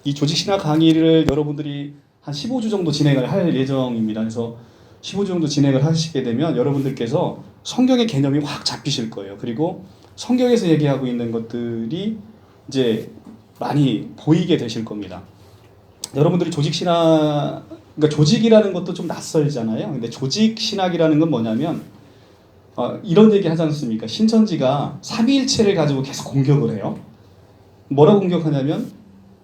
이 조직신학 강의를 여러분들이 한 15주 정도 진행을 할 예정입니다. 그래서 15주 정도 진행을 하시게 되면 여러분들께서 성경의 개념이 확 잡히실 거예요. 그리고 성경에서 얘기하고 있는 것들이 이제 많이 보이게 되실 겁니다. 여러분들이 조직신학, 그러니까 조직이라는 것도 좀 낯설잖아요. 근데 조직신학이라는 건 뭐냐면 이런 얘기 하지 않습니까? 신천지가 삼위일체를 가지고 계속 공격을 해요. 뭐라고 공격하냐면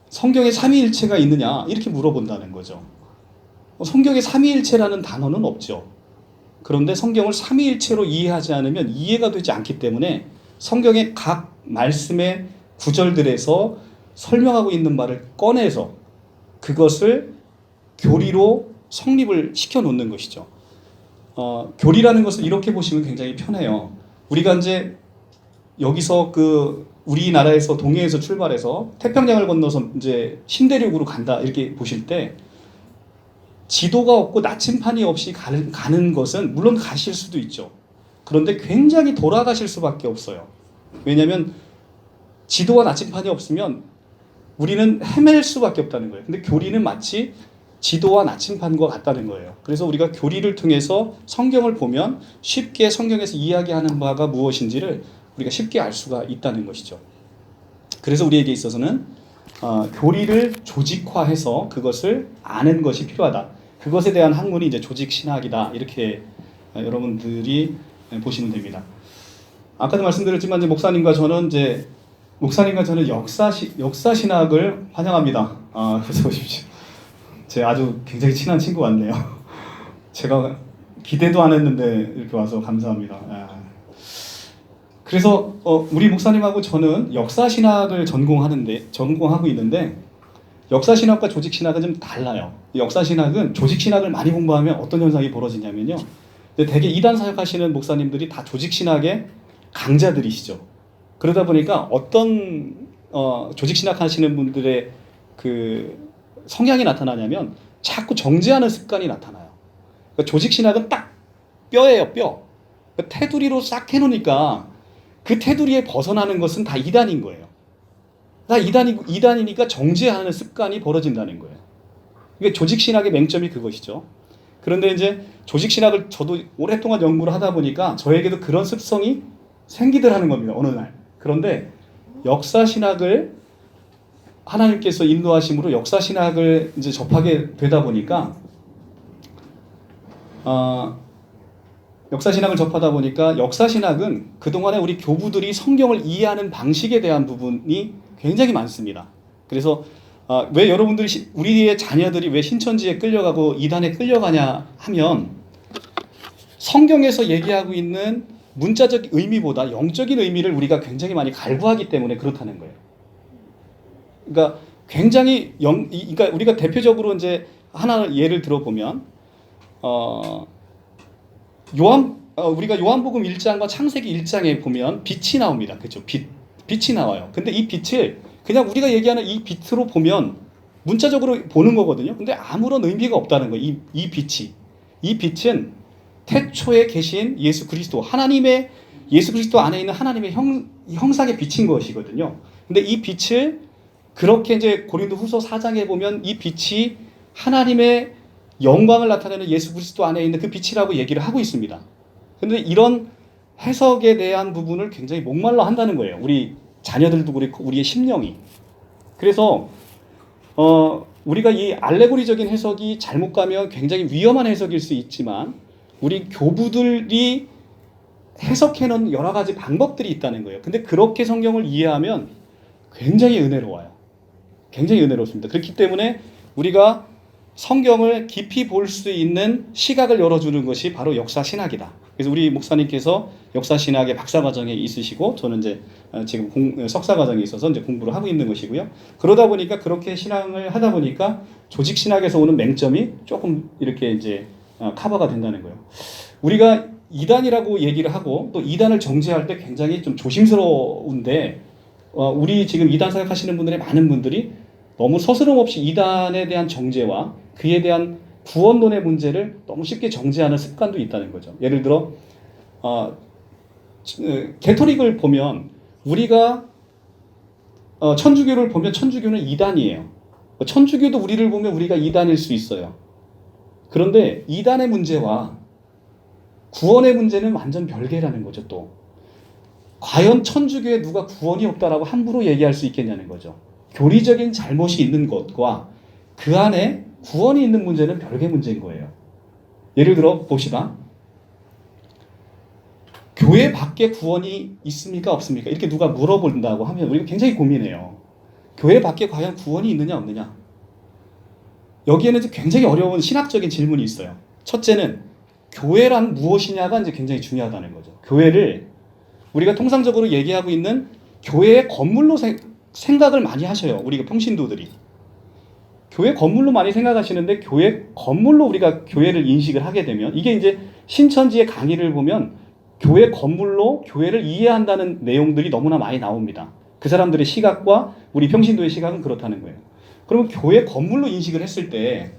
성경에 삼위일체가 있느냐 이렇게 물어본다는 거죠. 성경에 삼위일체라는 단어는 없죠. 그런데 성경을 삼위일체로 이해하지 않으면 이해가 되지 않기 때문에 성경의 각 말씀의 구절들에서 설명하고 있는 말을 꺼내서 그것을 교리로 성립을 시켜 놓는 것이죠. 교리라는 것을 이렇게 보시면 굉장히 편해요. 우리가 이제 여기서 우리나라에서 동해에서 출발해서 태평양을 건너서 이제 신대륙으로 간다 이렇게 보실 때 지도가 없고 나침판이 없이 가는 것은 물론 가실 수도 있죠. 그런데 굉장히 돌아가실 수밖에 없어요. 왜냐하면 지도와 나침판이 없으면 우리는 헤맬 수밖에 없다는 거예요. 근데 교리는 마치 지도와 나침판과 같다는 거예요. 그래서 우리가 교리를 통해서 성경을 보면 쉽게 성경에서 이야기하는 바가 무엇인지를 우리가 쉽게 알 수가 있다는 것이죠. 그래서 우리에게 있어서는 교리를 조직화해서 그것을 아는 것이 필요하다. 그것에 대한 학문이 이제 조직신학이다. 이렇게 여러분들이 보시면 됩니다. 아까도 말씀드렸지만 이제 목사님과 저는 역사신학을 환영합니다. 그래서 보십시오. 제 아주 굉장히 친한 친구 같네요. 제가 기대도 안 했는데 이렇게 와서 감사합니다. 그래서 우리 목사님하고 저는 역사신학을 전공하고 있는데 역사신학과 조직신학은 좀 달라요. 역사신학은 조직신학을 많이 공부하면 어떤 현상이 벌어지냐면요. 대개 이단 사역하시는 목사님들이 다 조직신학의 강자들이시죠. 그러다 보니까 어떤 조직신학 하시는 분들의 그 성향이 나타나냐면 자꾸 정죄하는 습관이 나타나요. 그러니까 조직신학은 딱 뼈예요, 뼈. 그러니까 테두리로 싹 해놓으니까 그 테두리에 벗어나는 것은 다 이단인 거예요. 다 이단이니까 정죄하는 습관이 벌어진다는 거예요. 이게 조직신학의 맹점이 그것이죠. 그런데 이제 조직신학을 저도 오랫동안 연구를 하다 보니까 저에게도 그런 습성이 생기더라는 겁니다. 어느 날. 그런데 역사신학을 하나님께서 인도하심으로 역사신학을 이제 접하게 되다 보니까 역사신학을 접하다 보니까 역사신학은 그동안에 우리 교부들이 성경을 이해하는 방식에 대한 부분이 굉장히 많습니다. 그래서 왜 여러분들이 우리의 자녀들이 왜 신천지에 끌려가고 이단에 끌려가냐 하면 성경에서 얘기하고 있는 문자적 의미보다 영적인 의미를 우리가 굉장히 많이 갈구하기 때문에 그렇다는 거예요. 그러니까 굉장히 그러니까 우리가 대표적으로 이제 하나 예를 들어보면 우리가 요한복음 1장과 창세기 1장에 보면 빛이 나옵니다. 그렇죠? 빛이 나와요. 근데 이 빛을 그냥 우리가 얘기하는 이 빛으로 보면 문자적으로 보는 거거든요. 근데 아무런 의미가 없다는 거예요. 이 빛은 태초에 계신 예수 그리스도, 하나님의 예수 그리스도 안에 있는 하나님의 형상의 빛인 것이거든요. 근데 이 빛을 그렇게 이제 고린도후서 4장에 보면 이 빛이 하나님의 영광을 나타내는 예수 그리스도 안에 있는 그 빛이라고 얘기를 하고 있습니다. 그런데 이런 해석에 대한 부분을 굉장히 목말라 한다는 거예요. 우리 자녀들도 그렇고 우리의 심령이. 그래서 우리가 이 알레고리적인 해석이 잘못 가면 굉장히 위험한 해석일 수 있지만 우리 교부들이 해석해놓은 여러 가지 방법들이 있다는 거예요. 근데 그렇게 성경을 이해하면 굉장히 은혜로워요. 굉장히 은혜롭습니다. 그렇기 때문에 우리가 성경을 깊이 볼 수 있는 시각을 열어주는 것이 바로 역사신학이다. 그래서 우리 목사님께서 역사신학의 박사과정에 있으시고 저는 이제 지금 석사과정에 있어서 이제 공부를 하고 있는 것이고요. 그러다 보니까 그렇게 신앙을 하다 보니까 조직신학에서 오는 맹점이 조금 이렇게 이제 커버가 된다는 거예요. 우리가 이단이라고 얘기를 하고 또 이단을 정죄할 때 굉장히 좀 조심스러운데 우리 지금 이단 사역하시는 분들의 많은 분들이 너무 서스럼 없이 이단에 대한 정죄와 그에 대한 구원론의 문제를 너무 쉽게 정죄하는 습관도 있다는 거죠. 예를 들어 개토릭을 보면 우리가 천주교를 보면 천주교는 이단이에요. 천주교도 우리를 보면 우리가 이단일 수 있어요. 그런데 이단의 문제와 구원의 문제는 완전 별개라는 거죠. 또 과연 천주교에 누가 구원이 없다라고 함부로 얘기할 수 있겠냐는 거죠. 교리적인 잘못이 있는 것과 그 안에 구원이 있는 문제는 별개 문제인 거예요. 예를 들어 봅시다. 교회 밖에 구원이 있습니까 없습니까? 이렇게 누가 물어본다고 하면 우리가 굉장히 고민해요. 교회 밖에 과연 구원이 있느냐 없느냐? 여기에는 굉장히 어려운 신학적인 질문이 있어요. 첫째는 교회란 무엇이냐가 이제 굉장히 중요하다는 거죠. 교회를 우리가 통상적으로 얘기하고 있는 교회의 건물로 생각을 많이 하셔요. 우리가 평신도들이. 교회 건물로 많이 생각하시는데 교회 건물로 우리가 교회를 인식을 하게 되면 이게 이제 신천지의 강의를 보면 교회 건물로 교회를 이해한다는 내용들이 너무나 많이 나옵니다. 그 사람들의 시각과 우리 평신도의 시각은 그렇다는 거예요. 그러면 교회 건물로 인식을 했을 때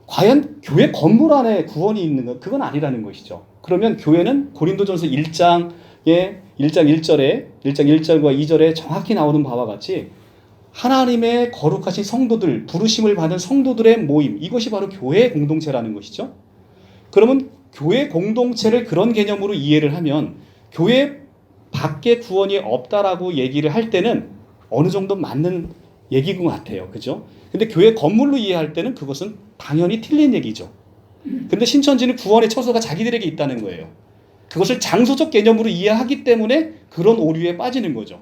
과연 교회 건물 안에 구원이 있는 건 그건 아니라는 것이죠. 그러면 교회는 고린도전서 1장의 1장 1절과 2절에 정확히 나오는 바와 같이 하나님의 거룩하신 성도들, 부르심을 받은 성도들의 모임, 이것이 바로 교회의 공동체라는 것이죠. 그러면 교회 공동체를 그런 개념으로 이해를 하면 교회 밖에 구원이 없다라고 얘기를 할 때는 어느 정도 맞는 얘기인 것 같아요. 그죠? 근데 교회 건물로 이해할 때는 그것은 당연히 틀린 얘기죠. 근데 신천지는 구원의 처소가 자기들에게 있다는 거예요. 그것을 장소적 개념으로 이해하기 때문에 그런 오류에 빠지는 거죠.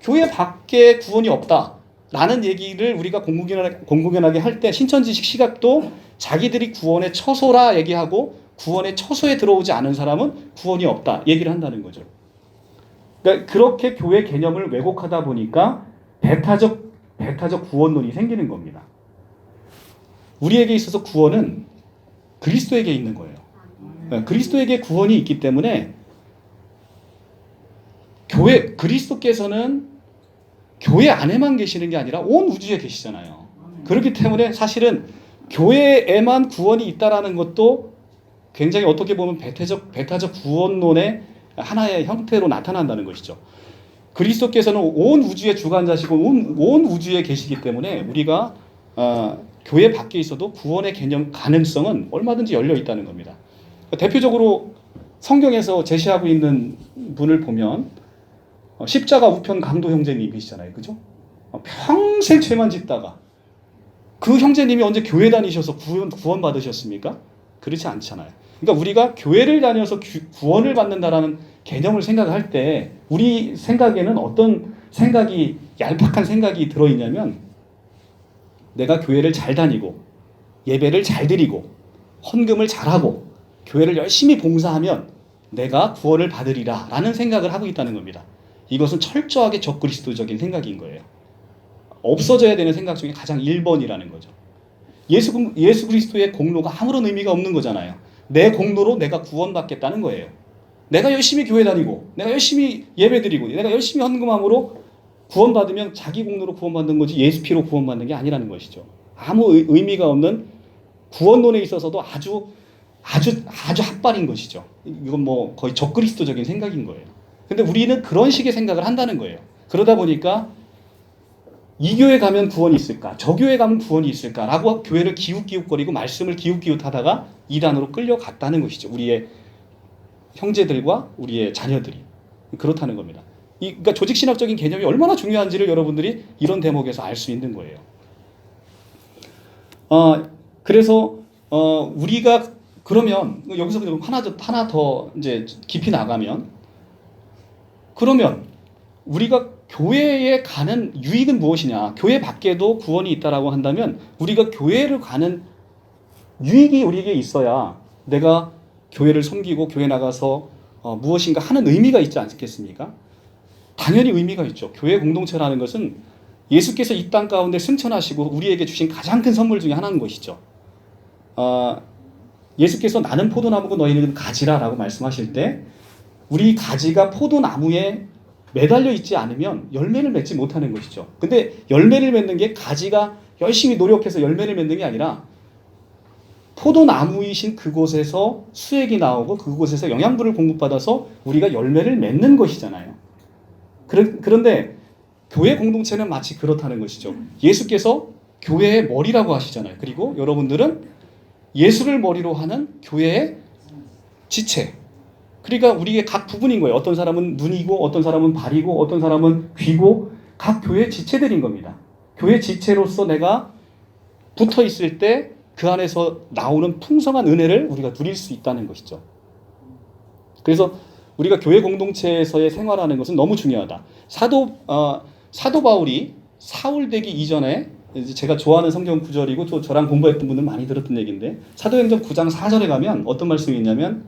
교회 밖에 구원이 없다라는 얘기를 우리가 공공연하게 할 때 신천지식 시각도 자기들이 구원의 처소라 얘기하고 구원의 처소에 들어오지 않은 사람은 구원이 없다 얘기를 한다는 거죠. 그러니까 그렇게 교회 개념을 왜곡하다 보니까 배타적 구원론이 생기는 겁니다. 우리에게 있어서 구원은 그리스도에게 있는 거예요. 그리스도에게 구원이 있기 때문에 그리스도께서는 교회 안에만 계시는 게 아니라 온 우주에 계시잖아요. 그렇기 때문에 사실은 교회에만 구원이 있다라는 것도 굉장히 어떻게 보면 배타적 구원론의 하나의 형태로 나타난다는 것이죠. 그리스도께서는 온 우주의 주관자시고 온 우주에 계시기 때문에 우리가 교회 밖에 있어도 구원의 개념 가능성은 얼마든지 열려 있다는 겁니다. 대표적으로 성경에서 제시하고 있는 분을 보면 십자가 우편 강도 형제님이시잖아요. 그죠? 평생 죄만 짓다가 그 형제님이 언제 교회 다니셔서 구원 받으셨습니까? 그렇지 않잖아요. 그러니까 우리가 교회를 다녀서 구원을 받는다라는 개념을 생각할 때 우리 생각에는 어떤 생각이 얄팍한 생각이 들어있냐면 내가 교회를 잘 다니고 예배를 잘 드리고 헌금을 잘하고 교회를 열심히 봉사하면 내가 구원을 받으리라 라는 생각을 하고 있다는 겁니다. 이것은 철저하게 적그리스도적인 생각인 거예요. 없어져야 되는 생각 중에 가장 1번이라는 거죠. 예수 그리스도의 공로가 아무런 의미가 없는 거잖아요. 내 공로로 내가 구원받겠다는 거예요. 내가 열심히 교회 다니고 내가 열심히 예배드리고 내가 열심히 헌금함으로 구원받으면 자기 공로로 구원받는 거지 예수 피로 구원받는 게 아니라는 것이죠. 아무 의미가 없는 구원론에 있어서도 아주 핫발인 것이죠. 이건 뭐 거의 적그리스도적인 생각인 거예요. 근데 우리는 그런 식의 생각을 한다는 거예요. 그러다 보니까 이 교회 가면 구원이 있을까? 저 교회 가면 구원이 있을까? 라고 교회를 기웃기웃거리고 말씀을 기웃기웃하다가 이단으로 끌려갔다는 것이죠. 우리의 형제들과 우리의 자녀들이. 그렇다는 겁니다. 그러니까 조직신학적인 개념이 얼마나 중요한지를 여러분들이 이런 대목에서 알 수 있는 거예요. 그래서 우리가 그러면 여기서 하나 더 이제 깊이 나가면 그러면 우리가 교회에 가는 유익은 무엇이냐? 교회 밖에도 구원이 있다라고 한다면 우리가 교회를 가는 유익이 우리에게 있어야 내가 교회를 섬기고 교회 나가서 무엇인가 하는 의미가 있지 않겠습니까? 당연히 의미가 있죠. 교회 공동체라는 것은 예수께서 이 땅 가운데 승천하시고 우리에게 주신 가장 큰 선물 중에 하나인 것이죠. 예수께서 나는 포도나무고 너희는 가지라 라고 말씀하실 때 우리 가지가 포도나무에 매달려 있지 않으면 열매를 맺지 못하는 것이죠. 근데 열매를 맺는 게 가지가 열심히 노력해서 열매를 맺는 게 아니라 포도나무이신 그곳에서 수액이 나오고 그곳에서 영양분을 공급받아서 우리가 열매를 맺는 것이잖아요. 그런데 교회 공동체는 마치 그렇다는 것이죠. 예수께서 교회의 머리라고 하시잖아요. 그리고 여러분들은 예수를 머리로 하는 교회의 지체. 그러니까 우리의 각 부분인 거예요. 어떤 사람은 눈이고 어떤 사람은 발이고 어떤 사람은 귀고 각 교회 지체들인 겁니다. 교회 지체로서 내가 붙어 있을 때 그 안에서 나오는 풍성한 은혜를 우리가 누릴 수 있다는 것이죠. 그래서 우리가 교회 공동체에서의 생활하는 것은 너무 중요하다. 사도 바울이 사울 되기 이전에 제가 좋아하는 성경 구절이고 또 저랑 공부했던 분은 많이 들었던 얘기인데 사도행전 9장 4절에 가면 어떤 말씀이 있냐면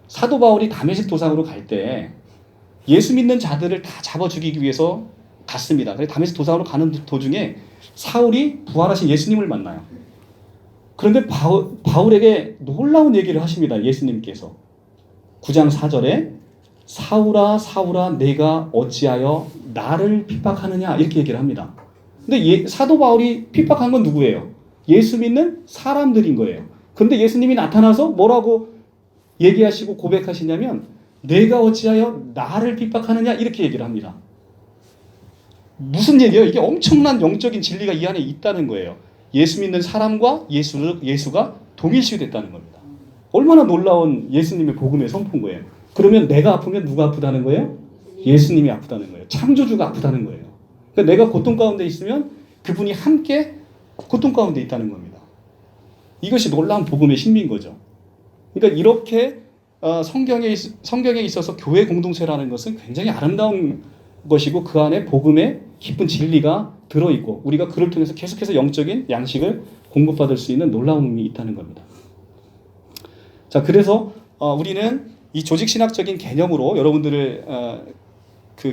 사도 바울이 다메섹 도상으로 갈 때 예수 믿는 자들을 다 잡아 죽이기 위해서 갔습니다. 그래서 다메섹 도상으로 가는 도중에 사울이 부활하신 예수님을 만나요. 그런데 바울에게 놀라운 얘기를 하십니다. 예수님께서 9장 4절에 사울아 사울아 내가 어찌하여 나를 핍박하느냐 이렇게 얘기를 합니다. 근데 사도 바울이 핍박한 건 누구예요? 예수 믿는 사람들인 거예요. 그런데 예수님이 나타나서 뭐라고 얘기하시고 고백하시냐면 내가 어찌하여 나를 핍박하느냐 이렇게 얘기를 합니다. 무슨 얘기예요? 이게 엄청난 영적인 진리가 이 안에 있다는 거예요. 예수 믿는 사람과 예수가 동일시됐다는 겁니다. 얼마나 놀라운 예수님의 복음의 선포인 거예요. 그러면 내가 아프면 누가 아프다는 거예요? 예수님이 아프다는 거예요. 창조주가 아프다는 거예요. 그러니까 내가 고통 가운데 있으면 그분이 함께 고통 가운데 있다는 겁니다. 이것이 놀라운 복음의 신비인 거죠. 그러니까 이렇게 성경에 있어서 교회 공동체라는 것은 굉장히 아름다운 것이고 그 안에 복음의 깊은 진리가 들어있고 우리가 그를 통해서 계속해서 영적인 양식을 공급받을 수 있는 놀라움이 있다는 겁니다. 자, 그래서 우리는 이 조직신학적인 개념으로 여러분들을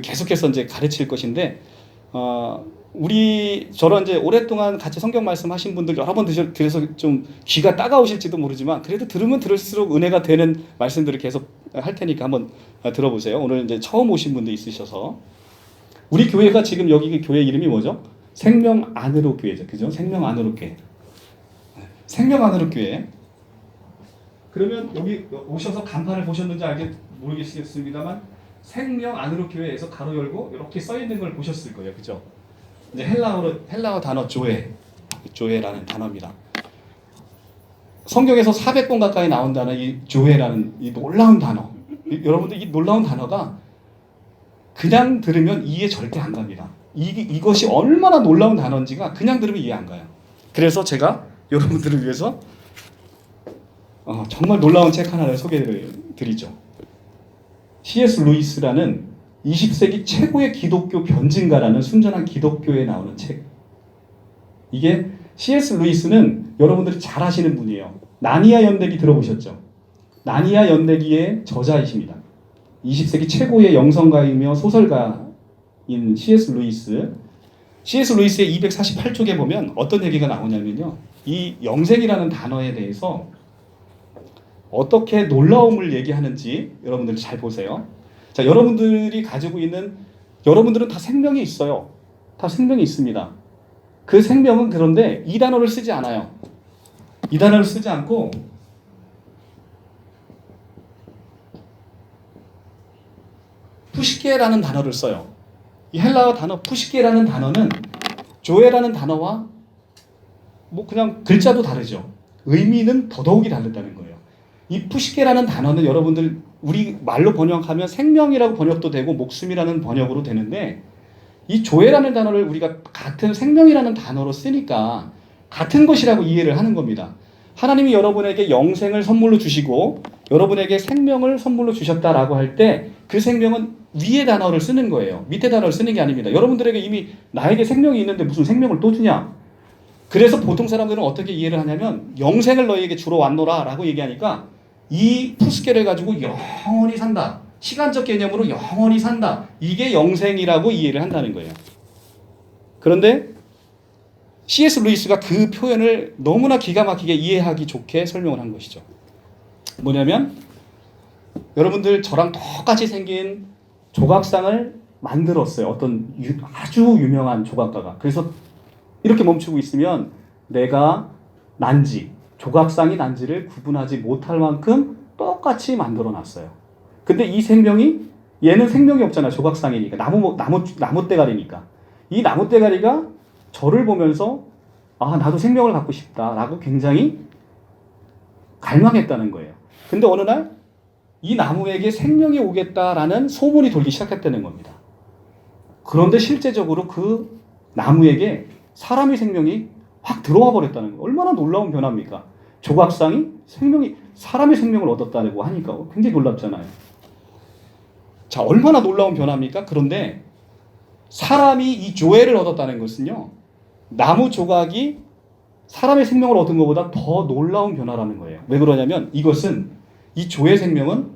계속해서 이제 가르칠 것인데 저런 이제 오랫동안 같이 성경 말씀하신 분들 여러 번 그래서 좀 귀가 따가우실지도 모르지만 그래도 들으면 들을수록 은혜가 되는 말씀들을 계속 할 테니까 한번 들어보세요. 오늘 이제 처음 오신 분도 있으셔서 우리 교회가 지금 여기 교회 이름이 뭐죠? 생명 안으로 교회죠, 그죠? 생명 안으로 교회. 생명 안으로 교회. 그러면 여기 오셔서 간판을 보셨는지 모르겠습니다만 생명 안으로 교회에서 가로 열고 이렇게 써 있는 걸 보셨을 거예요, 그죠? 이제 헬라어 단어 조에라는 단어입니다. 성경에서 400번 가까이 나온다는 이 조에라는 이 놀라운 단어. 여러분들 이 놀라운 단어가 그냥 들으면 이해 절대 안 갑니다. 이것이 얼마나 놀라운 단어인지가 그냥 들으면 이해 안 가요. 그래서 제가 여러분들을 위해서 정말 놀라운 책 하나를 소개를 드리죠. C.S. 루이스라는 20세기 최고의 기독교 변증가라는 순전한 기독교에 나오는 책. 이게 C.S. 루이스는 여러분들이 잘 아시는 분이에요. 나니아 연대기 들어보셨죠? 나니아 연대기의 저자이십니다. 20세기 최고의 영성가이며 소설가인 C.S. 루이스. C.S. 루이스의 248쪽에 보면 어떤 얘기가 나오냐면요. 이 영생이라는 단어에 대해서 어떻게 놀라움을 얘기하는지 여러분들 잘 보세요. 자, 여러분들은 다 생명이 있어요. 다 생명이 있습니다. 그 생명은 그런데 이 단어를 쓰지 않아요. 이 단어를 쓰지 않고 푸시케라는 단어를 써요. 이 헬라어 단어 푸시케라는 단어는 조에라는 단어와 뭐 그냥 글자도 다르죠. 의미는 더더욱이 다르다는 거예요. 이 푸시케라는 단어는 여러분들 우리 말로 번역하면 생명이라고 번역도 되고 목숨이라는 번역으로 되는데 이 조에라는 단어를 우리가 같은 생명이라는 단어로 쓰니까 같은 것이라고 이해를 하는 겁니다. 하나님이 여러분에게 영생을 선물로 주시고 여러분에게 생명을 선물로 주셨다라고 할 때 그 생명은 위의 단어를 쓰는 거예요. 밑에 단어를 쓰는 게 아닙니다. 여러분들에게 이미 나에게 생명이 있는데 무슨 생명을 또 주냐? 그래서 보통 사람들은 어떻게 이해를 하냐면 영생을 너희에게 주러 왔노라 라고 얘기하니까 이 푸스케를 가지고 영원히 산다. 시간적 개념으로 영원히 산다. 이게 영생이라고 이해를 한다는 거예요. 그런데 C.S. 루이스가 그 표현을 너무나 기가 막히게 이해하기 좋게 설명을 한 것이죠. 뭐냐면 여러분들 저랑 똑같이 생긴 조각상을 만들었어요. 어떤 아주 유명한 조각가가. 그래서 이렇게 멈추고 있으면 내가 조각상이 난지를 구분하지 못할 만큼 똑같이 만들어 놨어요. 근데 이 생명이 얘는 생명이 없잖아. 조각상이니까 나무 대가리니까. 이 나무대가리가 저를 보면서 아, 나도 생명을 갖고 싶다라고 굉장히 갈망했다는 거예요. 근데 어느 날 이 나무에게 생명이 오겠다라는 소문이 돌기 시작했다는 겁니다. 그런데 실제적으로 그 나무에게 사람의 생명이 확 들어와 버렸다는 거예요. 얼마나 놀라운 변화입니까? 조각상이 사람의 생명을 얻었다고 하니까 굉장히 놀랍잖아요. 자, 얼마나 놀라운 변화입니까? 그런데 사람이 이 조회를 얻었다는 것은요, 나무 조각이 사람의 생명을 얻은 것보다 더 놀라운 변화라는 거예요. 왜 그러냐면 이것은 이 조의 생명은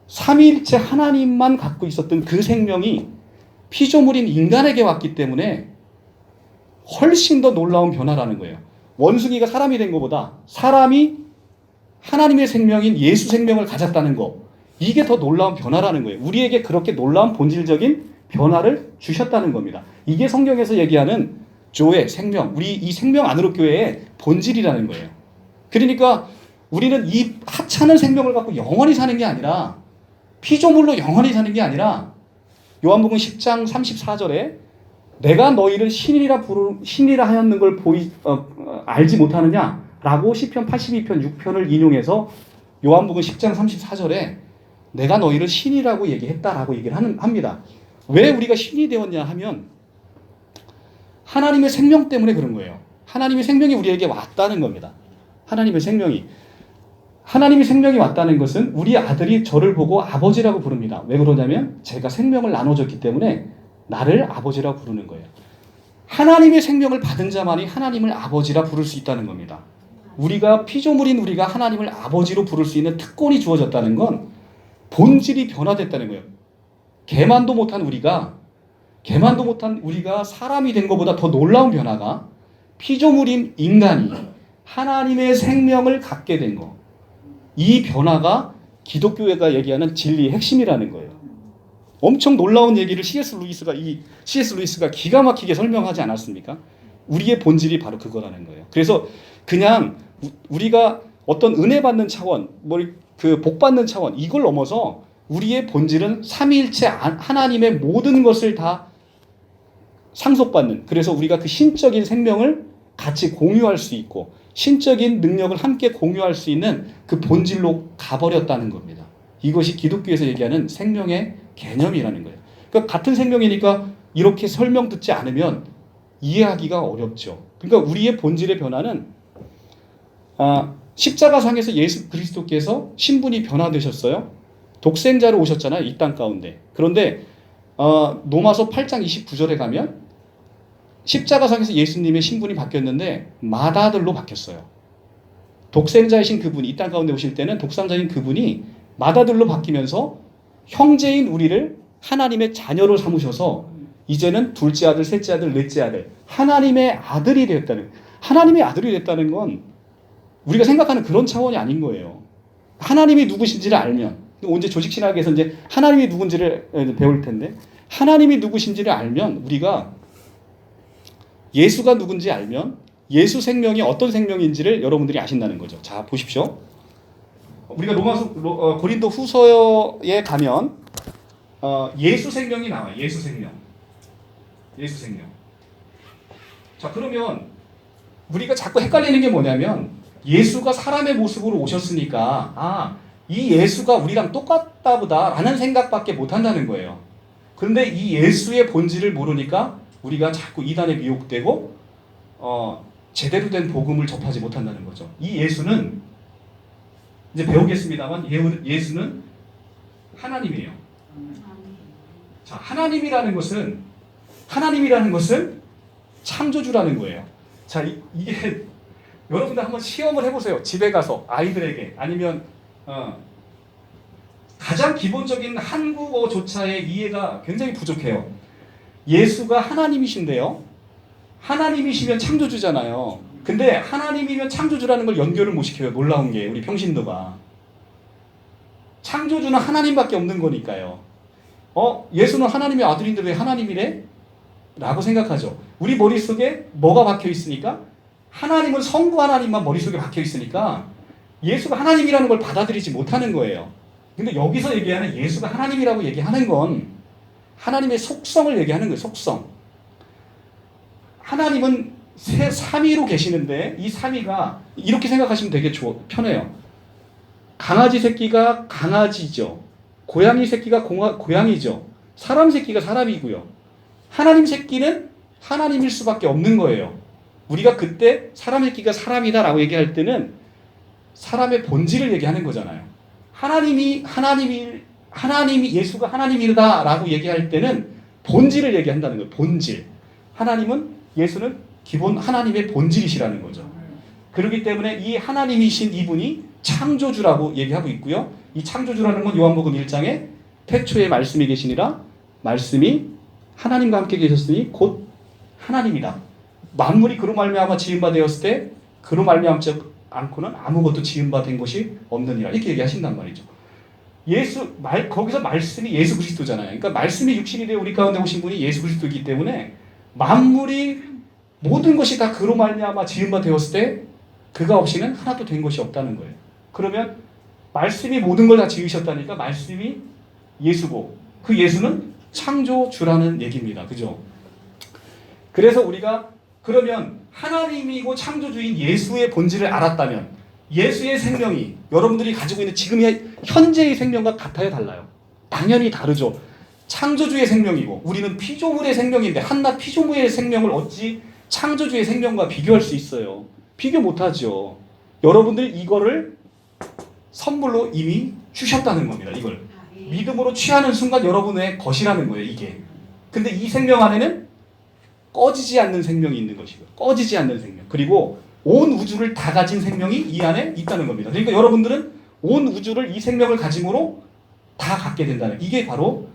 삼위일체 하나님만 갖고 있었던 그 생명이 피조물인 인간에게 왔기 때문에 훨씬 더 놀라운 변화라는 거예요. 원숭이가 사람이 된 것보다 사람이 하나님의 생명인 예수 생명을 가졌다는 거, 이게 더 놀라운 변화라는 거예요. 우리에게 그렇게 놀라운 본질적인 변화를 주셨다는 겁니다. 이게 성경에서 얘기하는 조의 생명, 우리 이 생명 안으로 교회의 본질이라는 거예요. 그러니까 우리는 이 하찮은 생명을 갖고 영원히 사는 게 아니라, 피조물로 영원히 사는 게 아니라, 요한복음 10장 34절에 내가 너희를 신이라 하였는 걸 알지 못하느냐라고 시편 82편 6편을 인용해서 요한복음 10장 34절에 내가 너희를 신이라고 얘기했다라고 얘기를 합니다. 왜 우리가 신이 되었냐 하면 하나님의 생명 때문에 그런 거예요. 하나님의 생명이 우리에게 왔다는 겁니다. 하나님의 생명이 왔다는 것은 우리 아들이 저를 보고 아버지라고 부릅니다. 왜 그러냐면 제가 생명을 나눠줬기 때문에 나를 아버지라고 부르는 거예요. 하나님의 생명을 받은 자만이 하나님을 아버지라 부를 수 있다는 겁니다. 우리가 피조물인 우리가 하나님을 아버지로 부를 수 있는 특권이 주어졌다는 건 본질이 변화됐다는 거예요. 개만도 못한 우리가 사람이 된 것보다 더 놀라운 변화가 피조물인 인간이 하나님의 생명을 갖게 된 거. 이 변화가 기독교회가 얘기하는 진리의 핵심이라는 거예요. 엄청 놀라운 얘기를 C.S. 루이스가 기가 막히게 설명하지 않았습니까? 우리의 본질이 바로 그거라는 거예요. 그래서 그냥 우리가 어떤 은혜 받는 차원, 복 받는 차원, 이걸 넘어서 우리의 본질은 삼위일체 하나님의 모든 것을 다 상속받는, 그래서 우리가 그 신적인 생명을 같이 공유할 수 있고 신적인 능력을 함께 공유할 수 있는 그 본질로 가버렸다는 겁니다. 이것이 기독교에서 얘기하는 생명의 개념이라는 거예요. 그러니까 같은 생명이니까 이렇게 설명 듣지 않으면 이해하기가 어렵죠. 그러니까 우리의 본질의 변화는 십자가상에서 예수 그리스도께서 신분이 변화되셨어요. 독생자로 오셨잖아요. 이 땅 가운데. 그런데 로마서 8장 29절에 가면 십자가상에서 예수님의 신분이 바뀌었는데 맏아들로 바뀌었어요. 독생자이신 그분이 이 땅 가운데 오실 때는 독생자인 그분이 맏아들로 바뀌면서 형제인 우리를 하나님의 자녀로 삼으셔서 이제는 둘째 아들, 셋째 아들, 넷째 아들, 하나님의 아들이 됐다는 건 우리가 생각하는 그런 차원이 아닌 거예요. 하나님이 누구신지를 알면, 언제 조직신학에서 이제 하나님이 누군지를 배울 텐데, 하나님이 누구신지를 알면, 우리가 예수가 누군지 알면 예수 생명이 어떤 생명인지를 여러분들이 아신다는 거죠. 자, 보십시오. 우리가 고린도 후서에 가면 예수 생명이 나와요. 예수 생명. 자, 그러면 우리가 자꾸 헷갈리는 게 뭐냐면 예수가 사람의 모습으로 오셨으니까 이 예수가 우리랑 똑같다 보다라는 생각밖에 못 한다는 거예요. 그런데 이 예수의 본질을 모르니까 우리가 자꾸 이단에 미혹되고 제대로 된 복음을 접하지 못한다는 거죠. 이 예수는 이제 배우겠습니다만 예수는 하나님이에요. 자, 하나님이라는 것은 창조주라는 거예요. 자, 이게 여러분들 한번 시험을 해보세요. 집에 가서 아이들에게, 아니면 가장 기본적인 한국어조차의 이해가 굉장히 부족해요. 예수가 하나님이신데요. 하나님이시면 창조주잖아요. 근데 하나님이면 창조주라는 걸 연결을 못 시켜요. 놀라운 게 우리 평신도가. 창조주는 하나님밖에 없는 거니까요. 예수는 하나님의 아들인데 왜 하나님이래? 라고 생각하죠. 우리 머릿속에 뭐가 박혀 있으니까? 하나님은 성부 하나님만 머릿속에 박혀 있으니까 예수가 하나님이라는 걸 받아들이지 못하는 거예요. 근데 여기서 얘기하는 예수가 하나님이라고 얘기하는 건 하나님의 속성을 얘기하는 거예요. 속성. 하나님은 삼위로 계시는데 이 삼위가 이렇게 생각하시면 되게 편해요. 강아지 새끼가 강아지죠. 고양이 새끼가 고양이죠. 사람 새끼가 사람이고요. 하나님 새끼는 하나님일 수밖에 없는 거예요. 우리가 그때 사람 새끼가 사람이다라고 얘기할 때는 사람의 본질을 얘기하는 거잖아요. 하나님이 예수가 하나님이다라고 얘기할 때는 본질을 얘기한다는 거예요. 본질. 예수는 기본 하나님의 본질이시라는 거죠. 그렇기 때문에 이 하나님이신 이분이 창조주라고 얘기하고 있고요. 이 창조주라는 건 요한복음 1장에 태초에 말씀이 계시니라 말씀이 하나님과 함께 계셨으니 곧 하나님이다. 만물이 그로 말미암아 지음바 되었을 때 그로 말미암지 않고는 아무것도 지음바 된 것이 없느니라 이렇게 얘기하신단 말이죠. 거기서 말씀이 예수 그리스도잖아요. 그러니까 말씀이 육신이 되어 우리 가운데 오신 분이 예수 그리스도이기 때문에 만물이 모든 것이 다 그로 말미암아 지음바 되었을 때 그가 없이는 하나도 된 것이 없다는 거예요. 그러면 말씀이 모든 걸 다 지으셨다니까 말씀이 예수고 그 예수는 창조주라는 얘기입니다. 그죠? 그래서 우리가 그러면 하나님이고 창조주인 예수의 본질을 알았다면 예수의 생명이 여러분들이 가지고 있는 지금의 현재의 생명과 같아요, 달라요? 당연히 다르죠. 창조주의 생명이고 우리는 피조물의 생명인데 한낱 피조물의 생명을 어찌 창조주의 생명과 비교할 수 있어요? 비교 못하죠. 여러분들 이거를 선물로 이미 주셨다는 겁니다. 이걸 믿음으로 취하는 순간 여러분의 것이라는 거예요. 이게. 근데 이 생명 안에는 꺼지지 않는 생명이 있는 것이고요. 꺼지지 않는 생명. 그리고 온 우주를 다 가진 생명이 이 안에 있다는 겁니다. 그러니까 여러분들은 온 우주를 이 생명을 가짐으로 다 갖게 된다는 이게 바로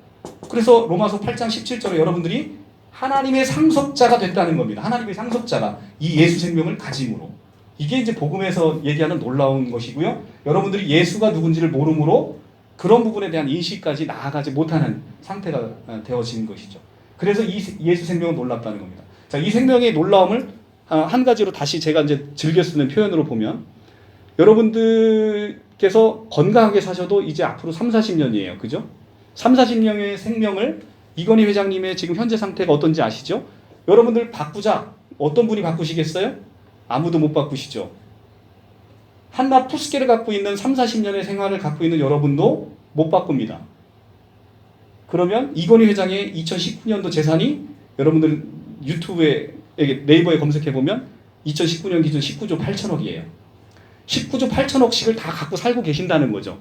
그래서 로마서 8장 17절에 여러분들이 하나님의 상속자가 됐다는 겁니다. 하나님의 상속자가 이 예수 생명을 가짐으로. 이게 이제 복음에서 얘기하는 놀라운 것이고요. 여러분들이 예수가 누군지를 모름으로 그런 부분에 대한 인식까지 나아가지 못하는 상태가 되어진 것이죠. 그래서 이 예수 생명은 놀랍다는 겁니다. 자, 이 생명의 놀라움을 한 가지로 다시 제가 이제 즐겨 쓰는 표현으로 보면 여러분들께서 건강하게 사셔도 이제 앞으로 3, 40년이에요. 그죠? 3, 40년의 생명을 이건희 회장님의 지금 현재 상태가 어떤지 아시죠? 여러분들 바꾸자. 어떤 분이 바꾸시겠어요? 아무도 못 바꾸시죠. 한낱 푸스케를 갖고 있는 3, 40년의 생활을 갖고 있는 여러분도 못 바꿉니다. 그러면 이건희 회장의 2019년도 재산이 여러분들 유튜브에 네이버에 검색해보면 2019년 기준 19조 8천억이에요. 19조 8천억씩을 다 갖고 살고 계신다는 거죠.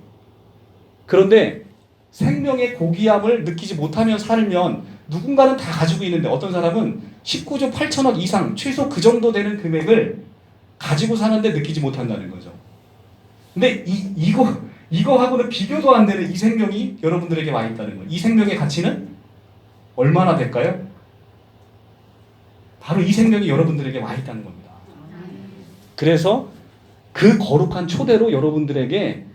그런데 생명의 고귀함을 느끼지 못하며 살면 누군가는 다 가지고 있는데 어떤 사람은 19조 8천억 이상 최소 그 정도 되는 금액을 가지고 사는데 느끼지 못한다는 거죠. 근데 이거하고는 비교도 안 되는 이 생명이 여러분들에게 와 있다는 거예요. 이 생명의 가치는 얼마나 될까요? 바로 이 생명이 여러분들에게 와 있다는 겁니다. 그래서 그 거룩한 초대로 여러분들에게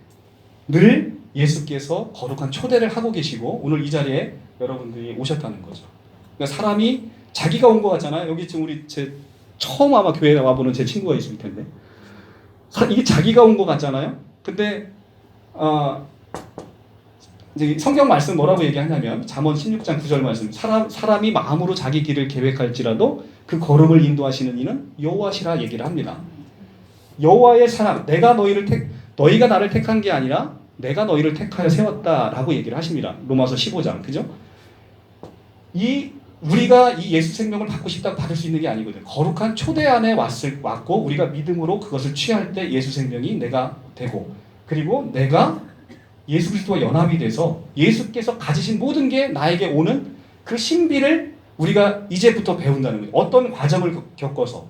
늘 예수께서 거룩한 초대를 하고 계시고 오늘 이 자리에 여러분들이 오셨다는 거죠. 그러니까 사람이 자기가 온 것 같잖아요. 여기 지금 제 처음 아마 교회에 와보는 제 친구가 있을 텐데 이게 자기가 온 것 같잖아요. 근데 이제 성경 말씀 뭐라고 얘기하냐면 잠언 16장 9절 말씀 사람이 마음으로 자기 길을 계획할지라도 그 걸음을 인도하시는 이는 여호와시라 얘기를 합니다. 여호와의 사람 너희가 나를 택한 게 아니라 내가 너희를 택하여 세웠다라고 얘기를 하십니다. 로마서 15장 그죠? 우리가 이 예수 생명을 받고 싶다고 받을 수 있는 게 아니거든요. 거룩한 초대 안에 왔고 우리가 믿음으로 그것을 취할 때 예수 생명이 내가 되고 그리고 내가 예수 그리스도와 연합이 돼서 예수께서 가지신 모든 게 나에게 오는 그 신비를 우리가 이제부터 배운다는 거죠. 어떤 과정을 겪어서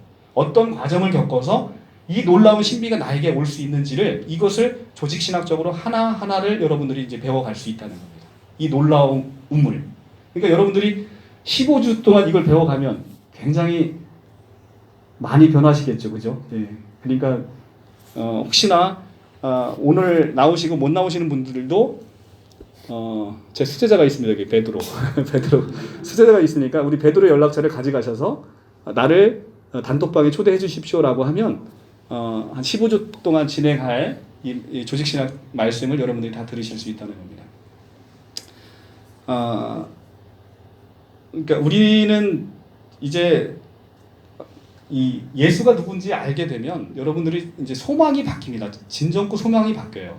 이 놀라운 신비가 나에게 올 수 있는지를 이것을 조직신학적으로 하나하나를 여러분들이 이제 배워갈 수 있다는 겁니다. 이 놀라운 우물. 그러니까 여러분들이 15주 동안 이걸 배워가면 굉장히 많이 변하시겠죠. 그죠? 네. 그러니까 혹시나 오늘 나오시고 못 나오시는 분들도 제 수제자가 있습니다. 여기 베드로 수제자가 있으니까 우리 베드로 연락처를 가져가셔서 나를 단톡방에 초대해 주십시오라고 하면 한 15주 동안 진행할 이 조직신학 말씀을 여러분들이 다 들으실 수 있다는 겁니다. 그러니까 우리는 이제 이 예수가 누군지 알게 되면 여러분들이 이제 소망이 바뀝니다. 진정고 소망이 바뀌어요.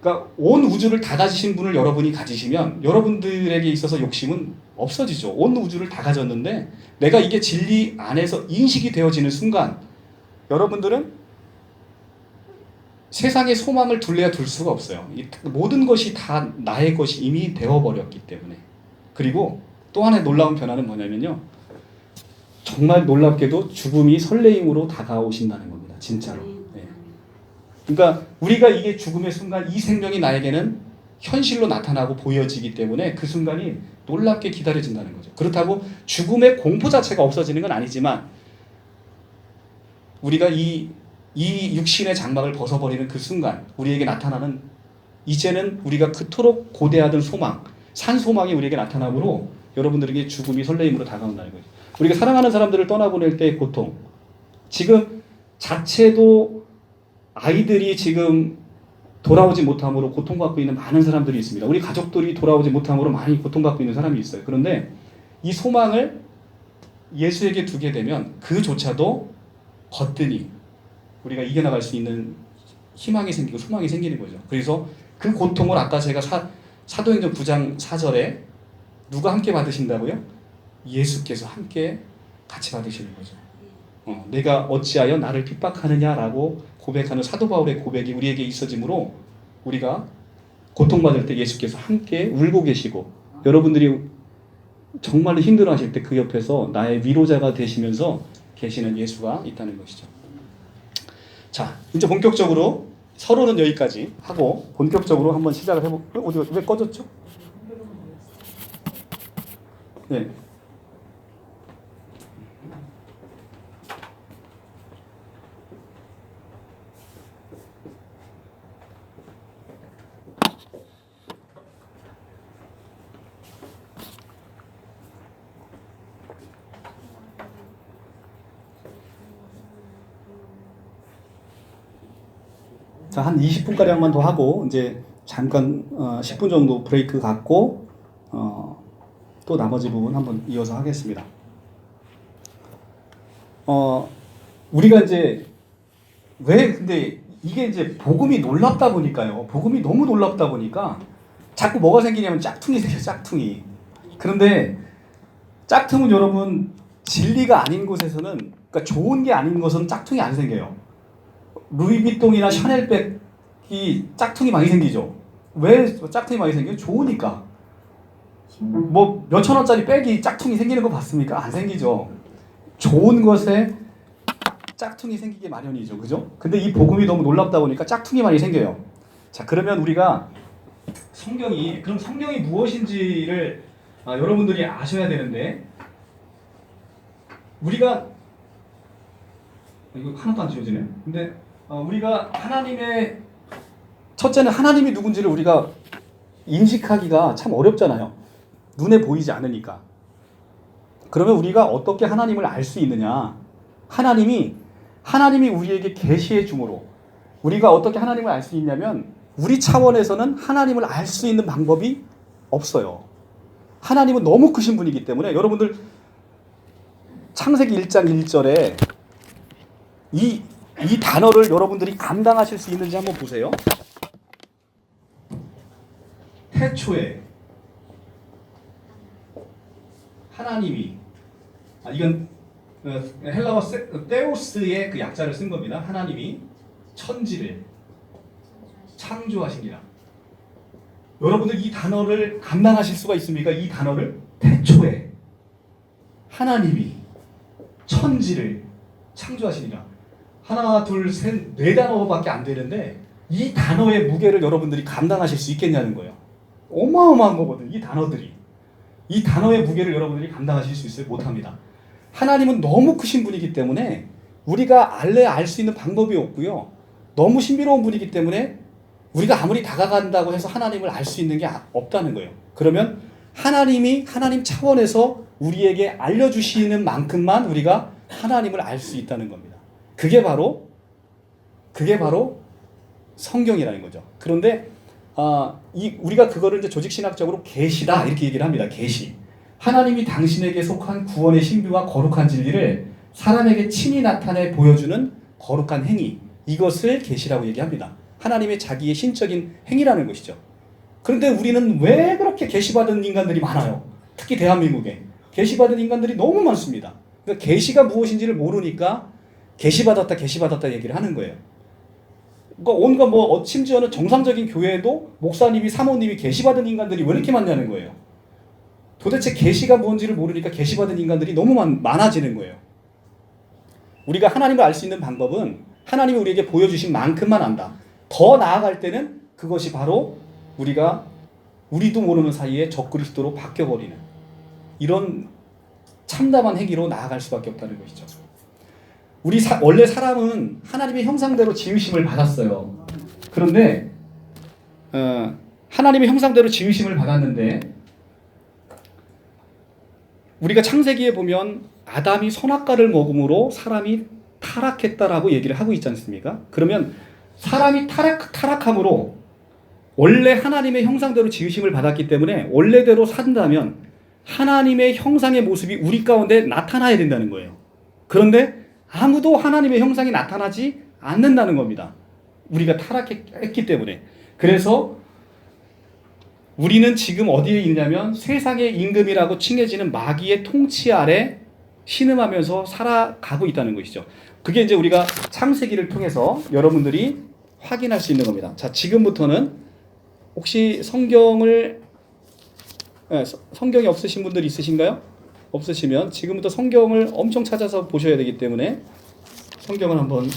그러니까 온 우주를 다 가지신 분을 여러분이 가지시면 여러분들에게 있어서 욕심은 없어지죠. 온 우주를 다 가졌는데 내가 이게 진리 안에서 인식이 되어지는 순간 여러분들은 세상에 소망을 둘래야 둘 수가 없어요. 모든 것이 다 나의 것이 이미 되어버렸기 때문에. 그리고 또 하나의 놀라운 변화는 뭐냐면요. 정말 놀랍게도 죽음이 설레임으로 다가오신다는 겁니다. 진짜로. 네. 그러니까 우리가 이게 죽음의 순간 이 생명이 나에게는 현실로 나타나고 보여지기 때문에 그 순간이 놀랍게 기다려진다는 거죠. 그렇다고 죽음의 공포 자체가 없어지는 건 아니지만 우리가 이 육신의 장막을 벗어버리는 그 순간 우리에게 나타나는 이제는 우리가 그토록 고대하던 소망, 산 소망이 우리에게 나타나므로 여러분들에게 죽음이 설레임으로 다가온다는 거죠. 우리가 사랑하는 사람들을 떠나보낼 때의 고통, 지금 자체도 아이들이 지금 돌아오지 못함으로 고통받고 있는 많은 사람들이 있습니다. 우리 가족들이 돌아오지 못함으로 많이 고통받고 있는 사람이 있어요. 그런데 이 소망을 예수에게 두게 되면 그조차도 거뜬히 우리가 이겨나갈 수 있는 희망이 생기고 소망이 생기는 거죠. 그래서 그 고통을 아까 제가 사도행전 9장 4절에 누가 함께 받으신다고요? 예수께서 함께 같이 받으시는 거죠. 내가 어찌하여 나를 핍박하느냐라고 고백하는 사도 바울의 고백이 우리에게 있어지므로 우리가 고통받을 때 예수께서 함께 울고 계시고 여러분들이 정말로 힘들어하실 때 그 옆에서 나의 위로자가 되시면서 계시는 예수가 있다는 것이죠. 자, 이제 본격적으로 서론은 여기까지 하고 본격적으로 한번 시작을 해볼까요? 어디 왜 꺼졌죠? 네. 자, 한 20분가량만 더 하고 이제 잠깐 10분 정도 브레이크 갖고 또 나머지 부분 한번 이어서 하겠습니다. 우리가 이제 왜 근데 이게 이제 복음이 놀랍다 보니까요. 복음이 너무 놀랍다 보니까 자꾸 뭐가 생기냐면 짝퉁이 생겨요. 짝퉁이. 그런데 짝퉁은 여러분 진리가 아닌 곳에서는 그러니까 좋은 게 아닌 것은 짝퉁이 안 생겨요. 루이비통이나 샤넬백이 짝퉁이 많이 생기죠. 왜 짝퉁이 많이 생겨요? 좋으니까. 뭐 몇천 원짜리 백이 짝퉁이 생기는 거 봤습니까? 안 생기죠. 좋은 것에 짝퉁이 생기게 마련이죠. 그죠? 근데 이 복음이 너무 놀랍다 보니까 짝퉁이 많이 생겨요. 자, 그러면 우리가 그럼 성경이 무엇인지를 여러분들이 아셔야 되는데 우리가 이거 하나도 안 지워지네요. 근데 우리가 첫째는 하나님이 누군지를 우리가 인식하기가 참 어렵잖아요. 눈에 보이지 않으니까. 그러면 우리가 어떻게 하나님을 알 수 있느냐? 하나님이 우리에게 계시해 줌으로 우리가 어떻게 하나님을 알 수 있냐면 우리 차원에서는 하나님을 알 수 있는 방법이 없어요. 하나님은 너무 크신 분이기 때문에 여러분들 창세기 1장 1절에 이 단어를 여러분들이 감당하실 수 있는지 한번 보세요. 태초에 하나님이 이건 헬라어 데오스의 그 약자를 쓴 겁니다. 하나님이 천지를 창조하시니라. 여러분들 이 단어를 감당하실 수가 있습니까? 이 단어를 태초에 하나님이 천지를 창조하시니라. 하나, 둘, 셋, 네 단어밖에 안 되는데 이 단어의 무게를 여러분들이 감당하실 수 있겠냐는 거예요. 어마어마한 거거든. 이 단어들이. 이 단어의 무게를 여러분들이 감당하실 수 있어요? 못합니다. 하나님은 너무 크신 분이기 때문에 우리가 알 수 있는 방법이 없고요. 너무 신비로운 분이기 때문에 우리가 아무리 다가간다고 해서 하나님을 알 수 있는 게 없다는 거예요. 그러면 하나님 차원에서 우리에게 알려주시는 만큼만 우리가 하나님을 알 수 있다는 겁니다. 그게 바로 성경이라는 거죠. 그런데 우리가 그거를 이제 조직신학적으로 계시다 이렇게 얘기를 합니다. 계시. 하나님이 당신에게 속한 구원의 신비와 거룩한 진리를 사람에게 친히 나타내 보여주는 거룩한 행위, 이것을 계시라고 얘기합니다. 하나님의 자기의 신적인 행위라는 것이죠. 그런데 우리는 왜 그렇게 계시받은 인간들이 많아요? 특히 대한민국에 계시받은 인간들이 너무 많습니다. 그러니까 계시가 무엇인지를 모르니까 계시받았다 얘기를 하는 거예요. 그러니까 온갖 심지어는 정상적인 교회에도 목사님이 사모님이 계시받은 인간들이 왜 이렇게 많냐는 거예요. 도대체 계시가 뭔지를 모르니까 계시받은 인간들이 너무 많아지는 거예요. 우리가 하나님을 알 수 있는 방법은 하나님이 우리에게 보여주신 만큼만 안다. 더 나아갈 때는 그것이 바로 우리도 모르는 사이에 적그리스도로 바뀌어버리는 이런 참담한 행위로 나아갈 수밖에 없다는 것이죠. 원래 사람은 하나님의 형상대로 지으심을 받았어요. 그런데 하나님의 형상대로 지으심을 받았는데 우리가 창세기에 보면 아담이 선악과를 먹음으로 사람이 타락했다라고 얘기를 하고 있지 않습니까? 그러면 사람이 타락함으로 원래 하나님의 형상대로 지으심을 받았기 때문에 원래대로 산다면 하나님의 형상의 모습이 우리 가운데 나타나야 된다는 거예요. 그런데 아무도 하나님의 형상이 나타나지 않는다는 겁니다. 우리가 타락했기 때문에. 그래서 우리는 지금 어디에 있냐면 세상의 임금이라고 칭해지는 마귀의 통치 아래 신음하면서 살아가고 있다는 것이죠. 그게 이제 우리가 창세기를 통해서 여러분들이 확인할 수 있는 겁니다. 자, 지금부터는 혹시 성경이 없으신 분들 있으신가요? 없으시면 지금부터 성경을 엄청 찾아서 보셔야 되기 때문에 성경을 한번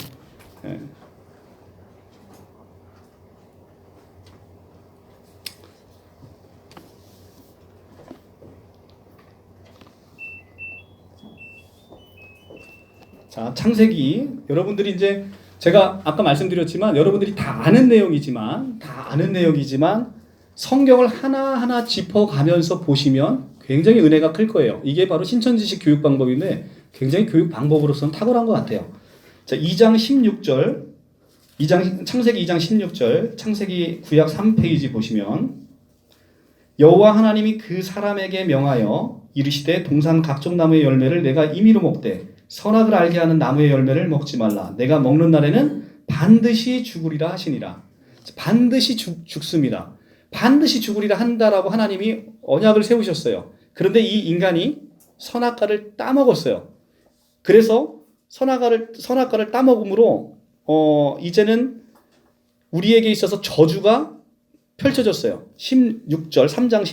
자, 창세기 여러분들이 이제 제가 아까 말씀드렸지만 여러분들이 다 아는 내용이지만 성경을 하나하나 짚어가면서 보시면 굉장히 은혜가 클 거예요. 이게 바로 신천지식 교육 방법인데 굉장히 교육 방법으로서는 탁월한 것 같아요. 자, 2장 16절, 창세기 2장 16절, 창세기 구약 3페이지 보시면 여호와 하나님이 그 사람에게 명하여 이르시되 동산 각종 나무의 열매를 내가 임의로 먹되 선악을 알게 하는 나무의 열매를 먹지 말라. 내가 먹는 날에는 반드시 죽으리라 하시니라. 반드시 죽습니다. 반드시 죽으리라 한다라고 하나님이 언약을 세우셨어요. 그런데 이 인간이 선악과를 따먹었어요. 그래서 선악과를 따먹음으로 이제는 우리에게 있어서 저주가 펼쳐졌어요. 16절, 3장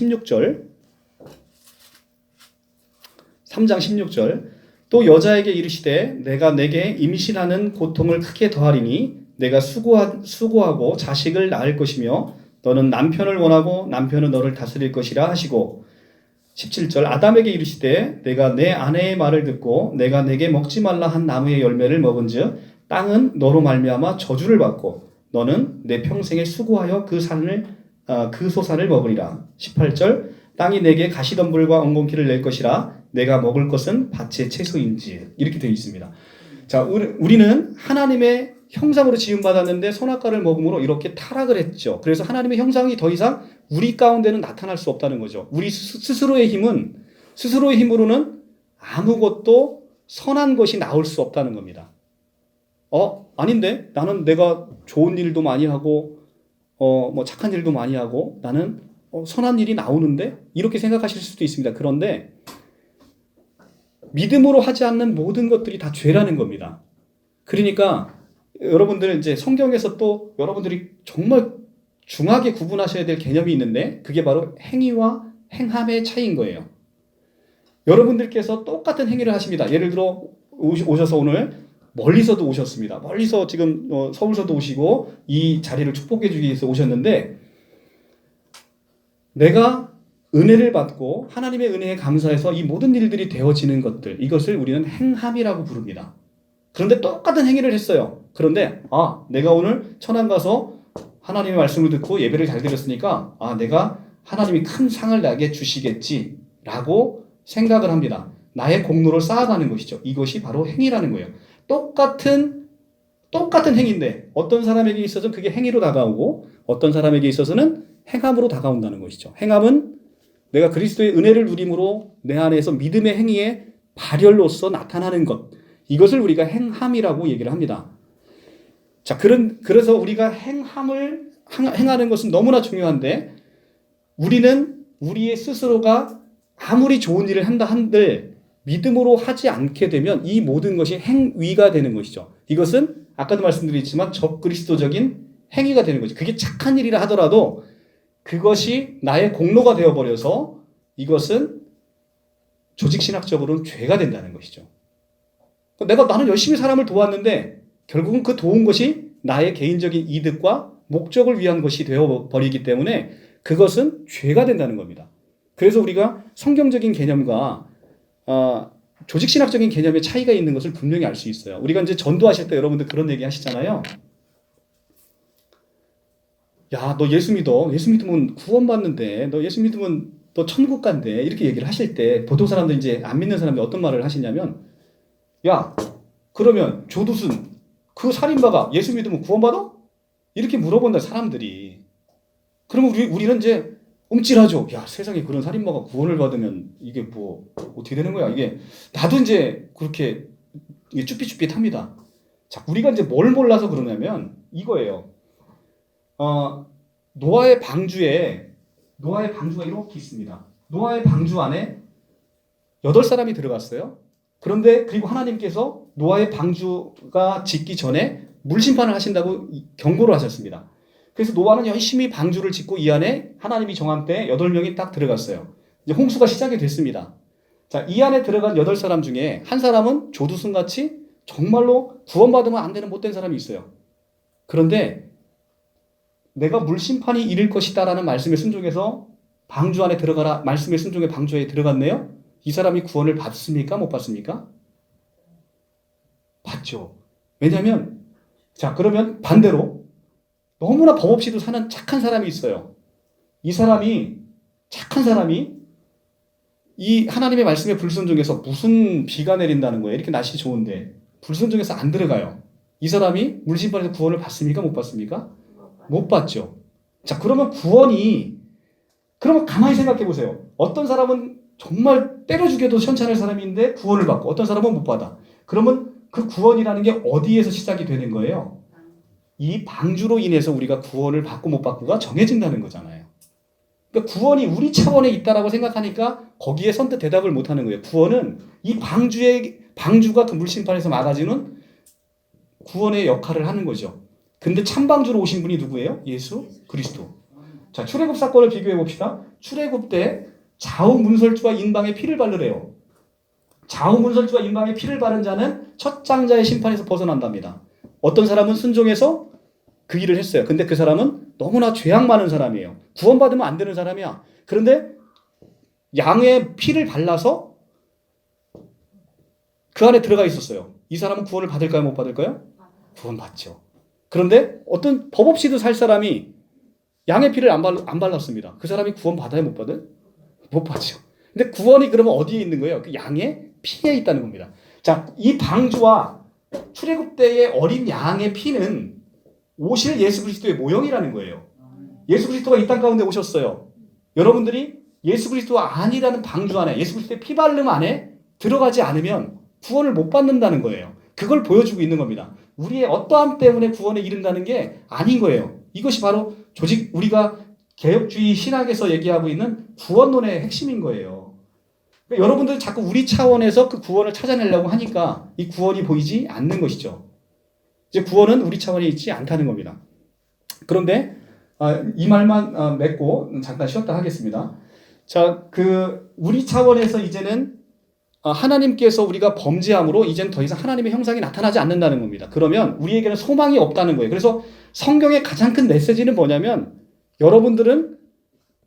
16절. 또 여자에게 이르시되 내가 내게 임신하는 고통을 크게 더하리니 내가 수고하고 자식을 낳을 것이며 너는 남편을 원하고 남편은 너를 다스릴 것이라 하시고 17절 아담에게 이르시되 내가 내 아내의 말을 듣고 내가 내게 먹지 말라 한 나무의 열매를 먹은즉 땅은 너로 말미암아 저주를 받고 너는 내 평생에 수고하여 그 소산을 먹으리라. 18절 땅이 내게 가시덤불과 엉겅퀴를 낼 것이라 내가 먹을 것은 밭의 채소인지 이렇게 되어 있습니다. 자, 우리는 하나님의 형상으로 지음받았는데 선악과를 먹음으로 이렇게 타락을 했죠. 그래서 하나님의 형상이 더 이상 우리 가운데는 나타날 수 없다는 거죠. 우리 스스로의 힘으로는 아무것도 선한 것이 나올 수 없다는 겁니다. 아닌데 나는 내가 좋은 일도 많이 하고 착한 일도 많이 하고 나는 선한 일이 나오는데 이렇게 생각하실 수도 있습니다. 그런데 믿음으로 하지 않는 모든 것들이 다 죄라는 겁니다. 그러니까 여러분들은 이제 성경에서 또 여러분들이 정말 중하게 구분하셔야 될 개념이 있는데 그게 바로 행위와 행함의 차이인 거예요. 여러분들께서 똑같은 행위를 하십니다. 예를 들어 오셔서 오늘 멀리서도 오셨습니다. 멀리서 지금 서울서도 오시고 이 자리를 축복해 주기 위해서 오셨는데 내가 은혜를 받고 하나님의 은혜에 감사해서 이 모든 일들이 되어지는 것들, 이것을 우리는 행함이라고 부릅니다. 그런데 똑같은 행위를 했어요. 그런데 내가 오늘 천안 가서 하나님의 말씀을 듣고 예배를 잘 드렸으니까 내가 하나님이 큰 상을 나게 주시겠지라고 생각을 합니다. 나의 공로를 쌓아가는 것이죠. 이것이 바로 행위라는 거예요. 똑같은 행위인데 어떤 사람에게 있어서는 그게 행위로 다가오고 어떤 사람에게 있어서는 행함으로 다가온다는 것이죠. 행함은 내가 그리스도의 은혜를 누림으로 내 안에서 믿음의 행위의 발열로서 나타나는 것. 이것을 우리가 행함이라고 얘기를 합니다. 자, 그래서 우리가 행하는 것은 너무나 중요한데, 우리는 우리의 스스로가 아무리 좋은 일을 한다 한들 믿음으로 하지 않게 되면 이 모든 것이 행위가 되는 것이죠. 이것은 아까도 말씀드렸지만 적그리스도적인 행위가 되는 거죠. 그게 착한 일이라 하더라도 그것이 나의 공로가 되어버려서 이것은 조직신학적으로는 죄가 된다는 것이죠. 나는 열심히 사람을 도왔는데 결국은 그 도운 것이 나의 개인적인 이득과 목적을 위한 것이 되어버리기 때문에 그것은 죄가 된다는 겁니다. 그래서 우리가 성경적인 개념과 조직신학적인 개념의 차이가 있는 것을 분명히 알 수 있어요. 우리가 이제 전도하실 때 여러분들 그런 얘기 하시잖아요. 야, 너 예수 믿어. 예수 믿으면 구원받는데, 너 예수 믿으면 너 천국 간대. 이렇게 얘기를 하실 때 보통 사람들 이제 안 믿는 사람들이 어떤 말을 하시냐면, 야, 그러면 조두순 그 살인마가 예수 믿으면 구원받아? 이렇게 물어본다 사람들이. 그러면 우리는 이제 움찔하죠. 야, 세상에 그런 살인마가 구원을 받으면 이게 뭐 어떻게 되는 거야? 이게 나도 이제 그렇게 이게 쭈삣쭈삣합니다. 자, 우리가 이제 뭘 몰라서 그러냐면 이거예요. 노아의 방주가 이렇게 있습니다. 노아의 방주 안에 8사람이 들어갔어요. 그런데 그리고 하나님께서 노아의 방주가 짓기 전에 물심판을 하신다고 경고를 하셨습니다. 그래서 노아는 열심히 방주를 짓고 이 안에 하나님이 정한 때 8명이 딱 들어갔어요. 이제 홍수가 시작이 됐습니다. 자, 이 안에 들어간 8사람 중에 한 사람은 조두순같이 정말로 구원받으면 안 되는 못된 사람이 있어요. 그런데 내가 물심판이 이를 것이다라는 말씀에 순종해서 방주 안에 들어가라 말씀에 순종해 방주에 들어갔네요. 이 사람이 구원을 받습니까? 못 받습니까? 받죠. 왜냐하면 자, 그러면 반대로 너무나 법 없이도 사는 착한 사람이 있어요. 이 착한 사람이 이 하나님의 말씀에 불순종해서 무슨 비가 내린다는 거예요. 이렇게 날씨 좋은데 불순종해서 안 들어가요. 이 사람이 물심판에서 구원을 받습니까? 못 받습니까? 못 받죠. 자, 그러면 그러면 가만히 생각해 보세요. 어떤 사람은 정말 때려 죽여도 현찮을 사람인데 구원을 받고 어떤 사람은 못 받아. 그러면 그 구원이라는 게 어디에서 시작이 되는 거예요? 이 방주로 인해서 우리가 구원을 받고 못 받고가 정해진다는 거잖아요. 그러니까 구원이 우리 차원에 있다라고 생각하니까 거기에 선뜻 대답을 못 하는 거예요. 구원은 이 방주가 그 물심판에서 막아주는 구원의 역할을 하는 거죠. 근데 참방주로 오신 분이 누구예요? 예수 그리스도. 자, 출애굽 사건을 비교해 봅시다. 출애굽 때 좌우문설주와 인방에 피를 바르래요. 좌우문설주와 인방에 피를 바른 자는 첫 장자의 심판에서 벗어난답니다. 어떤 사람은 순종해서 그 일을 했어요. 근데 그 사람은 너무나 죄악 많은 사람이에요. 구원받으면 안 되는 사람이야. 그런데 양의 피를 발라서 그 안에 들어가 있었어요. 이 사람은 구원을 받을까요? 못 받을까요? 구원받죠. 그런데 어떤 법 없이도 살 사람이 양의 피를 안 발랐습니다. 그 사람이 구원 받아요? 못 받아요? 못 받죠. 근데 구원이 그러면 어디에 있는 거예요? 그 양의 피에 있다는 겁니다. 자, 이 방주와 출애굽 때의 어린 양의 피는 오실 예수 그리스도의 모형이라는 거예요. 예수 그리스도가 이 땅 가운데 오셨어요. 여러분들이 예수 그리스도가 아니라는 방주 안에 예수 그리스도의 피 바름 안에 들어가지 않으면 구원을 못 받는다는 거예요. 그걸 보여주고 있는 겁니다. 우리의 어떠함 때문에 구원에 이른다는 게 아닌 거예요. 이것이 바로 우리가 개혁주의 신학에서 얘기하고 있는 구원론의 핵심인 거예요. 그러니까 여러분들 자꾸 우리 차원에서 그 구원을 찾아내려고 하니까 이 구원이 보이지 않는 것이죠. 이제 구원은 우리 차원에 있지 않다는 겁니다. 그런데 이 말만 맺고 잠깐 쉬었다 하겠습니다. 자, 우리 차원에서 이제는 하나님께서 우리가 범죄함으로 이제는 더 이상 하나님의 형상이 나타나지 않는다는 겁니다. 그러면 우리에게는 소망이 없다는 거예요. 그래서 성경의 가장 큰 메시지는 뭐냐면 여러분들은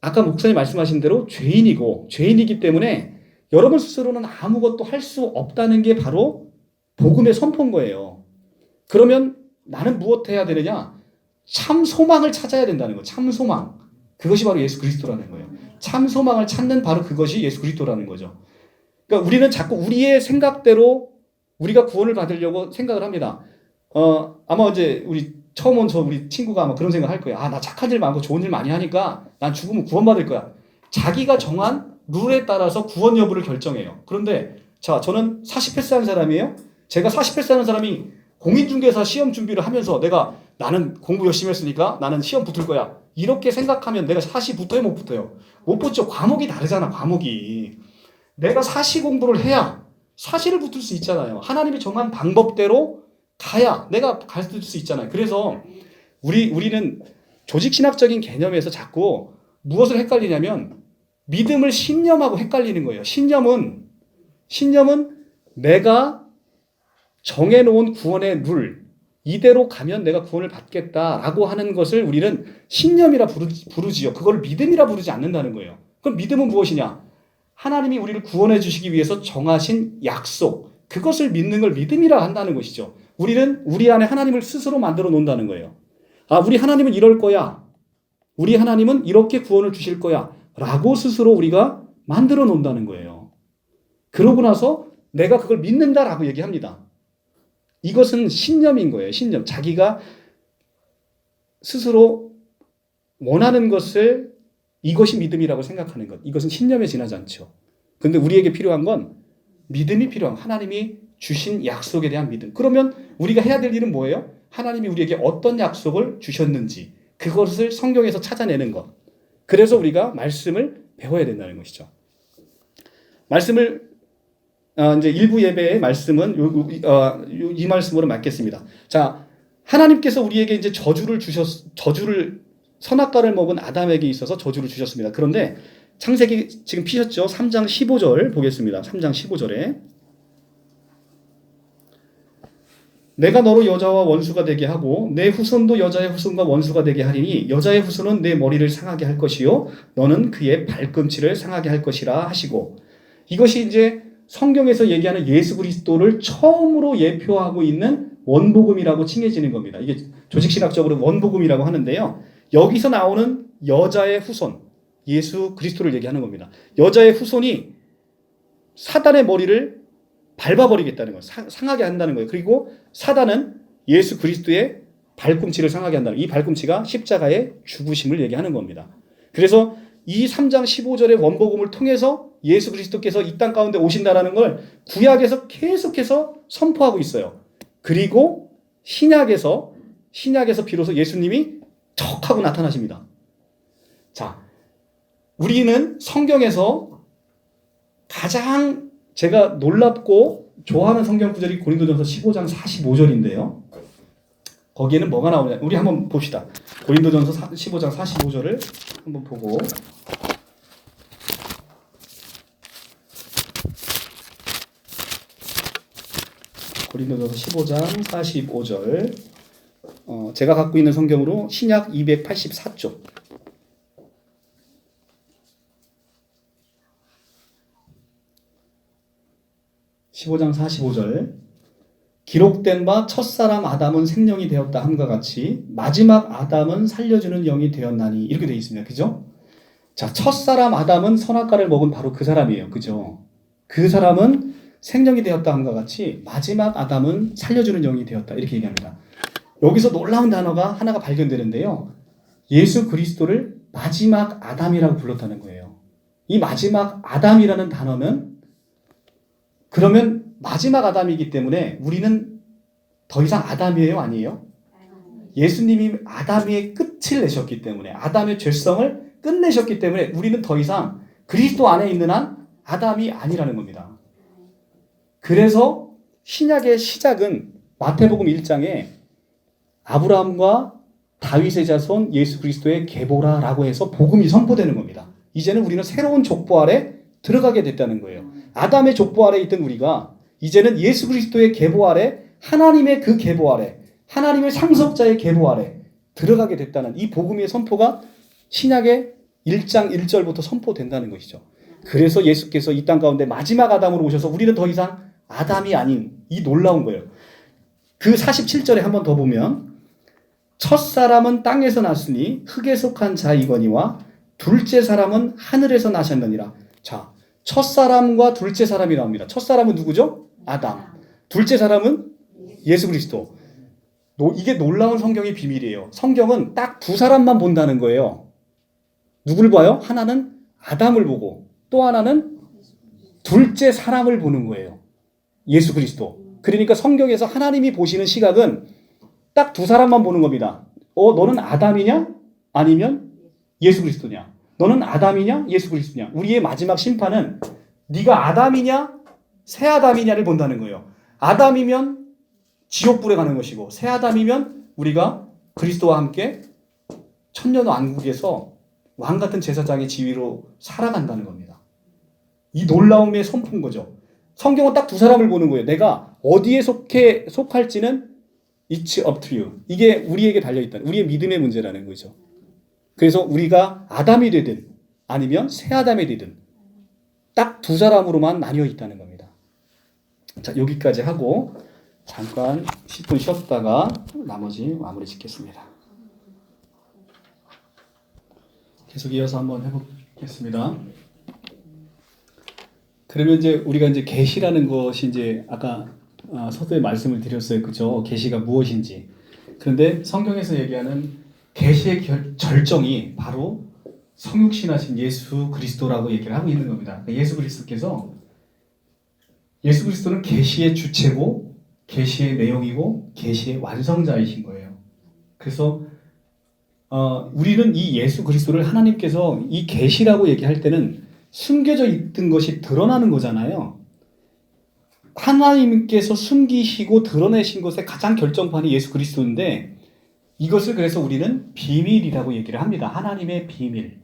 아까 목사님 말씀하신 대로 죄인이기 때문에 여러분 스스로는 아무것도 할 수 없다는 게 바로 복음의 선포인 거예요. 그러면 나는 무엇 해야 되느냐? 참 소망을 찾아야 된다는 거예요. 참 소망. 그것이 바로 예수 그리스도라는 거예요. 참 소망을 찾는 바로 그것이 예수 그리스도라는 거죠. 그러니까 우리는 자꾸 우리의 생각대로 우리가 구원을 받으려고 생각을 합니다. 아마 이제 처음 온 우리 친구가 아마 그런 생각을 할 거예요. 나 착한 일 많고 좋은 일 많이 하니까 난 죽으면 구원받을 거야. 자기가 정한 룰에 따라서 구원 여부를 결정해요. 그런데 자, 저는 40패스 한 사람이에요. 제가 40회 사는 사람이 공인중개사 시험 준비를 하면서 나는 공부 열심히 했으니까 나는 시험 붙을 거야. 이렇게 생각하면 내가 사시 붙어요, 못 붙어요? 못 붙죠. 과목이 다르잖아, 과목이. 내가 사시 공부를 해야 사시를 붙을 수 있잖아요. 하나님이 정한 방법대로 가야 내가 가르칠 수 있잖아요. 그래서 우리는 조직신학적인 개념에서 자꾸 무엇을 헷갈리냐면 믿음을 신념하고 헷갈리는 거예요. 신념은 내가 정해놓은 구원의 룰, 이대로 가면 내가 구원을 받겠다라고 하는 것을 우리는 신념이라 부르지요. 그걸 믿음이라 부르지 않는다는 거예요. 그럼 믿음은 무엇이냐? 하나님이 우리를 구원해 주시기 위해서 정하신 약속, 그것을 믿는 걸 믿음이라 한다는 것이죠. 우리는 우리 안에 하나님을 스스로 만들어 놓는다는 거예요. 우리 하나님은 이럴 거야. 우리 하나님은 이렇게 구원을 주실 거야. 라고 스스로 우리가 만들어 놓는다는 거예요. 그러고 나서 내가 그걸 믿는다라고 얘기합니다. 이것은 신념인 거예요. 신념. 자기가 스스로 원하는 것을 이것이 믿음이라고 생각하는 것. 이것은 신념에 지나지 않죠. 그런데 우리에게 필요한 건 믿음이 필요한, 하나님이 주신 약속에 대한 믿음. 그러면 우리가 해야 될 일은 뭐예요? 하나님이 우리에게 어떤 약속을 주셨는지 그것을 성경에서 찾아내는 것. 그래서 우리가 말씀을 배워야 된다는 것이죠. 말씀을 이제 일부 예배의 말씀은 이 말씀으로 맡겠습니다. 자, 하나님께서 우리에게 이제 저주를 선악과를 먹은 아담에게 있어서 저주를 주셨습니다. 그런데 창세기 지금 피셨죠? 3장 15절 보겠습니다. 3장 15절에 내가 너로 여자와 원수가 되게 하고 내 후손도 여자의 후손과 원수가 되게 하리니 여자의 후손은 내 머리를 상하게 할 것이요 너는 그의 발꿈치를 상하게 할 것이라 하시고, 이것이 이제 성경에서 얘기하는 예수 그리스도를 처음으로 예표하고 있는 원복음이라고 칭해지는 겁니다. 이게 조직신학적으로 원복음이라고 하는데요. 여기서 나오는 여자의 후손, 예수 그리스도를 얘기하는 겁니다. 여자의 후손이 사단의 머리를 밟아버리겠다는 거예요. 상하게 한다는 거예요. 그리고 사단은 예수 그리스도의 발꿈치를 상하게 한다는 거예요. 이 발꿈치가 십자가의 죽으심을 얘기하는 겁니다. 그래서 이 3장 15절의 원복음을 통해서 예수 그리스도께서 이 땅 가운데 오신다라는 걸 구약에서 계속해서 선포하고 있어요. 그리고 신약에서 비로소 예수님이 척 하고 나타나십니다. 자, 우리는 성경에서 가장 제가 놀랍고 좋아하는 성경 구절이 고린도전서 15장 45절인데요. 거기에는 뭐가 나오냐? 우리 한번 봅시다. 고린도전서 15장 45절을 한번 보고, 고린도전서 15장 45절, 제가 갖고 있는 성경으로 신약 284쪽. (15장 45절) 기록된 바 첫사람 아담은 생명이 되었다 함과 같이 마지막 아담은 살려주는 영이 되었나니, 이렇게 되어 있습니다. 그죠? 자, 첫사람 아담은 선악과를 먹은 바로 그 사람이에요. 그죠? 그 사람은 생명이 되었다 함과 같이 마지막 아담은 살려주는 영이 되었다, 이렇게 얘기합니다. 여기서 놀라운 단어가 하나가 발견되는데요. 예수 그리스도를 마지막 아담이라고 불렀다는 거예요. 이 마지막 아담이라는 단어는, 그러면 마지막 아담이기 때문에 우리는 더 이상 아담이에요? 아니에요? 예수님이 아담의 끝을 내셨기 때문에, 아담의 죄성을 끝내셨기 때문에 우리는 더 이상 그리스도 안에 있는 한 아담이 아니라는 겁니다. 그래서 신약의 시작은 마태복음 1장에 아브라함과 다윗의 자손 예수 그리스도의 계보라라고 해서 복음이 선포되는 겁니다. 이제는 우리는 새로운 족보 아래 들어가게 됐다는 거예요. 아담의 족보 아래 있던 우리가 이제는 예수 그리스도의 계보 아래, 하나님의 그 계보 아래, 하나님의 상속자의 계보 아래 들어가게 됐다는 이 복음의 선포가 신약의 1장 1절부터 선포된다는 것이죠. 그래서 예수께서 이 땅 가운데 마지막 아담으로 오셔서 우리는 더 이상 아담이 아닌, 이 놀라운 거예요. 그 47절에 한번 더 보면 첫사람은 땅에서 났으니 흙에 속한 자이거니와 둘째 사람은 하늘에서 나셨느니라. 자, 첫사람과 둘째 사람이 나옵니다. 첫사람은 누구죠? 아담. 둘째 사람은 예수 그리스도. 이게 놀라운 성경의 비밀이에요. 성경은 딱 두 사람만 본다는 거예요. 누구를 봐요? 하나는 아담을 보고 또 하나는 둘째 사람을 보는 거예요. 예수 그리스도. 그러니까 성경에서 하나님이 보시는 시각은 딱 두 사람만 보는 겁니다. 너는 아담이냐? 아니면 예수 그리스도냐? 너는 아담이냐? 예수 그리스도냐? 우리의 마지막 심판은 네가 아담이냐? 새 아담이냐를 본다는 거예요. 아담이면 지옥불에 가는 것이고 새 아담이면 우리가 그리스도와 함께 천년왕국에서 왕같은 제사장의 지위로 살아간다는 겁니다. 이 놀라움에 선포인 거죠. 성경은 딱 두 사람을 보는 거예요. 내가 어디에 속할지는 It's up to you. 이게 우리에게 달려있다. 우리의 믿음의 문제라는 거죠. 그래서 우리가 아담이 되든 아니면 새 아담이 되든 딱 두 사람으로만 나뉘어 있다는 겁니다. 자, 여기까지 하고 잠깐 10분 쉬었다가 나머지 마무리 짓겠습니다. 계속 이어서 한번 해보겠습니다. 그러면 이제 우리가 이제 계시라는 것이 이제 아까 서두에 말씀을 드렸어요, 그죠? 계시가 무엇인지. 그런데 성경에서 얘기하는 계시의 절정이 바로 성육신하신 예수 그리스도라고 얘기를 하고 있는 겁니다. 예수 그리스도는 계시의 주체고 계시의 내용이고 계시의 완성자이신 거예요. 그래서 우리는 이 예수 그리스도를 하나님께서 이 계시라고 얘기할 때는 숨겨져 있던 것이 드러나는 거잖아요. 하나님께서 숨기시고 드러내신 것의 가장 결정판이 예수 그리스도인데 이것을 그래서 우리는 비밀이라고 얘기를 합니다. 하나님의 비밀.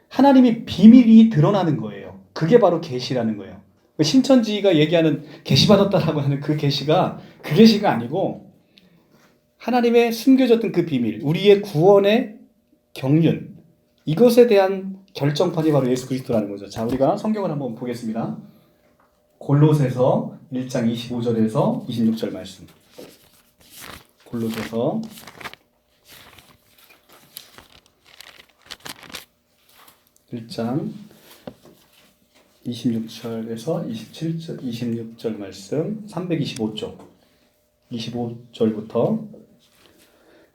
하나님의 비밀이 드러나는 거예요. 그게 바로 계시라는 거예요. 신천지가 얘기하는 계시받았다라고 하는 그 계시가 아니고 하나님의 숨겨졌던 그 비밀, 우리의 구원의 경륜, 이것에 대한 결정판이 바로 예수 그리스도라는 거죠. 자, 우리가 성경을 한번 보겠습니다. 골로새서 1장 25절에서 26절 말씀. 골로새서 1장 26절에서 26절 말씀 325쪽 25절부터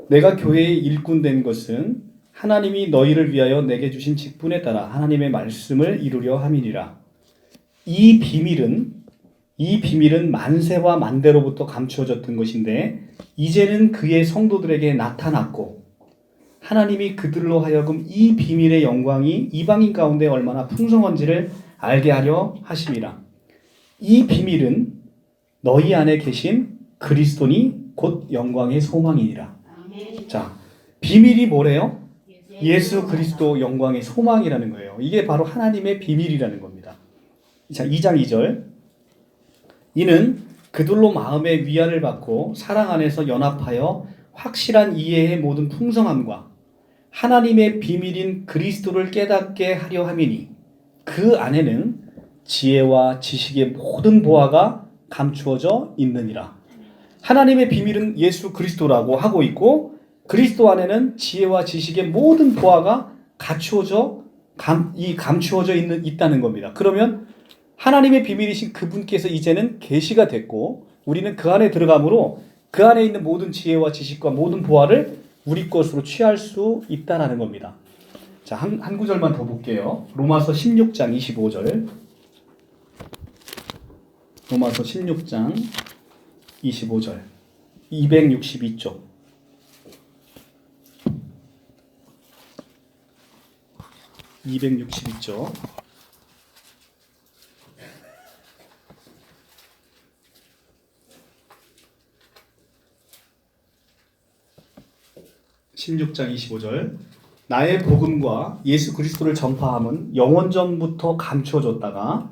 내가 교회의 일꾼 된 것은 하나님이 너희를 위하여 내게 주신 직분에 따라 하나님의 말씀을 이루려 함이니라. 이 비밀은 만세와 만대로부터 감추어졌던 것인데 이제는 그의 성도들에게 나타났고 하나님이 그들로 하여금 이 비밀의 영광이 이방인 가운데 얼마나 풍성한지를 알게 하려 하심이라. 이 비밀은 너희 안에 계신 그리스도니 곧 영광의 소망이니라. 자, 비밀이 뭐래요? 예수 그리스도 영광의 소망이라는 거예요. 이게 바로 하나님의 비밀이라는 겁니다. 자, 2장 2절. 이는 그들로 마음의 위안을 받고 사랑 안에서 연합하여 확실한 이해의 모든 풍성함과 하나님의 비밀인 그리스도를 깨닫게 하려 함이니 그 안에는 지혜와 지식의 모든 보화가 감추어져 있느니라. 하나님의 비밀은 예수 그리스도라고 하고 있고 그리스도 안에는 지혜와 지식의 모든 보화가 감추어져 있다는 겁니다. 그러면 하나님의 비밀이신 그분께서 이제는 계시가 됐고 우리는 그 안에 들어감으로 그 안에 있는 모든 지혜와 지식과 모든 보화를 우리 것으로 취할 수 있다는 겁니다. 자, 한 구절만 더 볼게요. 로마서 16장 25절. 로마서 16장 25절. 262쪽. 262쪽. (16장 25절) 나의 복음과 예수 그리스도를 전파함은 영원전부터 감추어졌다가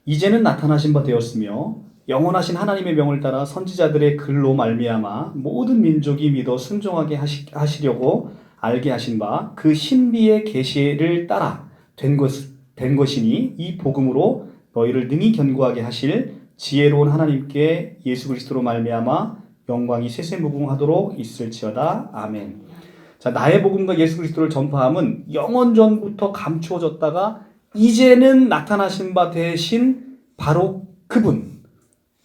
이제는 나타나신 바 되었으며 영원하신 하나님의 명을 따라 선지자들의 글로 말미암아 모든 민족이 믿어 순종하게 하시려고 알게 하신 바 그 신비의 계시를 따라 된 것이니 이 복음으로 너희를 능히 견고하게 하실 지혜로운 하나님께 예수 그리스도로 말미암아 영광이 세세무궁하도록 있을지어다. 아멘. 자, 나의 복음과 예수 그리스도를 전파함은 영원전부터 감추어졌다가 이제는 나타나신 바 되신 바로 그분.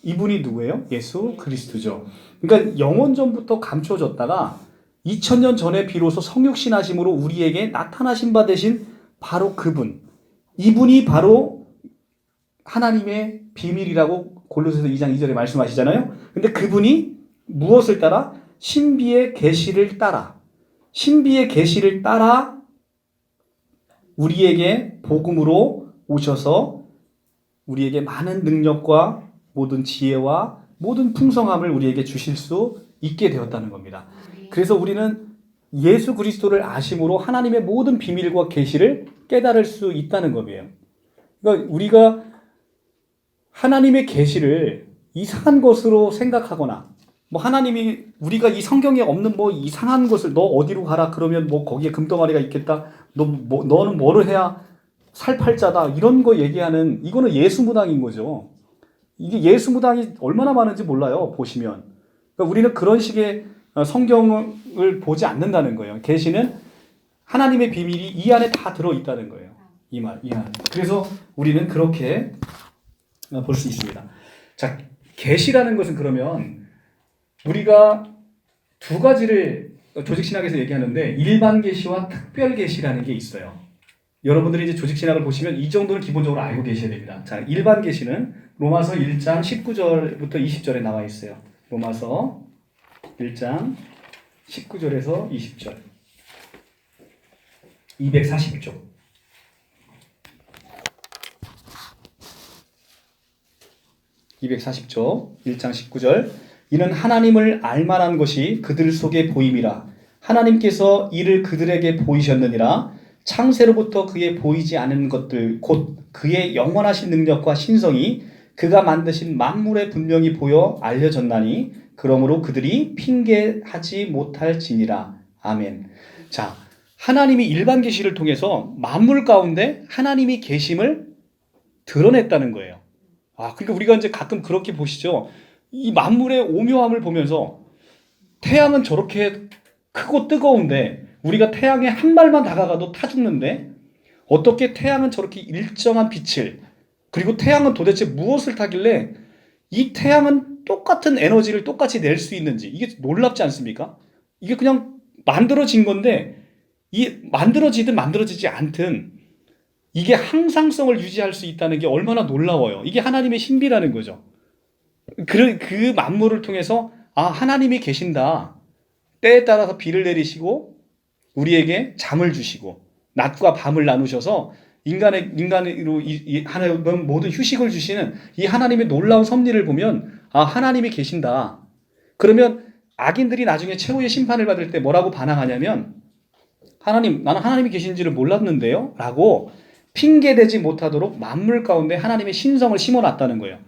이분이 누구예요? 예수 그리스도죠. 그러니까 영원전부터 감추어졌다가 2000년 전에 비로소 성육신하심으로 우리에게 나타나신 바 되신 바로 그분. 이분이 바로 하나님의 비밀이라고 골로새서 2장 2절에 말씀하시잖아요. 근데 그분이 무엇을 따라? 신비의 계시를 따라. 신비의 계시를 따라 우리에게 복음으로 오셔서 우리에게 많은 능력과 모든 지혜와 모든 풍성함을 우리에게 주실 수 있게 되었다는 겁니다. 그래서 우리는 예수 그리스도를 아심으로 하나님의 모든 비밀과 계시를 깨달을 수 있다는 거예요. 그러니까 우리가 하나님의 계시를 이상한 것으로 생각하거나 뭐 하나님이 우리가 이 성경에 없는 뭐 이상한 것을 너 어디로 가라 그러면 뭐 거기에 금덩어리가 있겠다. 너는 뭐를 해야 살팔자다. 이런 거 얘기하는 이거는 예수무당인 거죠. 이게 예수무당이 얼마나 많은지 몰라요. 보시면. 그러니까 우리는 그런 식의 성경을 보지 않는다는 거예요. 계시는 하나님의 비밀이 이 안에 다 들어있다는 거예요. 이 안에. 그래서 우리는 그렇게 볼 수 있습니다. 자, 계시라는 것은 그러면 우리가 두 가지를 조직신학에서 얘기하는데 일반 계시와 특별 계시라는 게 있어요. 여러분들이 이제 조직신학을 보시면 이 정도는 기본적으로 알고 계셔야 됩니다. 자, 일반 계시는 로마서 1장 19절부터 20절에 나와 있어요. 로마서 1장 19절에서 20절. 240쪽. 240쪽 1장 19절. 이는 하나님을 알만한 것이 그들 속에 보임이라. 하나님께서 이를 그들에게 보이셨느니라. 창세로부터 그의 보이지 않은 것들 곧 그의 영원하신 능력과 신성이 그가 만드신 만물에 분명히 보여 알려졌나니 그러므로 그들이 핑계하지 못할지니라. 아멘. 자, 하나님이 일반 계시를 통해서 만물 가운데 하나님이 계심을 드러냈다는 거예요. 그러니까 우리가 이제 가끔 그렇게 보시죠. 이 만물의 오묘함을 보면서 태양은 저렇게 크고 뜨거운데 우리가 태양에 한 발만 다가가도 타 죽는데 어떻게 태양은 저렇게 일정한 빛을 그리고 태양은 도대체 무엇을 타길래 이 태양은 똑같은 에너지를 똑같이 낼 수 있는지 이게 놀랍지 않습니까? 이게 그냥 만들어진 건데 이 만들어지든 만들어지지 않든 이게 항상성을 유지할 수 있다는 게 얼마나 놀라워요. 이게 하나님의 신비라는 거죠. 그 만물을 통해서 하나님이 계신다. 때에 따라서 비를 내리시고 우리에게 잠을 주시고 낮과 밤을 나누셔서 인간으로 하나님 모든 휴식을 주시는 이 하나님의 놀라운 섭리를 보면 하나님이 계신다. 그러면 악인들이 나중에 최후의 심판을 받을 때 뭐라고 반항하냐면 나는 하나님이 계신지를 몰랐는데요? 라고 핑계대지 못하도록 만물 가운데 하나님의 신성을 심어놨다는 거예요.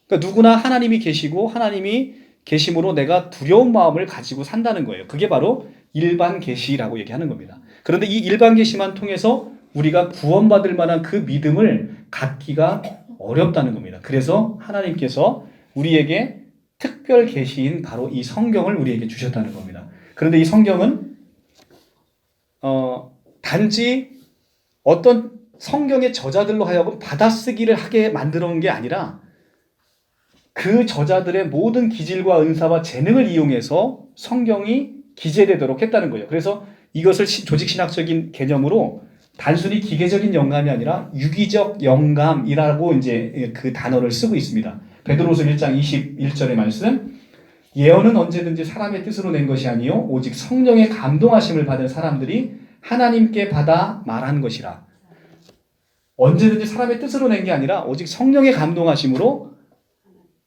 그러니까 누구나 하나님이 계시고 하나님이 계심으로 내가 두려운 마음을 가지고 산다는 거예요. 그게 바로 일반 계시라고 얘기하는 겁니다. 그런데 이 일반 계시만 통해서 우리가 구원받을 만한 그 믿음을 갖기가 어렵다는 겁니다. 그래서 하나님께서 우리에게 특별 계시인 바로 이 성경을 우리에게 주셨다는 겁니다. 그런데 이 성경은 단지 어떤 성경의 저자들로 하여금 받아쓰기를 하게 만들어 놓은 게 아니라 그 저자들의 모든 기질과 은사와 재능을 이용해서 성경이 기재되도록 했다는 거예요. 그래서 이것을 조직신학적인 개념으로 단순히 기계적인 영감이 아니라 유기적 영감이라고 이제 그 단어를 쓰고 있습니다. 베드로서 1장 21절의 말씀, 예언은 언제든지 사람의 뜻으로 낸 것이 아니요 오직 성령의 감동하심을 받은 사람들이 하나님께 받아 말한 것이라. 언제든지 사람의 뜻으로 낸 게 아니라 오직 성령의 감동하심으로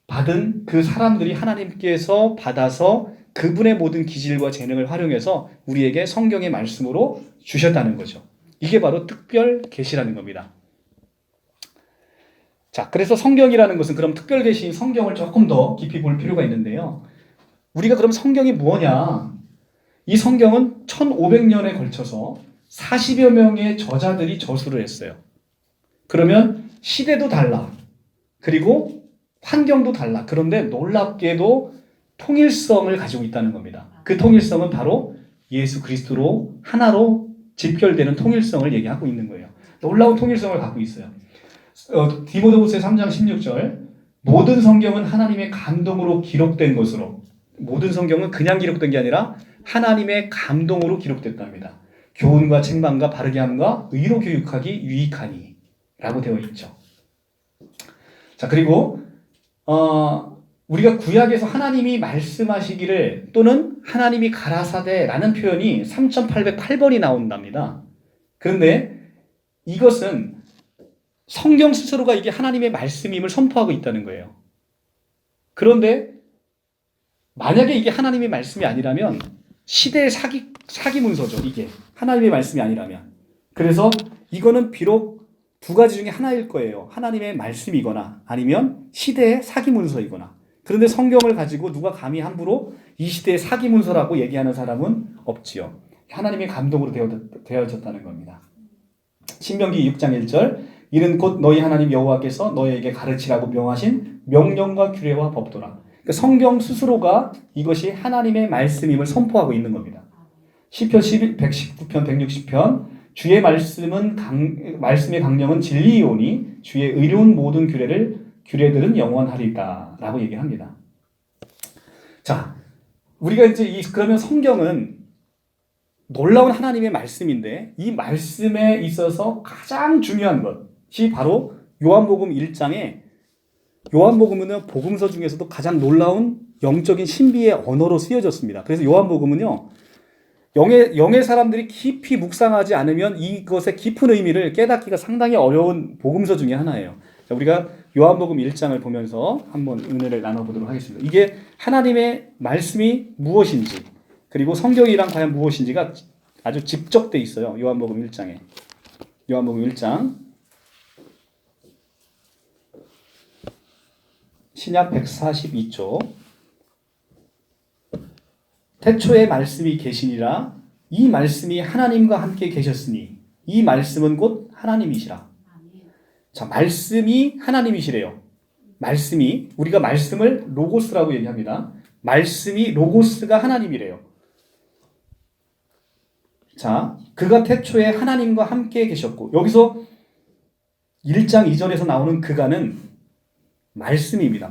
받은 그 사람들이 하나님께서 받아서 그분의 모든 기질과 재능을 활용해서 우리에게 성경의 말씀으로 주셨다는 거죠. 이게 바로 특별 계시라는 겁니다. 자, 그래서 성경이라는 것은 그럼 특별 계시인 성경을 조금 더 깊이 볼 필요가 있는데요. 우리가 그럼 성경이 뭐냐? 이 성경은 1500년에 걸쳐서 40여 명의 저자들이 저술을 했어요. 그러면 시대도 달라. 그리고 환경도 달라. 그런데 놀랍게도 통일성을 가지고 있다는 겁니다. 그 통일성은 바로 예수 그리스도로 하나로 집결되는 통일성을 얘기하고 있는 거예요. 놀라운 통일성을 갖고 있어요. 디모데후서 3장 16절 모든 성경은 하나님의 감동으로 기록된 것으로 모든 성경은 그냥 기록된 게 아니라 하나님의 감동으로 기록됐답니다. 교훈과 책망과 바르게 함과 의로 교육하기 유익하니 라고 되어 있죠. 자, 그리고 우리가 구약에서 하나님이 말씀하시기를 또는 하나님이 가라사대라는 표현이 3808번이 나온답니다. 그런데 이것은 성경 스스로가 이게 하나님의 말씀임을 선포하고 있다는 거예요. 그런데 만약에 이게 하나님의 말씀이 아니라면 시대의 사기 문서죠. 이게 하나님의 말씀이 아니라면. 그래서 이거는 비록 두 가지 중에 하나일 거예요. 하나님의 말씀이거나 아니면 시대의 사기 문서이거나. 그런데 성경을 가지고 누가 감히 함부로 이 시대의 사기 문서라고 얘기하는 사람은 없지요. 하나님의 감동으로 되어졌다는 겁니다. 신명기 6장 1절 이는 곧 너희 하나님 여호와께서 너희에게 가르치라고 명하신 명령과 규례와 법도라. 그러니까 성경 스스로가 이것이 하나님의 말씀임을 선포하고 있는 겁니다. 시편 119편 160편 주의 말씀의 강령은 진리이오니 주의 의로운 모든 규례들은 영원하리다 라고 얘기합니다. 자, 우리가 이제 그러면 성경은 놀라운 하나님의 말씀인데 이 말씀에 있어서 가장 중요한 것이 바로 요한복음 1장에 요한복음은 복음서 중에서도 가장 놀라운 영적인 신비의 언어로 쓰여졌습니다. 그래서 요한복음은요. 영의 사람들이 깊이 묵상하지 않으면 이것의 깊은 의미를 깨닫기가 상당히 어려운 복음서 중에 하나예요. 자, 우리가 요한복음 1장을 보면서 한번 은혜를 나눠보도록 하겠습니다. 이게 하나님의 말씀이 무엇인지 그리고 성경이란 과연 무엇인지가 아주 집적돼 있어요. 요한복음 1장에. 요한복음 1장 신약 142쪽 태초에 말씀이 계시니라 이 말씀이 하나님과 함께 계셨으니 이 말씀은 곧 하나님이시라. 자, 말씀이 하나님이시래요. 말씀이 우리가 말씀을 로고스라고 얘기합니다. 말씀이 로고스가 하나님이래요. 자, 그가 태초에 하나님과 함께 계셨고 여기서 1장 2절에서 나오는 그가는 말씀입니다.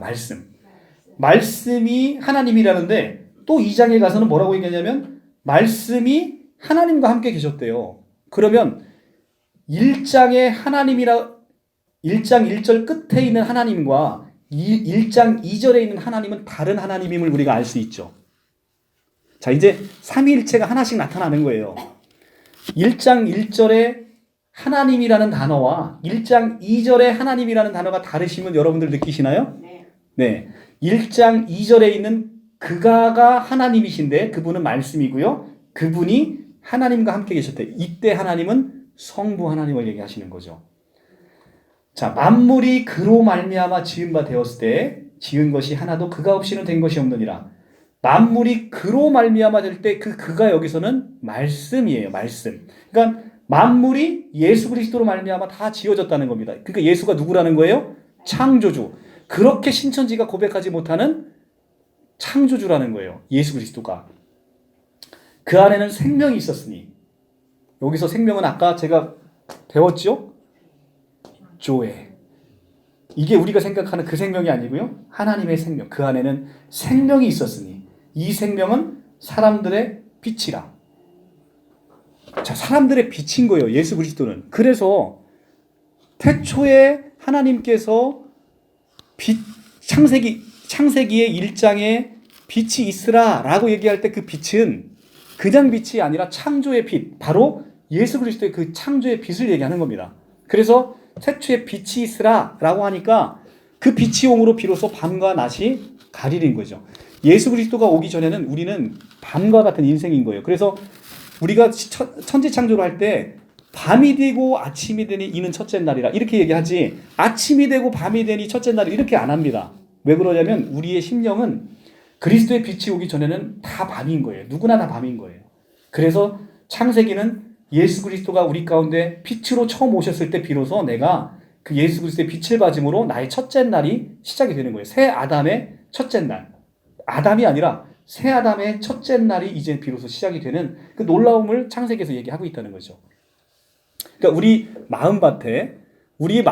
말씀이 하나님이라는데 또 2장에 가서는 뭐라고 얘기하냐면 말씀이 하나님과 함께 계셨대요. 그러면 1장 1절 끝에 있는 하나님과 1장 2절에 있는 하나님은 다른 하나님임을 우리가 알 수 있죠. 자, 이제 삼위일체가 하나씩 나타나는 거예요. 1장 1절에 하나님이라는 단어와 1장 2절에 하나님이라는 단어가 다르시면 여러분들 느끼시나요? 네. 1장 2절에 있는 그가가 하나님이신데 그분은 말씀이고요. 그분이 하나님과 함께 계셨대. 이때 하나님은 성부 하나님을 얘기하시는 거죠. 자, 만물이 그로 말미암아 지은 바 되었을 때 지은 것이 하나도 그가 없이는 된 것이 없느니라. 만물이 그로 말미암아 될 때 그 그가 여기서는 말씀이에요. 말씀. 그러니까 만물이 예수 그리스도로 말미암아 다 지어졌다는 겁니다. 그러니까 예수가 누구라는 거예요? 창조주. 그렇게 신천지가 고백하지 못하는 창조주라는 거예요. 예수 그리스도가. 그 안에는 생명이 있었으니 여기서 생명은 아까 제가 배웠죠? 조에. 이게 우리가 생각하는 그 생명이 아니고요. 하나님의 생명. 그 안에는 생명이 있었으니 이 생명은 사람들의 빛이라. 자, 사람들의 빛인 거예요. 예수 그리스도는. 그래서 태초에 하나님께서 창세기의 1장에 빛이 있으라 라고 얘기할 때 그 빛은 그냥 빛이 아니라 창조의 빛, 바로 예수 그리스도의 그 창조의 빛을 얘기하는 겁니다. 그래서 태초에 빛이 있으라 라고 하니까 그 빛이 옴으로 비로소 밤과 낮이 가리는 거죠. 예수 그리스도가 오기 전에는 우리는 밤과 같은 인생인 거예요. 그래서 우리가 천지 창조를 할 때 밤이 되고 아침이 되니 이는 첫째 날이라 이렇게 얘기하지 아침이 되고 밤이 되니 첫째 날이 이렇게 안 합니다. 왜 그러냐면 우리의 심령은 그리스도의 빛이 오기 전에는 다 밤인 거예요. 누구나 다 밤인 거예요. 그래서 창세기는 예수 그리스도가 우리 가운데 빛으로 처음 오셨을 때 비로소 내가 그 예수 그리스도의 빛을 받음으로 나의 첫째 날이 시작이 되는 거예요. 새 아담의 첫째 날. 아담이 아니라 새 아담의 첫째 날이 이제 비로소 시작이 되는 그 놀라움을 창세기에서 얘기하고 있다는 거죠. 그러니까 우리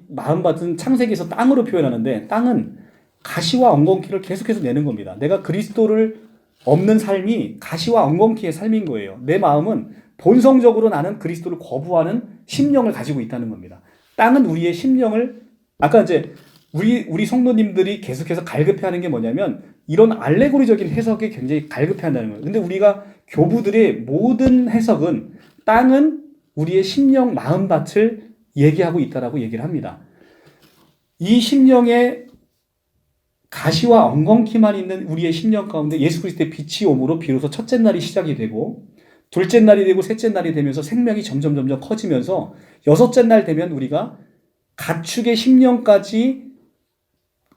마음밭은 창세기에서 땅으로 표현하는데 땅은 가시와 엉겅퀴를 계속해서 내는 겁니다. 내가 그리스도를 없는 삶이 가시와 엉겅퀴의 삶인 거예요. 내 마음은 본성적으로 나는 그리스도를 거부하는 심령을 가지고 있다는 겁니다. 땅은 우리의 심령을 아까 이제 우리 성도님들이 계속해서 갈급해하는 게 뭐냐면 이런 알레고리적인 해석에 굉장히 갈급해한다는 거예요. 근데 우리가 교부들의 모든 해석은 땅은 우리의 심령 마음밭을 얘기하고 있다라고 얘기를 합니다. 이 심령의 가시와 엉겅퀴만 있는 우리의 심령 가운데 예수 그리스도의 빛이 오므로 비로소 첫째 날이 시작이 되고 둘째 날이 되고 셋째 날이 되면서 생명이 점점 커지면서 여섯째 날 되면 우리가 가축의 심령까지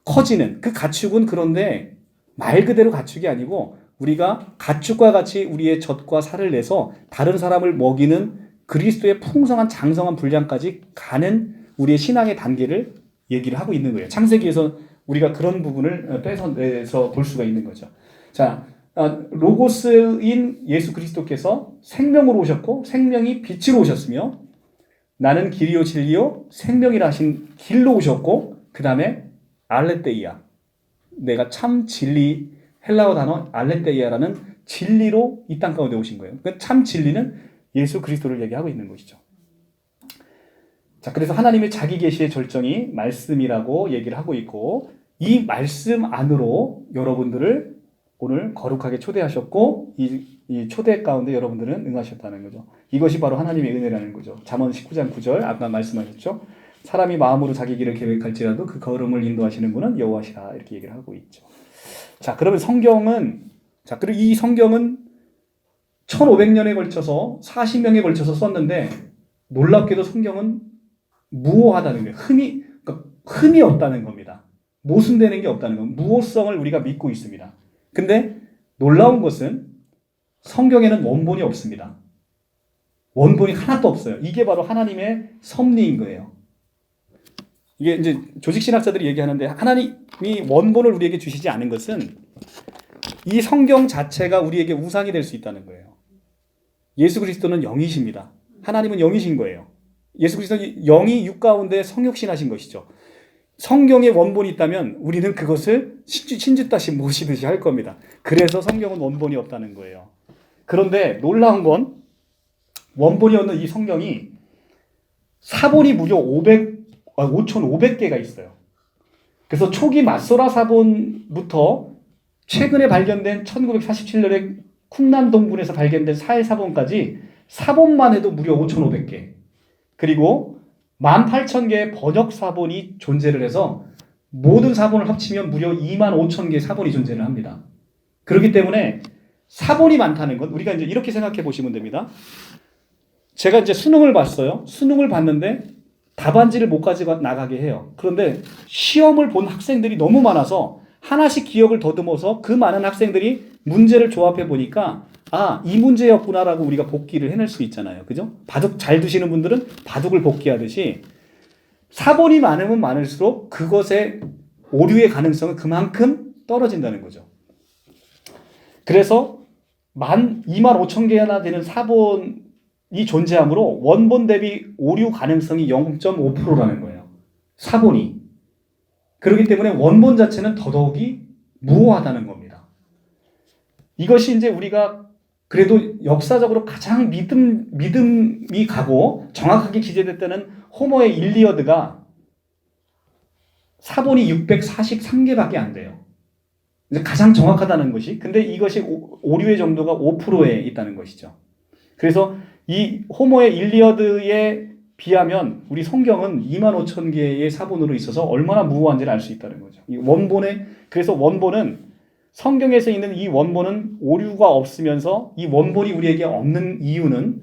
커지는 그 가축은 그런데 말 그대로 가축이 아니고 우리가 가축과 같이 우리의 젖과 살을 내서 다른 사람을 먹이는 그리스도의 풍성한 장성한 분량까지 가는 우리의 신앙의 단계를 얘기를 하고 있는 거예요. 창세기에서 우리가 그런 부분을 빼서 볼 수가 있는 거죠. 자, 로고스인 예수 그리스도께서 생명으로 오셨고 생명이 빛으로 오셨으며 나는 길이요 진리요 생명이라 하신 길로 오셨고 그 다음에 알레테이아 내가 참 진리 헬라어 단어 알레테이아라는 진리로 이 땅 가운데 오신 거예요. 그러니까 참 진리는 예수 그리스도를 얘기하고 있는 것이죠. 자, 그래서 하나님의 자기 계시의 절정이 말씀이라고 얘기를 하고 있고 이 말씀 안으로 여러분들을 오늘 거룩하게 초대하셨고 이 초대 가운데 여러분들은 응하셨다는 거죠. 이것이 바로 하나님의 은혜라는 거죠. 잠언 19장 9절 아까 말씀하셨죠. 사람이 마음으로 자기 길을 계획할지라도 그 걸음을 인도하시는 분은 여호와시라 이렇게 얘기를 하고 있죠. 자, 그러면 그리고 이 성경은 1500년에 걸쳐서 40명에 걸쳐서 썼는데 놀랍게도 성경은 무호하다는 거예요. 흠이 없다는 겁니다. 모순되는 게 없다는 겁니다. 무호성을 우리가 믿고 있습니다. 근데 놀라운 것은 성경에는 원본이 없습니다. 원본이 하나도 없어요. 이게 바로 하나님의 섭리인 거예요. 이게 이제 조직신학자들이 얘기하는데 하나님이 원본을 우리에게 주시지 않은 것은 이 성경 자체가 우리에게 우상이 될 수 있다는 거예요. 예수 그리스도는 영이십니다. 하나님은 영이신 거예요. 예수 그리스도는 영이 육 가운데 성육신하신 것이죠. 성경에 원본이 있다면 우리는 그것을 신주다시 모시듯이 할 겁니다. 그래서 성경은 원본이 없다는 거예요. 그런데 놀라운 건 원본이 없는 이 성경이 사본이 무려 5,500개가 있어요. 그래서 초기 마소라 사본부터 최근에 발견된 1947년에 쿰란 동군에서 발견된 사해 사본까지 사본만 해도 무려 5,500개. 그리고 18,000개의 번역 사본이 존재를 해서 모든 사본을 합치면 무려 25,000개의 사본이 존재를 합니다. 그렇기 때문에 사본이 많다는 건 우리가 이제 이렇게 생각해 보시면 됩니다. 제가 이제 수능을 봤어요. 수능을 봤는데 답안지를 못 가지고 나가게 해요. 그런데 시험을 본 학생들이 너무 많아서 하나씩 기억을 더듬어서 그 많은 학생들이 문제를 조합해 보니까 이 문제였구나라고 우리가 복기를 해낼 수 있잖아요. 그죠? 바둑 잘 두시는 분들은 바둑을 복기하듯이 사본이 많으면 많을수록 그것의 오류의 가능성은 그만큼 떨어진다는 거죠. 그래서 25,000개나 되는 사본이 존재하므로 원본 대비 오류 가능성이 0.5%라는 거예요. 사본이. 그렇기 때문에 원본 자체는 더더욱이 무호하다는 겁니다. 이것이 이제 우리가 그래도 역사적으로 가장 믿음이 가고 정확하게 기재됐다는 호모의 일리어드가 사본이 643개밖에 안 돼요. 이제 가장 정확하다는 것이. 근데 이것이 오류의 정도가 5%에 있다는 것이죠. 그래서 이 호모의 일리어드에 비하면 우리 성경은 25,000개의 사본으로 있어서 얼마나 무호한지를 알 수 있다는 거죠. 그래서 원본은 성경에서 있는 이 원본은 오류가 없으면서 이 원본이 우리에게 없는 이유는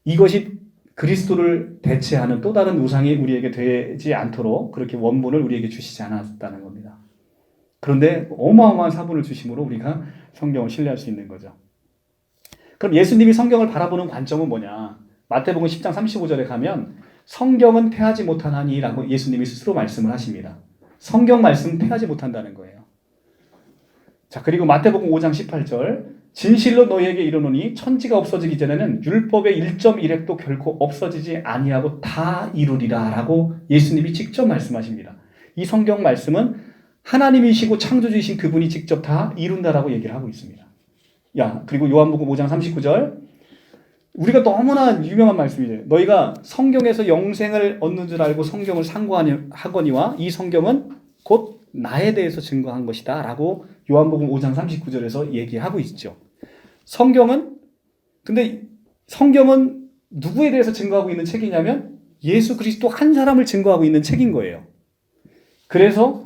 이것이 그리스도를 대체하는 또 다른 우상이 우리에게 되지 않도록 그렇게 원본을 우리에게 주시지 않았다는 겁니다. 그런데 어마어마한 사본을 주심으로 우리가 성경을 신뢰할 수 있는 거죠. 그럼 예수님이 성경을 바라보는 관점은 뭐냐? 마태복음 10장 35절에 가면 성경은 패하지 못하나니라고 예수님이 스스로 말씀을 하십니다. 성경 말씀은 패하지 못한다는 거예요. 자, 그리고 마태복음 5장 18절 진실로 너희에게 이르노니 천지가 없어지기 전에는 율법의 1.1획도 결코 없어지지 아니하고 다 이루리라 라고 예수님이 직접 말씀하십니다. 이 성경 말씀은 하나님이시고 창조주이신 그분이 직접 다 이룬다라고 얘기를 하고 있습니다. 그리고 요한복음 5장 39절 우리가 너무나 유명한 말씀이죠. 너희가 성경에서 영생을 얻는 줄 알고 성경을 상고하거니와 이 성경은 곧 나에 대해서 증거한 것이다 라고 요한복음 5장 39절에서 얘기하고 있죠. 근데 성경은 누구에 대해서 증거하고 있는 책이냐면 예수 그리스도 한 사람을 증거하고 있는 책인 거예요. 그래서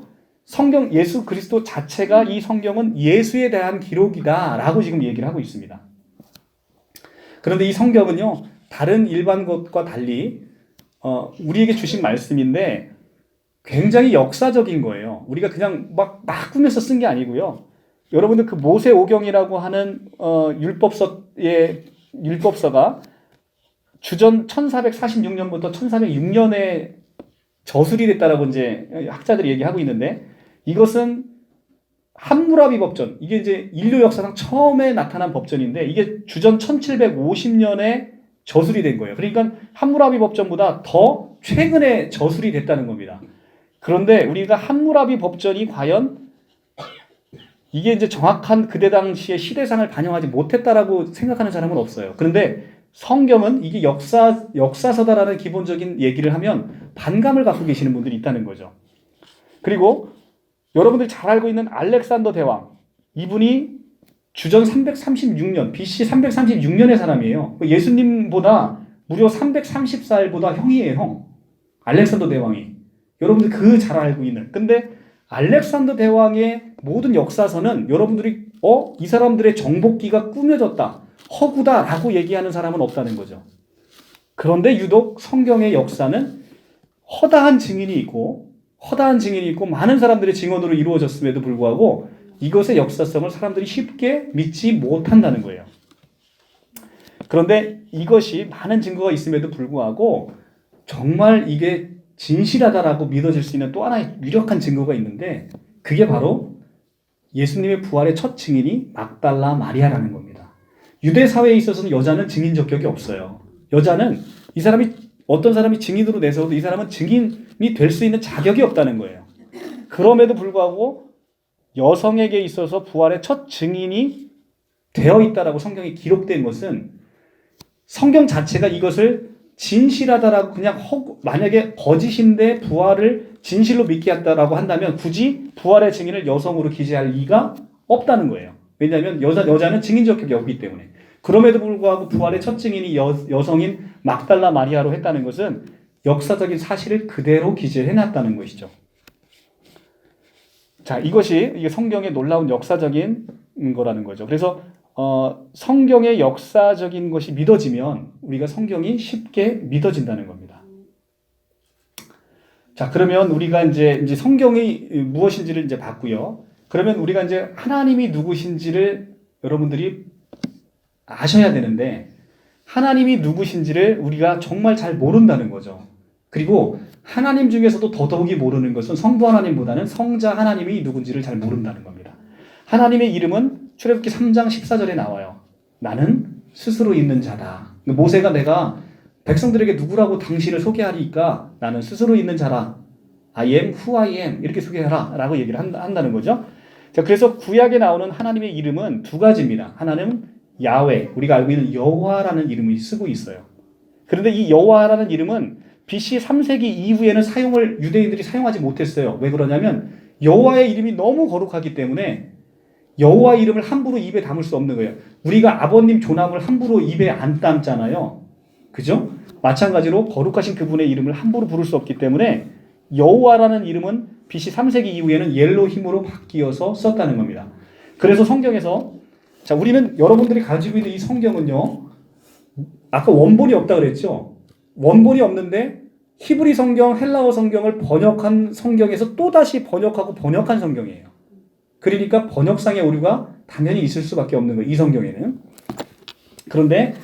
예수 그리스도 자체가 이 성경은 예수에 대한 기록이다 라고 지금 얘기를 하고 있습니다. 그런데 이 성경은요, 다른 일반 것과 달리 우리에게 주신 말씀인데 굉장히 역사적인 거예요. 우리가 그냥 막 꾸며서 쓴 게 아니고요. 여러분들 그 모세오경이라고 하는 율법서가 주전 1446년부터 1406년에 저술이 됐다라고 이제 학자들이 얘기하고 있는데, 이것은 함무라비 법전, 이게 이제 인류 역사상 처음에 나타난 법전인데 이게 주전 1750년에 저술이 된 거예요. 그러니까 함무라비 법전보다 더 최근에 저술이 됐다는 겁니다. 그런데 우리가 함무라비 법전이 과연 이게 이제 정확한 그때 당시의 시대상을 반영하지 못했다라고 생각하는 사람은 없어요. 그런데 성경은 이게 역사서다라는 기본적인 얘기를 하면 반감을 갖고 계시는 분들이 있다는 거죠. 그리고 여러분들이 잘 알고 있는 알렉산더 대왕, 이분이 주전 336년, BC 336년의 사람이에요. 예수님보다 무려 330살보다 형이에요, 형. 알렉산더 대왕이. 여러분들 그 잘 알고 있는. 근데 알렉산더 대왕의 모든 역사서는 여러분들이 이 사람들의 정복기가 꾸며졌다, 허구다라고 얘기하는 사람은 없다는 거죠. 그런데 유독 성경의 역사는 허다한 증인이 있고 많은 사람들의 증언으로 이루어졌음에도 불구하고 이것의 역사성을 사람들이 쉽게 믿지 못한다는 거예요. 그런데 이것이 많은 증거가 있음에도 불구하고 정말 이게 진실하다라고 믿어질 수 있는 또 하나의 유력한 증거가 있는데, 그게 바로 예수님의 부활의 첫 증인이 막달라 마리아라는 겁니다. 유대 사회에 있어서는 여자는 증인 적격이 없어요. 여자는 어떤 사람이 증인으로 내세워도 이 사람은 증인이 될 수 있는 자격이 없다는 거예요. 그럼에도 불구하고 여성에게 있어서 부활의 첫 증인이 되어 있다라고 성경에 기록된 것은, 성경 자체가 이것을 진실하다라고 그냥 만약에 거짓인데 부활을 진실로 믿게 했다라고 한다면 굳이 부활의 증인을 여성으로 기재할 이유가 없다는 거예요. 왜냐하면 여자는 증인 적격이 없기 때문에. 그럼에도 불구하고 부활의 첫 증인이 여성인 막달라 마리아로 했다는 것은 역사적인 사실을 그대로 기재해놨다는 것이죠. 자, 이게 성경의 놀라운 역사적인 거라는 거죠. 그래서 성경의 역사적인 것이 믿어지면 우리가 성경이 쉽게 믿어진다는 겁니다. 자, 그러면 우리가 이제 성경이 무엇인지를 이제 봤고요. 그러면 우리가 이제 하나님이 누구신지를 여러분들이 아셔야 되는데, 하나님이 누구신지를 우리가 정말 잘 모른다는 거죠. 그리고 하나님 중에서도 더더욱이 모르는 것은 성부 하나님보다는 성자 하나님이 누군지를 잘 모른다는 겁니다. 하나님의 이름은 출애굽기 3장 14절에 나와요. 나는 스스로 있는 자다. 모세가 내가 백성들에게 누구라고 당신을 소개하리까 나는 스스로 있는 자라. I am who I am. 이렇게 소개하라 라고 얘기를 한다는 거죠. 자, 그래서 구약에 나오는 하나님의 이름은 두 가지입니다. 하나는 야훼, 우리가 알고 있는 여호와라는 이름을 쓰고 있어요. 그런데 이 여호와라는 이름은 BC 3세기 이후에는 유대인들이 사용하지 못했어요. 왜 그러냐면 여호와의 이름이 너무 거룩하기 때문에 여호와 이름을 함부로 입에 담을 수 없는 거예요. 우리가 아버님 조남을 함부로 입에 안 담잖아요. 그죠? 마찬가지로 거룩하신 그분의 이름을 함부로 부를 수 없기 때문에 여호와라는 이름은 BC 3세기 이후에는 옐로힘으로 바뀌어서 썼다는 겁니다. 그래서 성경에서, 자, 우리는 여러분들이 가지고 있는 이 성경은요, 아까 원본이 없다 그랬죠? 원본이 없는데 히브리 성경, 헬라어 성경을 번역한 성경에서 또다시 번역한 성경이에요. 그러니까 번역상의 오류가 당연히 있을 수밖에 없는 거예요, 이 성경에는. 그런데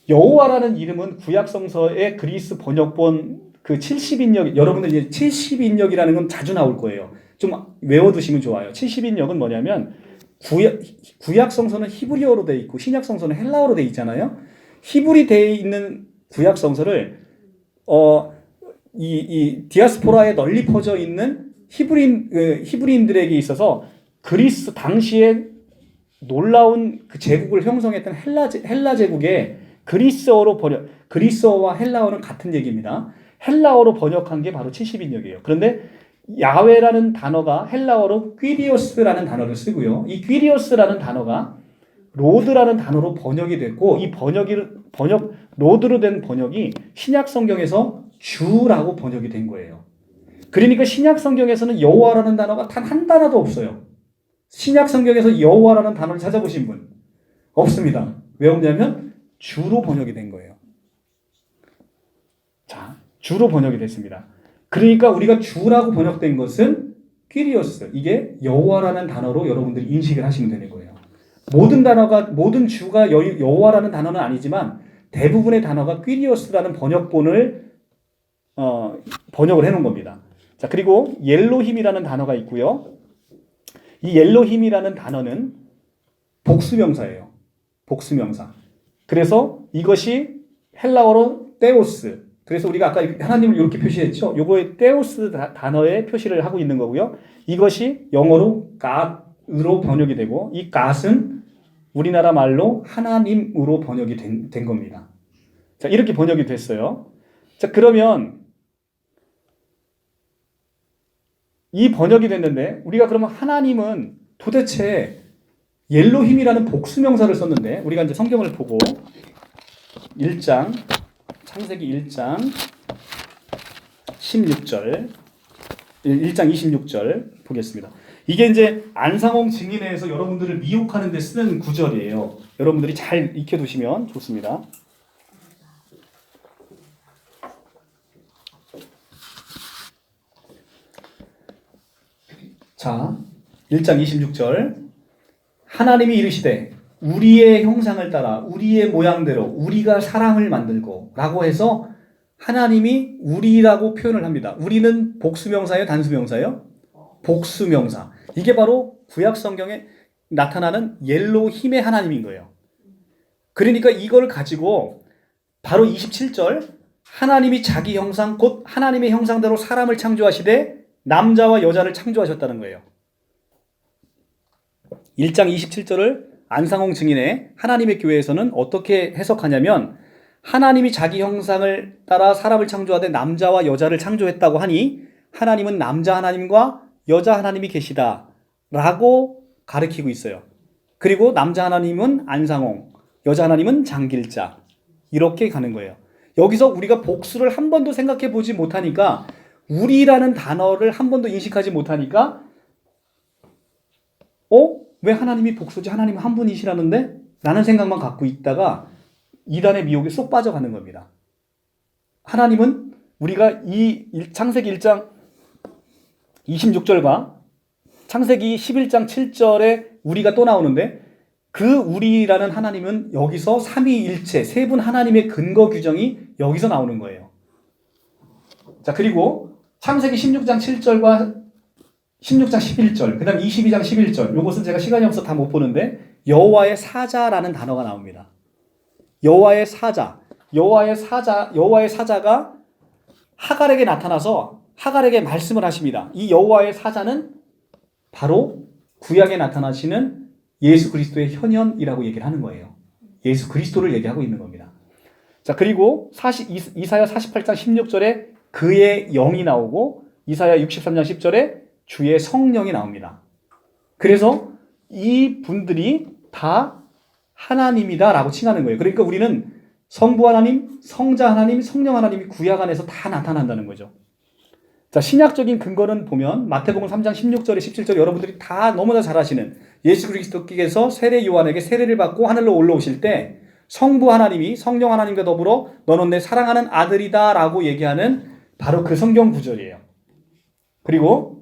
여호와라는 이름은 구약성서의 그리스 번역본 그 70인역, 여러분들 이제 70인역이라는 건 자주 나올 거예요. 좀 외워두시면 좋아요. 70인역은 뭐냐면 구약성서는 히브리어로 돼 있고 신약성서는 헬라어로 돼 있잖아요. 히브리 돼 있는 구약성서를 이 디아스포라에 널리 퍼져 있는 히브리인들에게 있어서 그리스 당시에 놀라운 그 제국을 형성했던 헬라 제국의 그리스어와 헬라어는 같은 얘기입니다. 헬라어로 번역한 게 바로 70인역이에요. 그런데 야훼라는 단어가 헬라어로 퀴리오스라는 단어를 쓰고요. 이 퀴리오스라는 단어가 로드라는 단어로 번역이 됐고, 이 로드로 된 번역이 신약 성경에서 주라고 번역이 된 거예요. 그러니까 신약 성경에서는 여호와라는 단어가 단 한 단어도 없어요. 신약 성경에서 여호와라는 단어를 찾아보신 분 없습니다. 왜 없냐면 주로 번역이 된 거예요. 자, 주로 번역이 됐습니다. 그러니까 우리가 주라고 번역된 것은 퀴리오스, 이게 여호와라는 단어로 여러분들이 인식을 하시면 되는 거예요. 모든 주가 여호와라는 단어는 아니지만 대부분의 단어가 퀴리오스라는 번역본을 번역을 해놓은 겁니다. 자, 그리고 옐로힘이라는 단어가 있고요. 이 옐로힘이라는 단어는 복수명사예요. 복수명사. 그래서 이것이 헬라어로 테오스. 그래서 우리가 아까 하나님을 이렇게 표시했죠. 요거의 테오스 단어에 표시를 하고 있는 거고요. 이것이 영어로 God으로 번역이 되고, 이 God은 우리나라 말로 하나님으로 번역이 된 겁니다. 자, 이렇게 번역이 됐어요. 자, 그러면 이 번역이 됐는데, 우리가 그러면 하나님은 도대체 옐로힘이라는 복수명사를 썼는데, 우리가 이제 성경을 보고 1장, 창세기 1장 16절, 1장 26절 보겠습니다. 이게 이제 안상홍 증인회에서 여러분들을 미혹하는 데 쓰는 구절이에요. 여러분들이 잘 익혀두시면 좋습니다. 자, 1장 26절. 하나님이 이르시되 우리의 형상을 따라 우리의 모양대로 우리가 사람을 만들고 라고 해서 하나님이 우리라고 표현을 합니다. 우리는 복수명사예요? 단수명사예요? 복수명사. 이게 바로 구약 성경에 나타나는 옐로힘의 하나님인 거예요. 그러니까 이걸 가지고 바로 27절, 하나님이 자기 형상 곧 하나님의 형상대로 사람을 창조하시되 남자와 여자를 창조하셨다는 거예요. 1장 27절을 안상홍 증인의 하나님의 교회에서는 어떻게 해석하냐면, 하나님이 자기 형상을 따라 사람을 창조하되 남자와 여자를 창조했다고 하니 하나님은 남자 하나님과 여자 하나님이 계시다 라고 가르치고 있어요. 그리고 남자 하나님은 안상홍, 여자 하나님은 장길자, 이렇게 가는 거예요. 여기서 우리가 복수를 한 번도 생각해 보지 못하니까, 우리라는 단어를 한 번도 인식하지 못하니까 왜 하나님이 복수지? 하나님은 한 분이시라는데? 라는 생각만 갖고 있다가 이단의 미혹에 쏙 빠져가는 겁니다. 하나님은 우리가 이 창세기 1장 26절과 창세기 11장 7절에 우리가 또 나오는데, 그 우리라는 하나님은 여기서 삼위일체 세 분 하나님의 근거 규정이 여기서 나오는 거예요. 자, 그리고 창세기 16장 7절과 16장 11절, 그 다음 22장 11절, 요것은 제가 시간이 없어서 다 못 보는데, 여호와의 사자라는 단어가 나옵니다. 여호와의 사자가 하갈에게 나타나서 하갈에게 말씀을 하십니다. 이 여호와의 사자는 바로 구약에 나타나시는 예수 그리스도의 현현이라고 얘기를 하는 거예요. 예수 그리스도를 얘기하고 있는 겁니다. 자, 그리고 이사야 48장 16절에 그의 영이 나오고, 이사야 63장 10절에 주의 성령이 나옵니다. 그래서 이 분들이 다 하나님이다 라고 칭하는 거예요. 그러니까 우리는 성부 하나님, 성자 하나님, 성령 하나님이 구약 안에서 다 나타난다는 거죠. 자, 신약적인 근거는 보면 마태복음 3장 16절에 17절에 여러분들이 다 너무나 잘 아시는, 예수 그리스도께서 세례 요한에게 세례를 받고 하늘로 올라오실 때 성부 하나님이 성령 하나님과 더불어 너는 내 사랑하는 아들이다 라고 얘기하는 바로 그 성경 구절이에요. 그리고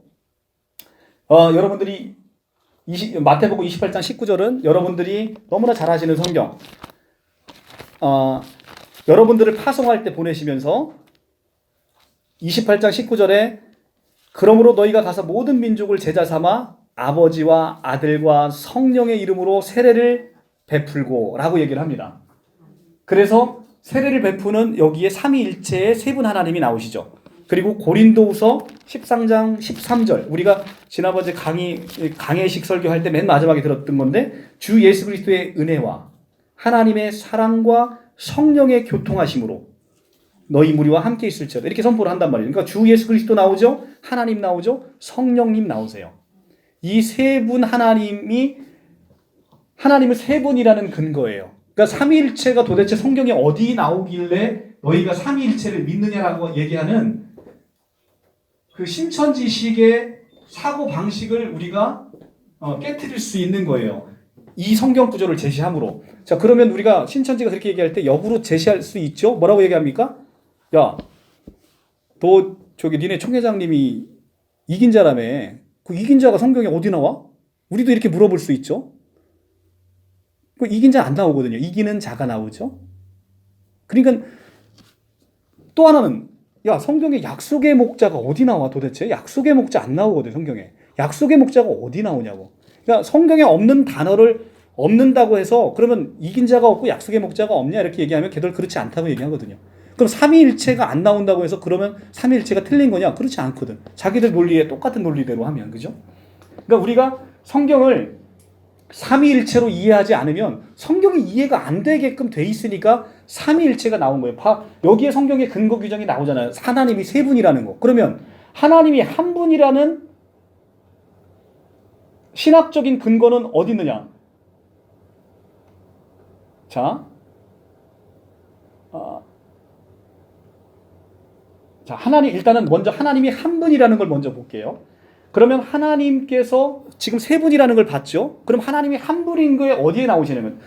여러분들이 마태복음 28장 19절은 여러분들이 너무나 잘 아시는 성경, 여러분들을 파송할 때 보내시면서 28장 19절에 그러므로 너희가 가서 모든 민족을 제자 삼아 아버지와 아들과 성령의 이름으로 세례를 베풀고 라고 얘기를 합니다. 그래서 세례를 베푸는 여기에 삼위일체의 세 분 하나님이 나오시죠. 그리고 고린도후서 13장 13절, 우리가 지난번에 강해식 설교할 때 맨 마지막에 들었던 건데, 주 예수 그리스도의 은혜와 하나님의 사랑과 성령의 교통하심으로 너희 무리와 함께 있을지어다. 이렇게 선포를 한단 말이에요. 그러니까 주 예수 그리스도 나오죠. 하나님 나오죠. 성령님 나오세요. 이 세 분 하나님을 세 분이라는 근거예요. 그러니까 삼위일체가 도대체 성경에 어디 나오길래 너희가 삼위일체를 믿느냐라고 얘기하는 그 신천지식의 사고 방식을 우리가 깨트릴 수 있는 거예요. 이 성경 구조를 제시함으로. 자, 그러면 우리가 신천지가 그렇게 얘기할 때 역으로 제시할 수 있죠? 뭐라고 얘기합니까? 야, 너 니네 총회장님이 이긴 자라며. 그 이긴 자가 성경에 어디 나와? 우리도 이렇게 물어볼 수 있죠? 그 이긴 자 안 나오거든요. 이기는 자가 나오죠? 그러니까 또 하나는 야, 성경에 약속의 목자가 어디 나와 도대체? 약속의 목자 안 나오거든, 성경에. 약속의 목자가 어디 나오냐고. 그러니까 성경에 없는 단어를 없는다고 해서 그러면 이긴 자가 없고 약속의 목자가 없냐 이렇게 얘기하면 걔들 그렇지 않다고 얘기하거든요. 그럼 삼위일체가 안 나온다고 해서 그러면 삼위일체가 틀린 거냐? 그렇지 않거든. 자기들 논리에 똑같은 논리대로 하면, 그죠? 그러니까 우리가 성경을 삼위일체로 이해하지 않으면 성경이 이해가 안 되게끔 돼 있으니까 삼위일체가 나온 거예요. 여기에 성경의 근거 규정이 나오잖아요. 하나님이 세 분이라는 거. 그러면 하나님이 한 분이라는 신학적인 근거는 어디 있느냐? 자, 하나님, 일단은 먼저 하나님이 한 분이라는 걸 먼저 볼게요. 그러면 하나님께서 지금 세 분이라는 걸 봤죠? 그럼 하나님이 한 분인 거에 어디에 나오시냐면,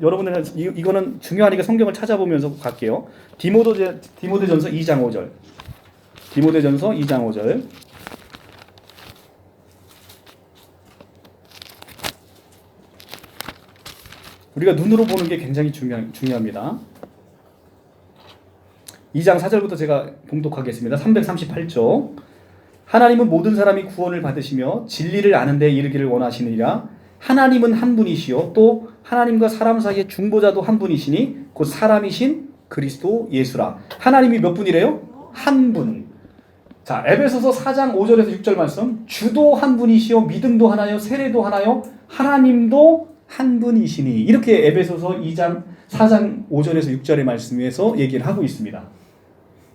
여러분들은 이거는 중요하니까 성경을 찾아보면서 갈게요. 디모데전서 2장 5절. 디모데전서 2장 5절. 우리가 눈으로 보는 게 굉장히 중요합니다. 2장 4절부터 제가 봉독하겠습니다. 338조. 하나님은 모든 사람이 구원을 받으시며 진리를 아는 데 이르기를 원하시느니라. 하나님은 한 분이시요 또 하나님과 사람 사이의 중보자도 한 분이시니 곧 사람이신 그리스도 예수라. 하나님이 몇 분이래요? 한 분. 자, 에베소서 4장 5절에서 6절 말씀. 주도 한 분이시요 믿음도 하나요 세례도 하나요 하나님도 한 분이시니. 이렇게 에베소서 4장 5절에서 6절의 말씀에서 얘기를 하고 있습니다.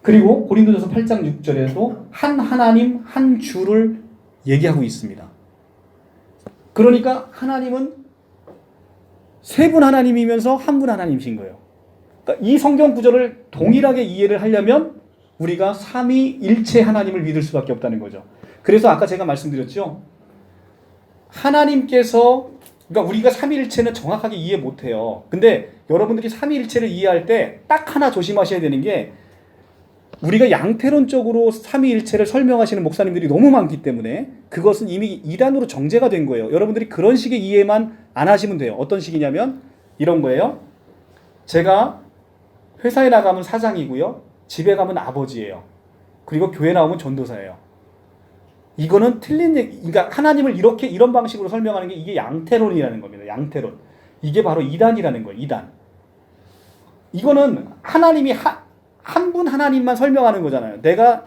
그리고 고린도전서 8장 6절에도 한 하나님 한 주를 얘기하고 있습니다. 그러니까 하나님은 세 분 하나님이면서 한 분 하나님이신 거예요. 그러니까 이 성경 구절을 동일하게 이해를 하려면 우리가 삼위일체 하나님을 믿을 수밖에 없다는 거죠. 그래서 아까 제가 말씀드렸죠. 하나님께서, 그러니까 우리가 삼위일체는 정확하게 이해 못해요. 근데 여러분들이 삼위일체를 이해할 때 딱 하나 조심하셔야 되는 게, 우리가 양태론적으로 삼위일체를 설명하시는 목사님들이 너무 많기 때문에 그것은 이미 이단으로 정제가 된 거예요. 여러분들이 그런 식의 이해만 안 하시면 돼요. 어떤 식이냐면 이런 거예요. 제가 회사에 나가면 사장이고요. 집에 가면 아버지예요. 그리고 교회 나오면 전도사예요. 이거는 틀린 얘기. 그러니까 하나님을 이런 방식으로 설명하는 게 이게 양태론이라는 겁니다. 양태론. 이게 바로 이단이라는 거예요. 이단. 이거는 하나님이 한 분 하나님만 설명하는 거잖아요. 내가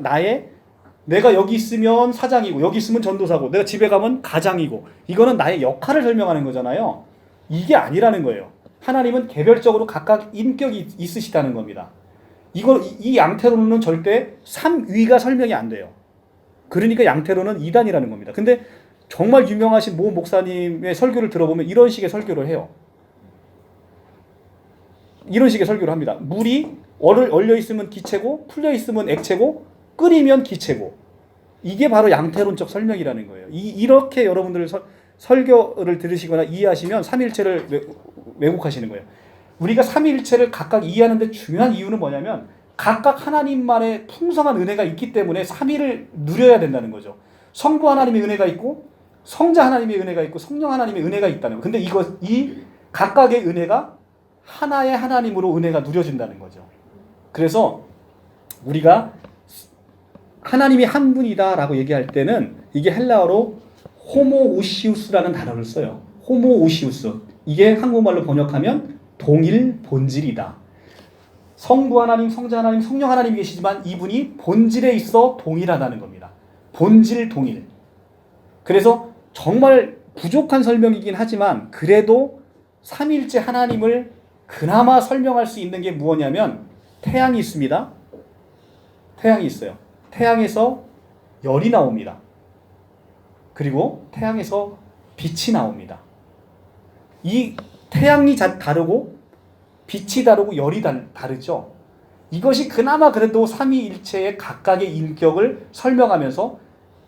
여기 있으면 사장이고 여기 있으면 전도사고 내가 집에 가면 가장이고, 이거는 나의 역할을 설명하는 거잖아요. 이게 아니라는 거예요. 하나님은 개별적으로 각각 인격이 있으시다는 겁니다. 이 양태론은 절대 삼위가 설명이 안 돼요. 그러니까 양태론은 이단이라는 겁니다. 근데 정말 유명하신 모 목사님의 설교를 들어보면 이런 식의 설교를 해요. 이런 식의 설교를 합니다. 물이 얼려 있으면 기체고 풀려 있으면 액체고 끓이면 기체고. 이게 바로 양태론적 설명이라는 거예요. 이렇게 여러분들 설교를 들으시거나 이해하시면 삼위일체를 왜곡하시는 거예요. 우리가 삼위일체를 각각 이해하는데 중요한 이유는 뭐냐면 각각 하나님만의 풍성한 은혜가 있기 때문에 삼위를 누려야 된다는 거죠. 성부 하나님의 은혜가 있고 성자 하나님의 은혜가 있고 성령 하나님의 은혜가 있다는 거예요. 근데 이 각각의 은혜가 하나의 하나님으로 은혜가 누려진다는 거죠. 그래서 우리가 하나님이 한 분이다라고 얘기할 때는 이게 헬라어로 호모우시우스라는 단어를 써요. 호모우시우스. 이게 한국말로 번역하면 동일 본질이다. 성부 하나님, 성자 하나님, 성령 하나님이 계시지만 이분이 본질에 있어 동일하다는 겁니다. 본질 동일. 그래서 정말 부족한 설명이긴 하지만 그래도 삼위일체 하나님을 그나마 설명할 수 있는 게 무엇이냐면 태양이 있습니다. 태양이 있어요. 태양에서 열이 나옵니다. 그리고 태양에서 빛이 나옵니다. 이 태양이 다르고 빛이 다르고 열이 다르죠. 이것이 그나마 그래도 삼위일체의 각각의 인격을 설명하면서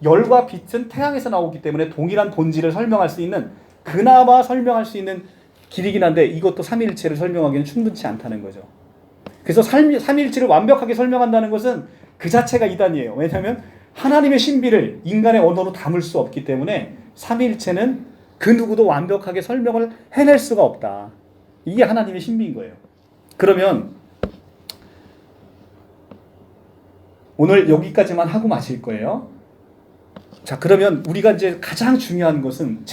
열과 빛은 태양에서 나오기 때문에 동일한 본질을 설명할 수 있는, 그나마 설명할 수 있는 길이긴 한데 이것도 삼위일체를 설명하기는 충분치 않다는 거죠. 그래서 삼위일체를 완벽하게 설명한다는 것은 그 자체가 이단이에요. 왜냐하면 하나님의 신비를 인간의 언어로 담을 수 없기 때문에 삼위일체는 그 누구도 완벽하게 설명을 해낼 수가 없다. 이게 하나님의 신비인 거예요. 그러면 오늘 여기까지만 하고 마칠 거예요. 자, 그러면 우리가 이제 가장 중요한 것은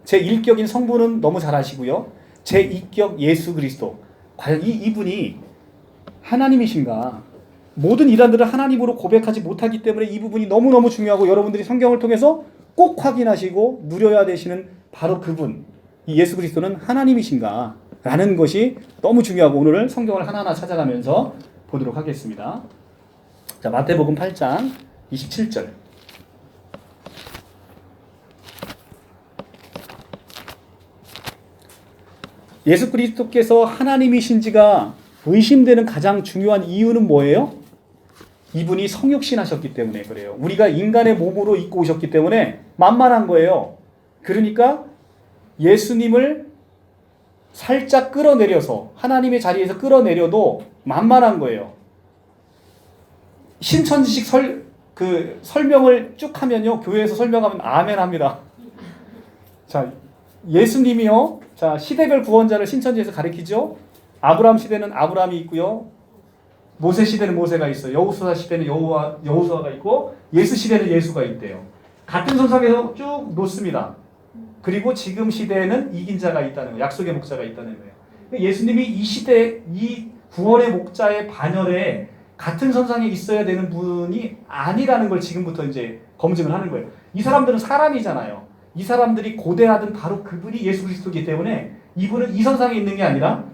제1격인 성부는 너무 잘 아시고요. 제2격 예수 그리스도. 과연 이분이 하나님이신가? 모든 이단들은 하나님으로 고백하지 못하기 때문에 이 부분이 너무너무 중요하고 여러분들이 성경을 통해서 꼭 확인하시고 누려야 되시는 바로 그분, 이 예수 그리스도는 하나님이신가? 라는 것이 너무 중요하고 오늘 성경을 하나하나 찾아가면서 보도록 하겠습니다. 자, 마태복음 8장 27절. 예수 그리스도께서 하나님이신지가 의심되는 가장 중요한 이유는 뭐예요? 이분이 성육신하셨기 때문에 그래요. 우리가 인간의 몸으로 입고 오셨기 때문에 만만한 거예요. 그러니까 예수님을 살짝 끌어내려서 하나님의 자리에서 끌어내려도 만만한 거예요. 신천지식 설명을 쭉 하면요, 교회에서 설명하면 아멘 합니다. 자, 예수님이요, 자, 시대별 구원자를 신천지에서 가리키죠. 아브라함 시대는 아브라함이 있고요. 모세 시대는 모세가 있어요. 여호수아 시대는 여호수아가 있고, 예수 시대는 예수가 있대요. 같은 선상에서 쭉 놓습니다. 그리고 지금 시대에는 이긴 자가 있다는 거예요. 약속의 목자가 있다는 거예요. 예수님이 이 시대, 이 구원의 목자의 반열에 같은 선상에 있어야 되는 분이 아니라는 걸 지금부터 이제 검증을 하는 거예요. 이 사람들은 사람이잖아요. 이 사람들이 고대하던 바로 그분이 예수 그리스도이기 때문에 이분은 이 선상에 있는 게 아니라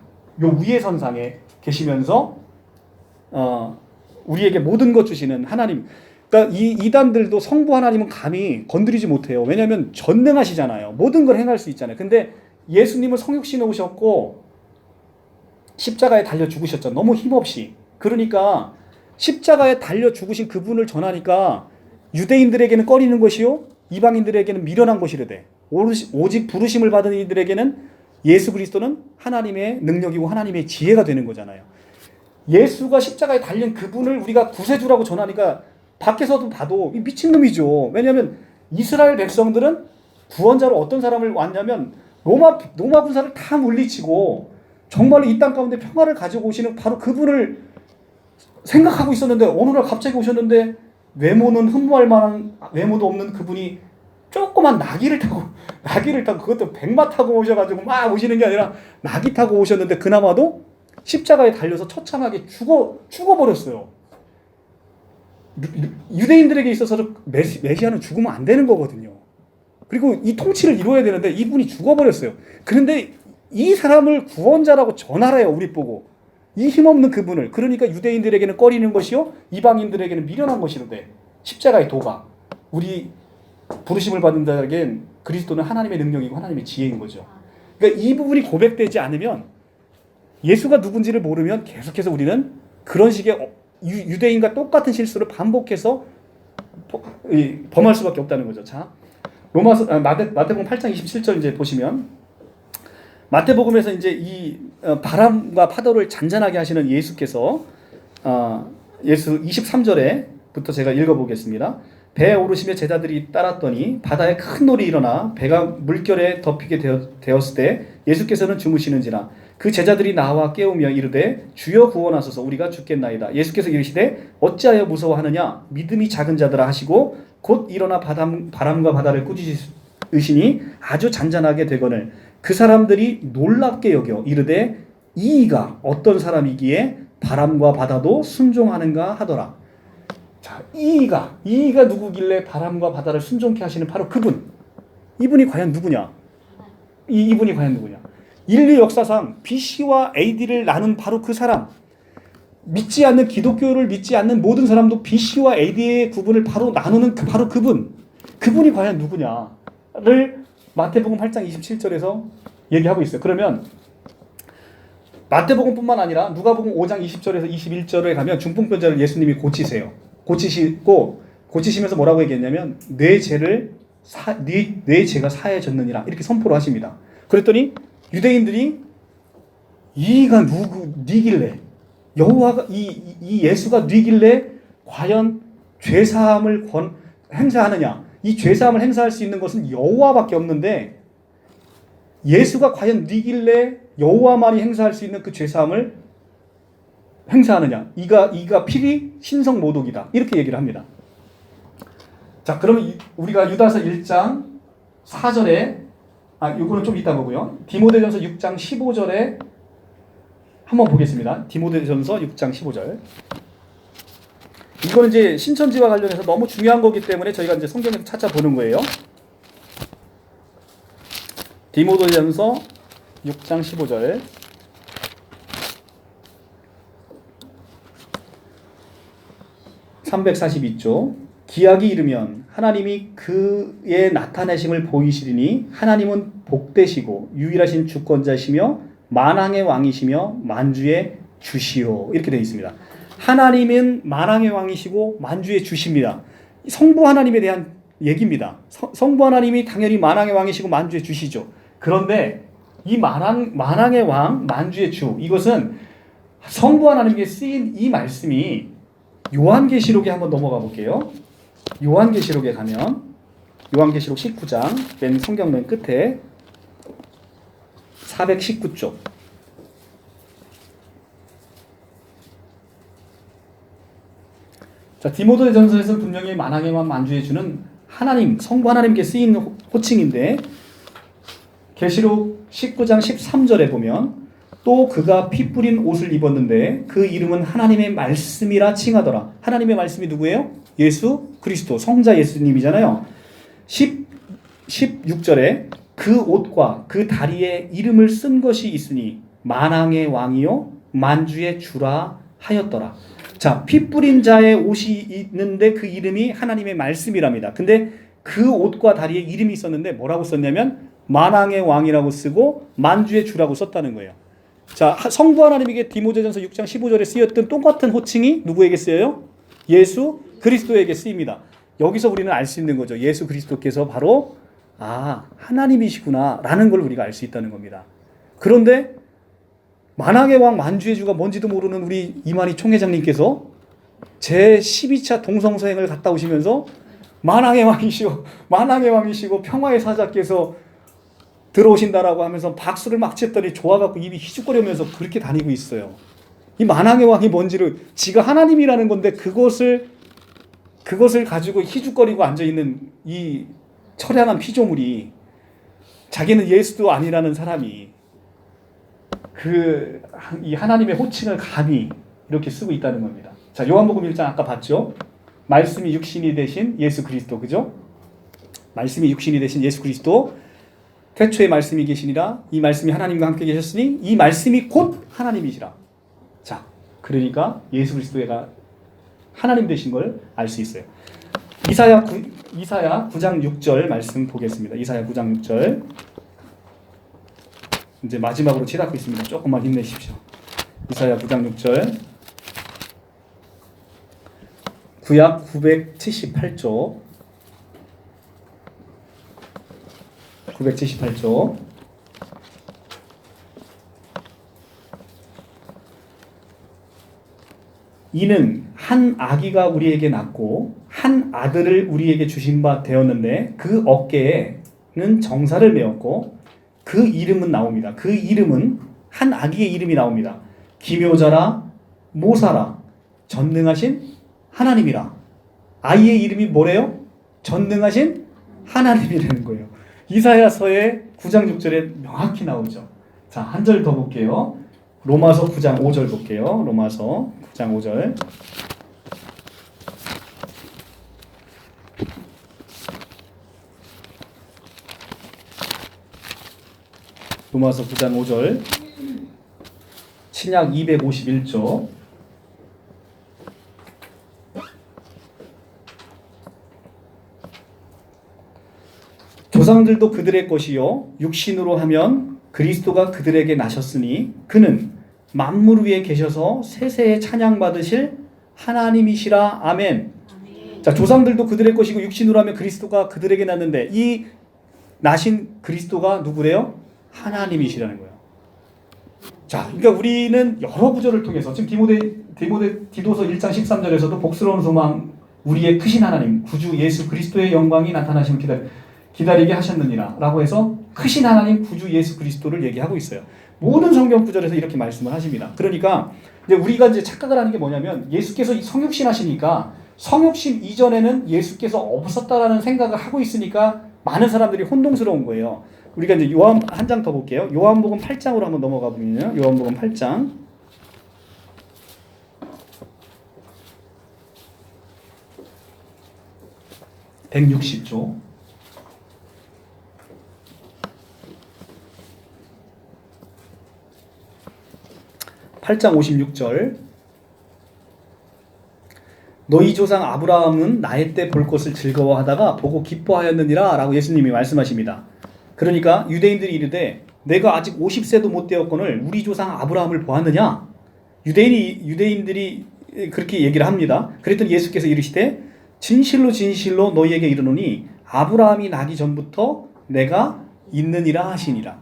요 위의 선상에 계시면서 우리에게 모든 것 주시는 하나님. 그러니까 이 이단들도 성부 하나님은 감히 건드리지 못해요. 왜냐하면 전능하시잖아요. 모든 걸 행할 수 있잖아요. 근데 예수님은 성육신에 오셨고 십자가에 달려 죽으셨죠. 너무 힘없이. 그러니까 십자가에 달려 죽으신 그분을 전하니까 유대인들에게는 꺼리는 것이요, 이방인들에게는 미련한 것이르되 오직 부르심을 받은 이들에게는 예수 그리스도는 하나님의 능력이고 하나님의 지혜가 되는 거잖아요. 예수가 십자가에 달린 그분을 우리가 구세주라고 전하니까 밖에서도 봐도 미친놈이죠. 왜냐하면 이스라엘 백성들은 구원자로 어떤 사람을 왔냐면 로마 군사를 다 물리치고 정말로 이 땅 가운데 평화를 가지고 오시는 바로 그분을 생각하고 있었는데 어느 날 갑자기 오셨는데 외모는 흠모할 만한 외모도 없는 그분이 조그만 나귀를 타고 그것도 백마 타고 오셔가지고 막 오시는 게 아니라 나귀 타고 오셨는데 그나마도 십자가에 달려서 처참하게 죽어버렸어요. 유대인들에게 있어서는 메시아는 죽으면 안 되는 거거든요. 그리고 이 통치를 이루어야 되는데 이분이 죽어버렸어요. 그런데 이 사람을 구원자라고 전하래요. 우리 보고. 이 힘없는 그분을. 그러니까 유대인들에게는 꺼리는 것이요, 이방인들에게는 미련한 것이로되 십자가의 도가. 우리 부르심을 받은 자에겐 그리스도는 하나님의 능력이고 하나님의 지혜인 거죠. 그러니까 이 부분이 고백되지 않으면, 예수가 누군지를 모르면 계속해서 우리는 그런 식의 유대인과 똑같은 실수를 반복해서 범할 수밖에 없다는 거죠. 자, 마태복음 8장 27절 이제 보시면, 마태복음에서 이제 이 바람과 파도를 잔잔하게 하시는 예수께서 예수 23절에부터 제가 읽어보겠습니다. 배에 오르시며 제자들이 따랐더니 바다에 큰 놀이 일어나 배가 물결에 덮이게 되었을 때 예수께서는 주무시는지라 그 제자들이 나와 깨우며 이르되 주여 구원하소서 우리가 죽겠나이다. 예수께서 이르시되 어찌하여 무서워하느냐 믿음이 작은 자들아 하시고 곧 일어나 바람과 바다를 꾸짖으시니 아주 잔잔하게 되거늘 그 사람들이 놀랍게 여겨 이르되 이가 어떤 사람이기에 바람과 바다도 순종하는가 하더라. 자, 이가 누구길래 바람과 바다를 순종케 하시는 바로 그분. 이분이 과연 누구냐? 이분이 과연 누구냐? 인류 역사상 BC와 AD를 나눈 바로 그 사람, 믿지 않는 기독교를 믿지 않는 모든 사람도 BC와 AD의 구분을 바로 나누는 바로 그분이 과연 누구냐를 마태복음 8장 27절에서 얘기하고 있어요. 그러면 마태복음뿐만 아니라 누가복음 5장 20절에서 21절에 가면 중풍병자를 예수님이 고치세요. 고치시면서 뭐라고 얘기했냐면 내 죄가 사해졌느니라 이렇게 선포를 하십니다. 그랬더니 유대인들이 이가 니길래 여호와가 이 예수가 니길래 과연 죄사함을 행사하느냐? 이 죄사함을 행사할 수 있는 것은 여호와밖에 없는데 예수가 과연 니길래 여호와만이 행사할 수 있는 그 죄사함을 행사하느냐? 이가 필히 신성모독이다. 이렇게 얘기를 합니다. 자, 그러면 우리가 유다서 1장 4절에 이거는 좀 이따 보고요. 디모데전서 6장 15절에 한번 보겠습니다. 디모데전서 6장 15절. 이거는 이제 신천지와 관련해서 너무 중요한 거기 때문에 저희가 이제 성경에서 찾아보는 거예요. 디모데전서 6장 15절. (342조) 기약이 이르면 하나님이 그의 나타내심을 보이시리니 하나님은 복되시고 유일하신 주권자시며 만왕의 왕이시며 만주의 주시오. 이렇게 되어 있습니다. 하나님은 만왕의 왕이시고 만주의 주십니다. 성부 하나님에 대한 얘기입니다. 성부 하나님이 당연히 만왕의 왕이시고 만주의 주시죠. 그런데 이 만왕의 왕, 만주의 주, 이것은 성부 하나님께 쓰인 이 말씀이 요한계시록에 한번 넘어가 볼게요. 요한계시록에 가면 요한계시록 19장 맨 성경 맨 끝에 419쪽. 자, 디모데전서에서 분명히 만왕의 왕 만주의 주는 하나님, 성부 하나님께 쓰인 호칭인데 계시록 19장 13절에 보면 또 그가 피 뿌린 옷을 입었는데 그 이름은 하나님의 말씀이라 칭하더라. 하나님의 말씀이 누구예요? 예수 그리스도, 성자 예수님이잖아요. 16절에 그 옷과 그 다리에 이름을 쓴 것이 있으니 만왕의 왕이요 만주의 주라 하였더라. 자, 피 뿌린 자의 옷이 있는데 그 이름이 하나님의 말씀이랍니다. 근데 그 옷과 다리에 이름이 있었는데 뭐라고 썼냐면 만왕의 왕이라고 쓰고 만주의 주라고 썼다는 거예요. 자, 성부 하나님에게 디모데전서 6장 15절에 쓰였던 똑같은 호칭이 누구에게 쓰여요? 예수 그리스도에게 쓰입니다. 여기서 우리는 알 수 있는 거죠. 예수 그리스도께서 바로 하나님이시구나 라는 걸 우리가 알 수 있다는 겁니다. 그런데 만왕의 왕 만주의 주가 뭔지도 모르는 우리 이만희 총회장님께서 제 12차 동성서행을 갔다 오시면서 만왕의 왕이시고 평화의 사자께서 들어오신다라고 하면서 박수를 막 쳤더니 좋아갖고 입이 희죽거리면서 그렇게 다니고 있어요. 이 만왕의 왕이 뭔지를, 지가 하나님이라는 건데 그것을 가지고 희죽거리고 앉아있는 이 처량한 피조물이, 자기는 예수도 아니라는 사람이 이 하나님의 호칭을 감히 이렇게 쓰고 있다는 겁니다. 자, 요한복음 1장 아까 봤죠? 말씀이 육신이 되신 예수 그리스도, 그죠? 말씀이 육신이 되신 예수 그리스도, 태초에 말씀이 계시니라, 이 말씀이 하나님과 함께 계셨으니 이 말씀이 곧 하나님이시라. 자, 그러니까 예수 그리스도가 하나님 되신 걸 알 수 있어요. 이사야 9장 6절 말씀 보겠습니다. 이사야 9장 6절. 이제 마지막으로 치닫고 있습니다. 조금만 힘내십시오. 이사야 9장 6절. 구약 978조. 978조. 이는 한 아기가 우리에게 낳고 한 아들을 우리에게 주신 바 되었는데 그 어깨에는 정사를 메었고 그 이름은 나옵니다. 그 이름은 한 아기의 이름이 나옵니다. 기묘자라 모사라 전능하신 하나님이라. 아이의 이름이 뭐래요? 전능하신 하나님이라는 거예요. 이사야서의 9장 6절에 명확히 나오죠. 자, 한 절 더 볼게요. 로마서 9장 5절 볼게요. 로마서 9장 5절. 로마서 9장 5절. 신약 251조. 조상들도 그들의 것이요 육신으로 하면 그리스도가 그들에게 나셨으니 그는 만물 위에 계셔서 세세에 찬양 받으실 하나님이시라. 아멘. 자, 조상들도 그들의 것이고 육신으로 하면 그리스도가 그들에게 났는데 이 나신 그리스도가 누구래요? 하나님이시라는 거예요. 자, 그러니까 우리는 여러 구절을 통해서 지금 디도서 1장 13절에서도 복스러운 소망 우리의 크신 하나님 구주 예수 그리스도의 영광이 나타나심을 기다리게 하셨느니라 라고 해서 크신 하나님 구주 예수 그리스도를 얘기하고 있어요. 모든 성경 구절에서 이렇게 말씀을 하십니다. 그러니까 이제 우리가 이제 착각을 하는 게 뭐냐면 예수께서 성육신 하시니까 성육신 이전에는 예수께서 없었다라는 생각을 하고 있으니까 많은 사람들이 혼동스러운 거예요. 우리가 이제 요한 한 장 더 볼게요. 요한복음 8장으로 한번 넘어가 보면요. 요한복음 8장. (160조) 8장 56절. 너희 조상 아브라함은 나의 때 볼 것을 즐거워하다가 보고 기뻐하였느니라 라고 예수님이 말씀하십니다. 그러니까 유대인들이 이르되 내가 아직 50세도 못 되었거늘 우리 조상 아브라함을 보았느냐? 유대인들이 그렇게 얘기를 합니다. 그랬더니 예수께서 이르시되 진실로 진실로 너희에게 이르노니 아브라함이 나기 전부터 내가 있느니라 하시니라.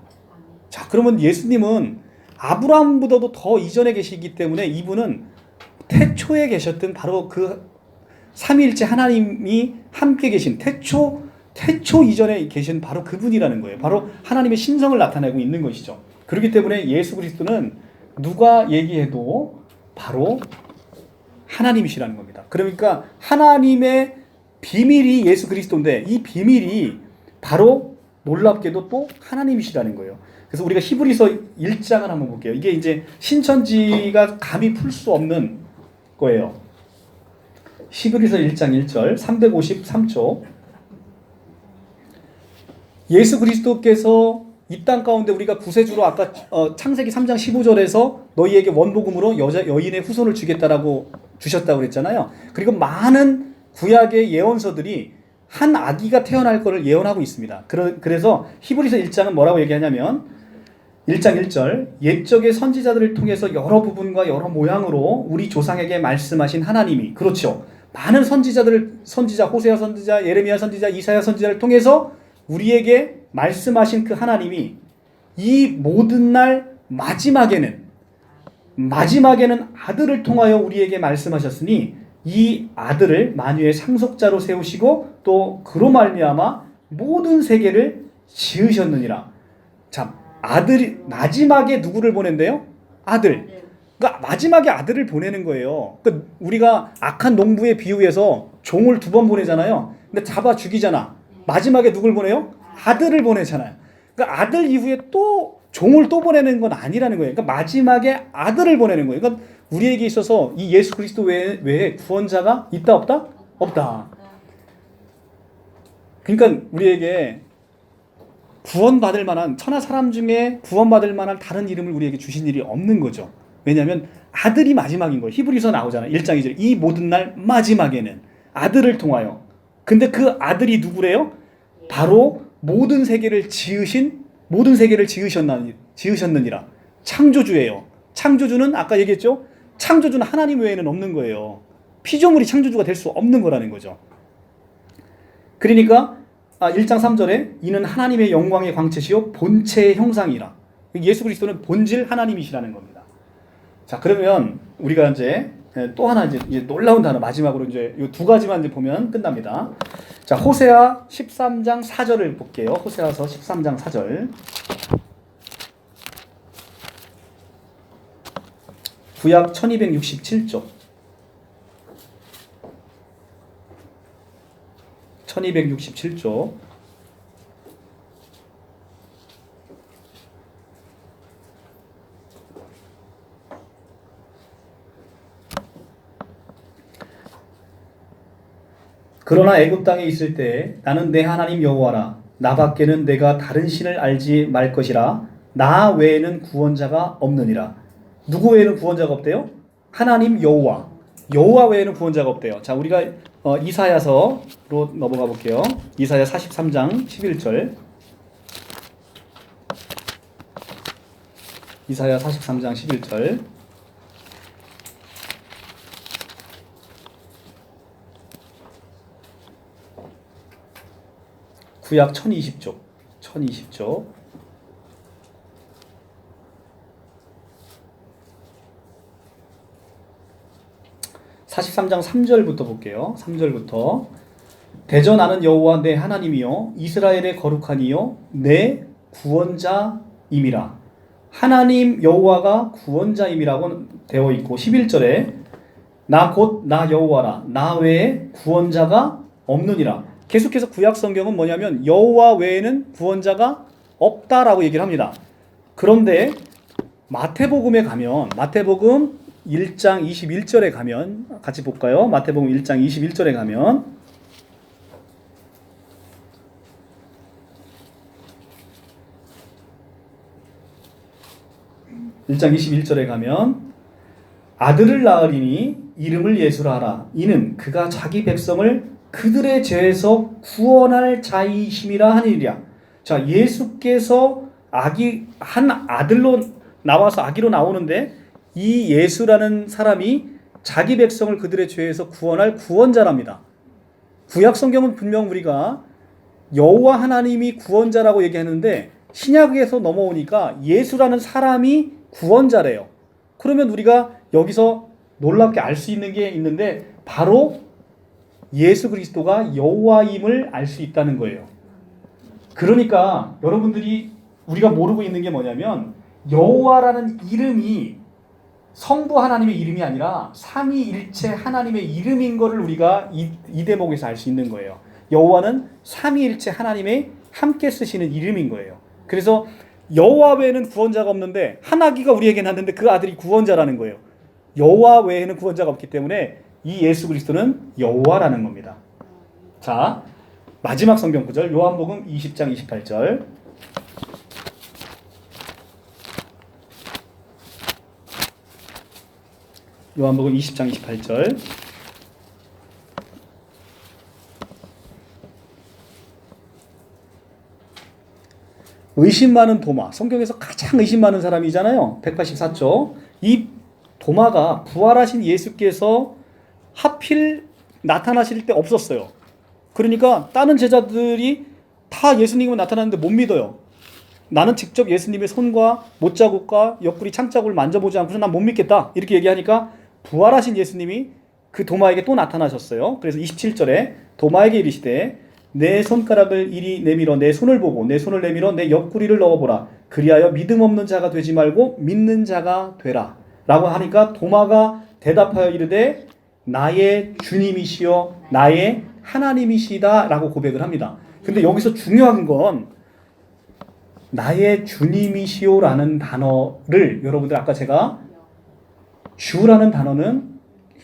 자, 그러면 예수님은 아브라함보다도 더 이전에 계시기 때문에 이분은 태초에 계셨던 바로 그 삼위일체 하나님이 함께 계신 태초 이전에 계신 바로 그분이라는 거예요. 바로 하나님의 신성을 나타내고 있는 것이죠. 그렇기 때문에 예수 그리스도는 누가 얘기해도 바로 하나님이시라는 겁니다. 그러니까 하나님의 비밀이 예수 그리스도인데 이 비밀이 바로 놀랍게도 또 하나님이시라는 거예요. 그래서 우리가 히브리서 1장을 한번 볼게요. 이게 이제 신천지가 감히 풀 수 없는 거예요. 히브리서 1장 1절 353초. 예수 그리스도께서 이 땅 가운데 우리가 구세주로 아까 창세기 3장 15절에서 너희에게 원복음으로 여인의 후손을 주겠다라고 주셨다고 그랬잖아요. 그리고 많은 구약의 예언서들이 한 아기가 태어날 것을 예언하고 있습니다. 그래서 히브리서 1장은 뭐라고 얘기하냐면 1장 1절 옛적의 선지자들을 통해서 여러 부분과 여러 모양으로 우리 조상에게 말씀하신 하나님이 그렇죠. 많은 선지자 호세아 선지자, 예레미야 선지자, 이사야 선지자를 통해서 우리에게 말씀하신 그 하나님이 이 모든 날 마지막에는 아들을 통하여 우리에게 말씀하셨으니 이 아들을 만유의 상속자로 세우시고 또 그로 말미암아 모든 세계를 지으셨느니라. 자, 아들이 마지막에 누구를 보낸대요? 아들. 그러니까 마지막에 아들을 보내는 거예요. 그러니까 우리가 악한 농부의 비유에서 종을 2번 보내잖아요. 근데 잡아 죽이잖아. 마지막에 누굴 보내요? 아들을 보내잖아요. 그러니까 아들 이후에 또 종을 또 보내는 건 아니라는 거예요. 그러니까 마지막에 아들을 보내는 거예요. 그러니까 우리에게 있어서 이 예수 그리스도 외에 구원자가 있다 없다? 없다. 그러니까 우리에게 구원받을 만한 천하 사람 중에 구원받을 만한 다른 이름을 우리에게 주신 일이 없는 거죠. 왜냐하면 아들이 마지막인 거예요. 히브리서 나오잖아요. 1장 2절 이 모든 날 마지막에는 아들을 통하여. 근데 그 아들이 누구래요? 바로 모든 세계를 지으셨느니라. 창조주예요. 창조주는 아까 얘기했죠? 창조주는 하나님 외에는 없는 거예요. 피조물이 창조주가 될 수 없는 거라는 거죠. 그러니까 1장 3절에 이는 하나님의 영광의 광채시요 본체의 형상이라. 예수 그리스도는 본질 하나님이시라는 겁니다. 자, 그러면 우리가 이제 또 하나 이제 놀라운 단어 마지막으로 이제 이 2가지만 이제 보면 끝납니다. 자, 호세아 13장 4절을 볼게요. 호세아서 13장 4절. 구약 1267조. 1267조. 그러나 애굽 땅에 있을 때 나는 내 하나님 여호와라. 나밖에는 내가 다른 신을 알지 말 것이라. 나 외에는 구원자가 없느니라. 누구 외에는 구원자가 없대요? 하나님 여호와. 여호와 외에는 구원자가 없대요. 자, 우리가 이사야서로 넘어가 볼게요. 이사야 43장 11절. 이사야 43장 11절. 구약 1020쪽. 1020쪽. 43장 3절부터 볼게요. 3절부터. 대저 나는 여호와 내 하나님이요 이스라엘의 거룩하니요 내 구원자임이라. 하나님 여호와가 구원자임이라고 되어 있고 11절에 나 곧 나 여호와라 나 외에 구원자가 없느니라. 계속해서 구약 성경은 뭐냐면 여호와 외에는 구원자가 없다라고 얘기를 합니다. 그런데 마태복음에 가면 마태복음 1장 21절에 가면 같이 볼까요? 마태복음 1장 21절에 가면 아들을 낳으리니 이름을 예수라 하라. 이는 그가 자기 백성을 그들의 죄에서 구원할 자이심이라 하니라. 자, 예수께서 한 아들로 나와서 아기로 나오는데 이 예수라는 사람이 자기 백성을 그들의 죄에서 구원할 구원자랍니다. 구약 성경은 분명 우리가 여호와 하나님이 구원자라고 얘기하는데 신약에서 넘어오니까 예수라는 사람이 구원자래요. 그러면 우리가 여기서 놀랍게 알 수 있는 게 있는데 바로 예수 그리스도가 여호와임을 알 수 있다는 거예요. 그러니까 여러분들이 우리가 모르고 있는 게 뭐냐면 여호와라는 이름이 성부 하나님의 이름이 아니라 삼위일체 하나님의 이름인 것을 우리가 이 대목에서 알 수 있는 거예요. 여호와는 삼위일체 하나님의 함께 쓰시는 이름인 거예요. 그래서 여호와 외에는 구원자가 없는데 한 아기가 우리에게 낳는데 그 아들이 구원자라는 거예요. 여호와 외에는 구원자가 없기 때문에 이 예수 그리스도는 여호와라는 겁니다. 자, 마지막 성경 구절 요한복음 20장 28절. 요한복음 20장 28절. 의심 많은 도마. 성경에서 가장 의심 많은 사람이잖아요. 184쪽. 이 도마가 부활하신 예수께서 하필 나타나실 때 없었어요. 그러니까 다른 제자들이 다 예수님이 나타났는데 못 믿어요. 나는 직접 예수님의 손과 못자국과 옆구리 창자국을 만져보지 않고서 난 못 믿겠다. 이렇게 얘기하니까 부활하신 예수님이 그 도마에게 또 나타나셨어요. 그래서 27절에 도마에게 이르시되 내 손가락을 이리 내밀어 내 손을 보고 내 손을 내밀어 내 옆구리를 넣어보라. 그리하여 믿음 없는 자가 되지 말고 믿는 자가 되라. 라고 하니까 도마가 대답하여 이르되 나의 주님이시여 나의 하나님이시다 라고 고백을 합니다. 근데 여기서 중요한 건 나의 주님이시오라는 단어를 여러분들 아까 제가 주라는 단어는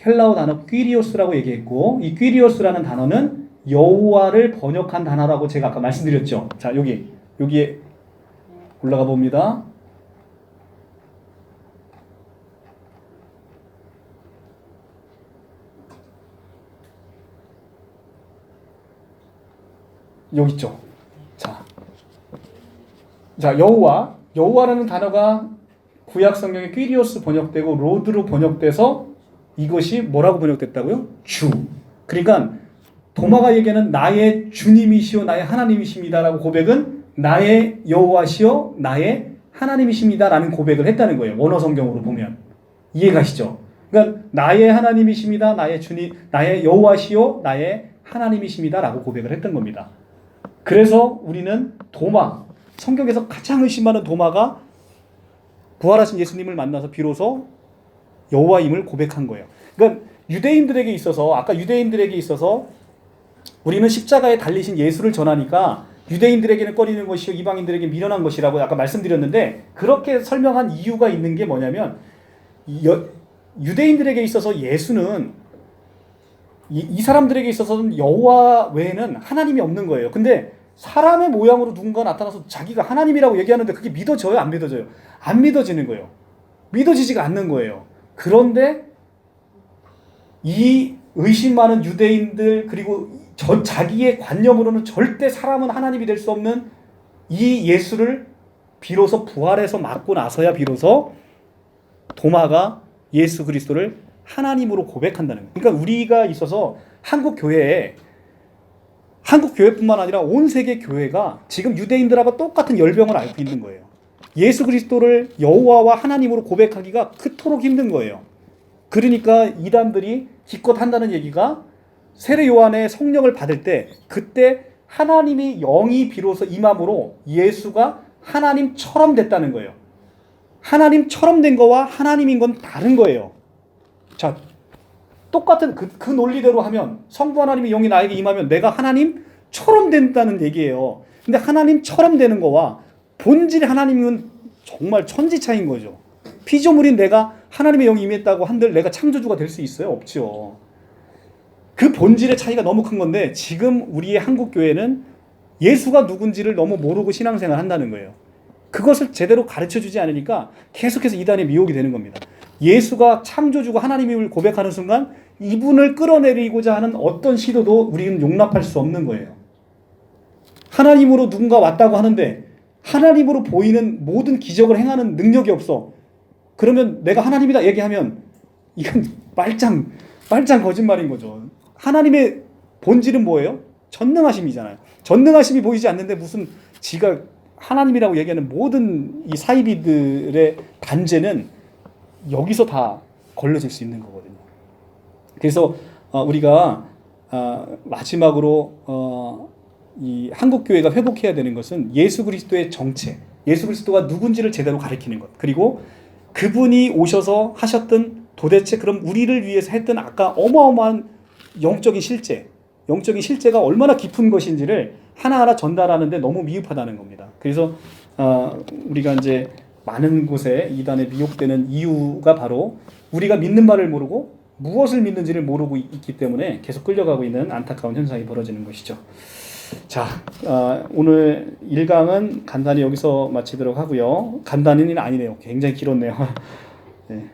헬라어 단어 퀴리오스라고 얘기했고 이 퀴리오스라는 단어는 여호와를 번역한 단어라고 제가 아까 말씀드렸죠. 자, 여기에 올라가 봅니다. 여기 있죠. 자, 여호와라는 단어가 구약 성경에 퀴리오스 번역되고 로드로 번역돼서 이것이 뭐라고 번역됐다고요? 주. 그러니까 도마가 얘기하는 나의 주님이시오 나의 하나님이십니다라고 고백은 나의 여호와시오 나의 하나님이십니다라는 고백을 했다는 거예요. 원어 성경으로 보면 이해가시죠? 그러니까 나의 하나님이십니다 나의 주님 나의 여호와시오 나의 하나님이십니다라고 고백을 했던 겁니다. 그래서 우리는 도마 성경에서 가장 의심 많은 도마가 부활하신 예수님을 만나서 비로소 여호와임을 고백한 거예요. 그러니까 유대인들에게 있어서 우리는 십자가에 달리신 예수를 전하니까 유대인들에게는 꺼리는 것이요 이방인들에게 미련한 것이라고 아까 말씀드렸는데 그렇게 설명한 이유가 있는 게 뭐냐면 유대인들에게 있어서 예수는 이 사람들에게 있어서는 여호와 외에는 하나님이 없는 거예요. 근데 사람의 모양으로 누군가 나타나서 자기가 하나님이라고 얘기하는데 그게 믿어져요? 안 믿어져요? 안 믿어지는 거예요. 믿어지지가 않는 거예요. 그런데 이 의심 많은 유대인들 그리고 자기의 관념으로는 절대 사람은 하나님이 될 수 없는 이 예수를 비로소 부활해서 맞고 나서야 비로소 도마가 예수 그리스도를 하나님으로 고백한다는 거예요. 그러니까 우리가 있어서 한국 교회뿐만 아니라 온 세계 교회가 지금 유대인들하고 똑같은 열병을 앓고 있는 거예요. 예수 그리스도를 여호와와 하나님으로 고백하기가 그토록 힘든 거예요. 그러니까 이단들이 기껏 한다는 얘기가 세례 요한의 성령을 받을 때 그때 하나님이 영이 비로소 임함으로 예수가 하나님처럼 됐다는 거예요. 하나님처럼 된 거와 하나님인 건 다른 거예요. 자, 똑같은 그 논리대로 하면 성부 하나님의 영이 나에게 임하면 내가 하나님처럼 된다는 얘기예요. 근데 하나님처럼 되는 거와 본질 하나님은 정말 천지 차이인 거죠. 피조물인 내가 하나님의 영이 임했다고 한들 내가 창조주가 될 수 있어요? 없죠. 그 본질의 차이가 너무 큰 건데 지금 우리의 한국 교회는 예수가 누군지를 너무 모르고 신앙생활 한다는 거예요. 그것을 제대로 가르쳐주지 않으니까 계속해서 이단의 미혹이 되는 겁니다. 예수가 창조주고 하나님임을 고백하는 순간 이분을 끌어내리고자 하는 어떤 시도도 우리는 용납할 수 없는 거예요. 하나님으로 누군가 왔다고 하는데 하나님으로 보이는 모든 기적을 행하는 능력이 없어. 그러면 내가 하나님이다 얘기하면 이건 말짱 거짓말인 거죠. 하나님의 본질은 뭐예요? 전능하심이잖아요. 전능하심이 보이지 않는데 무슨 지가 하나님이라고 얘기하는 모든 이 사이비들의 단죄는 여기서 다 걸러질 수 있는 거거든요. 그래서 우리가 마지막으로 이 한국 교회가 회복해야 되는 것은 예수 그리스도의 정체, 예수 그리스도가 누군지를 제대로 가르치는 것. 그리고 그분이 오셔서 하셨던 도대체 그럼 우리를 위해서 했던 아까 어마어마한 영적인 실제가 얼마나 깊은 것인지를 하나하나 전달하는데 너무 미흡하다는 겁니다. 그래서 우리가 이제 많은 곳에 이단에 미혹되는 이유가 바로 우리가 믿는 바를 모르고 무엇을 믿는지를 모르고 있기 때문에 계속 끌려가고 있는 안타까운 현상이 벌어지는 것이죠. 자, 오늘 1강은 간단히 여기서 마치도록 하고요. 간단히는 아니네요. 굉장히 길었네요. 네.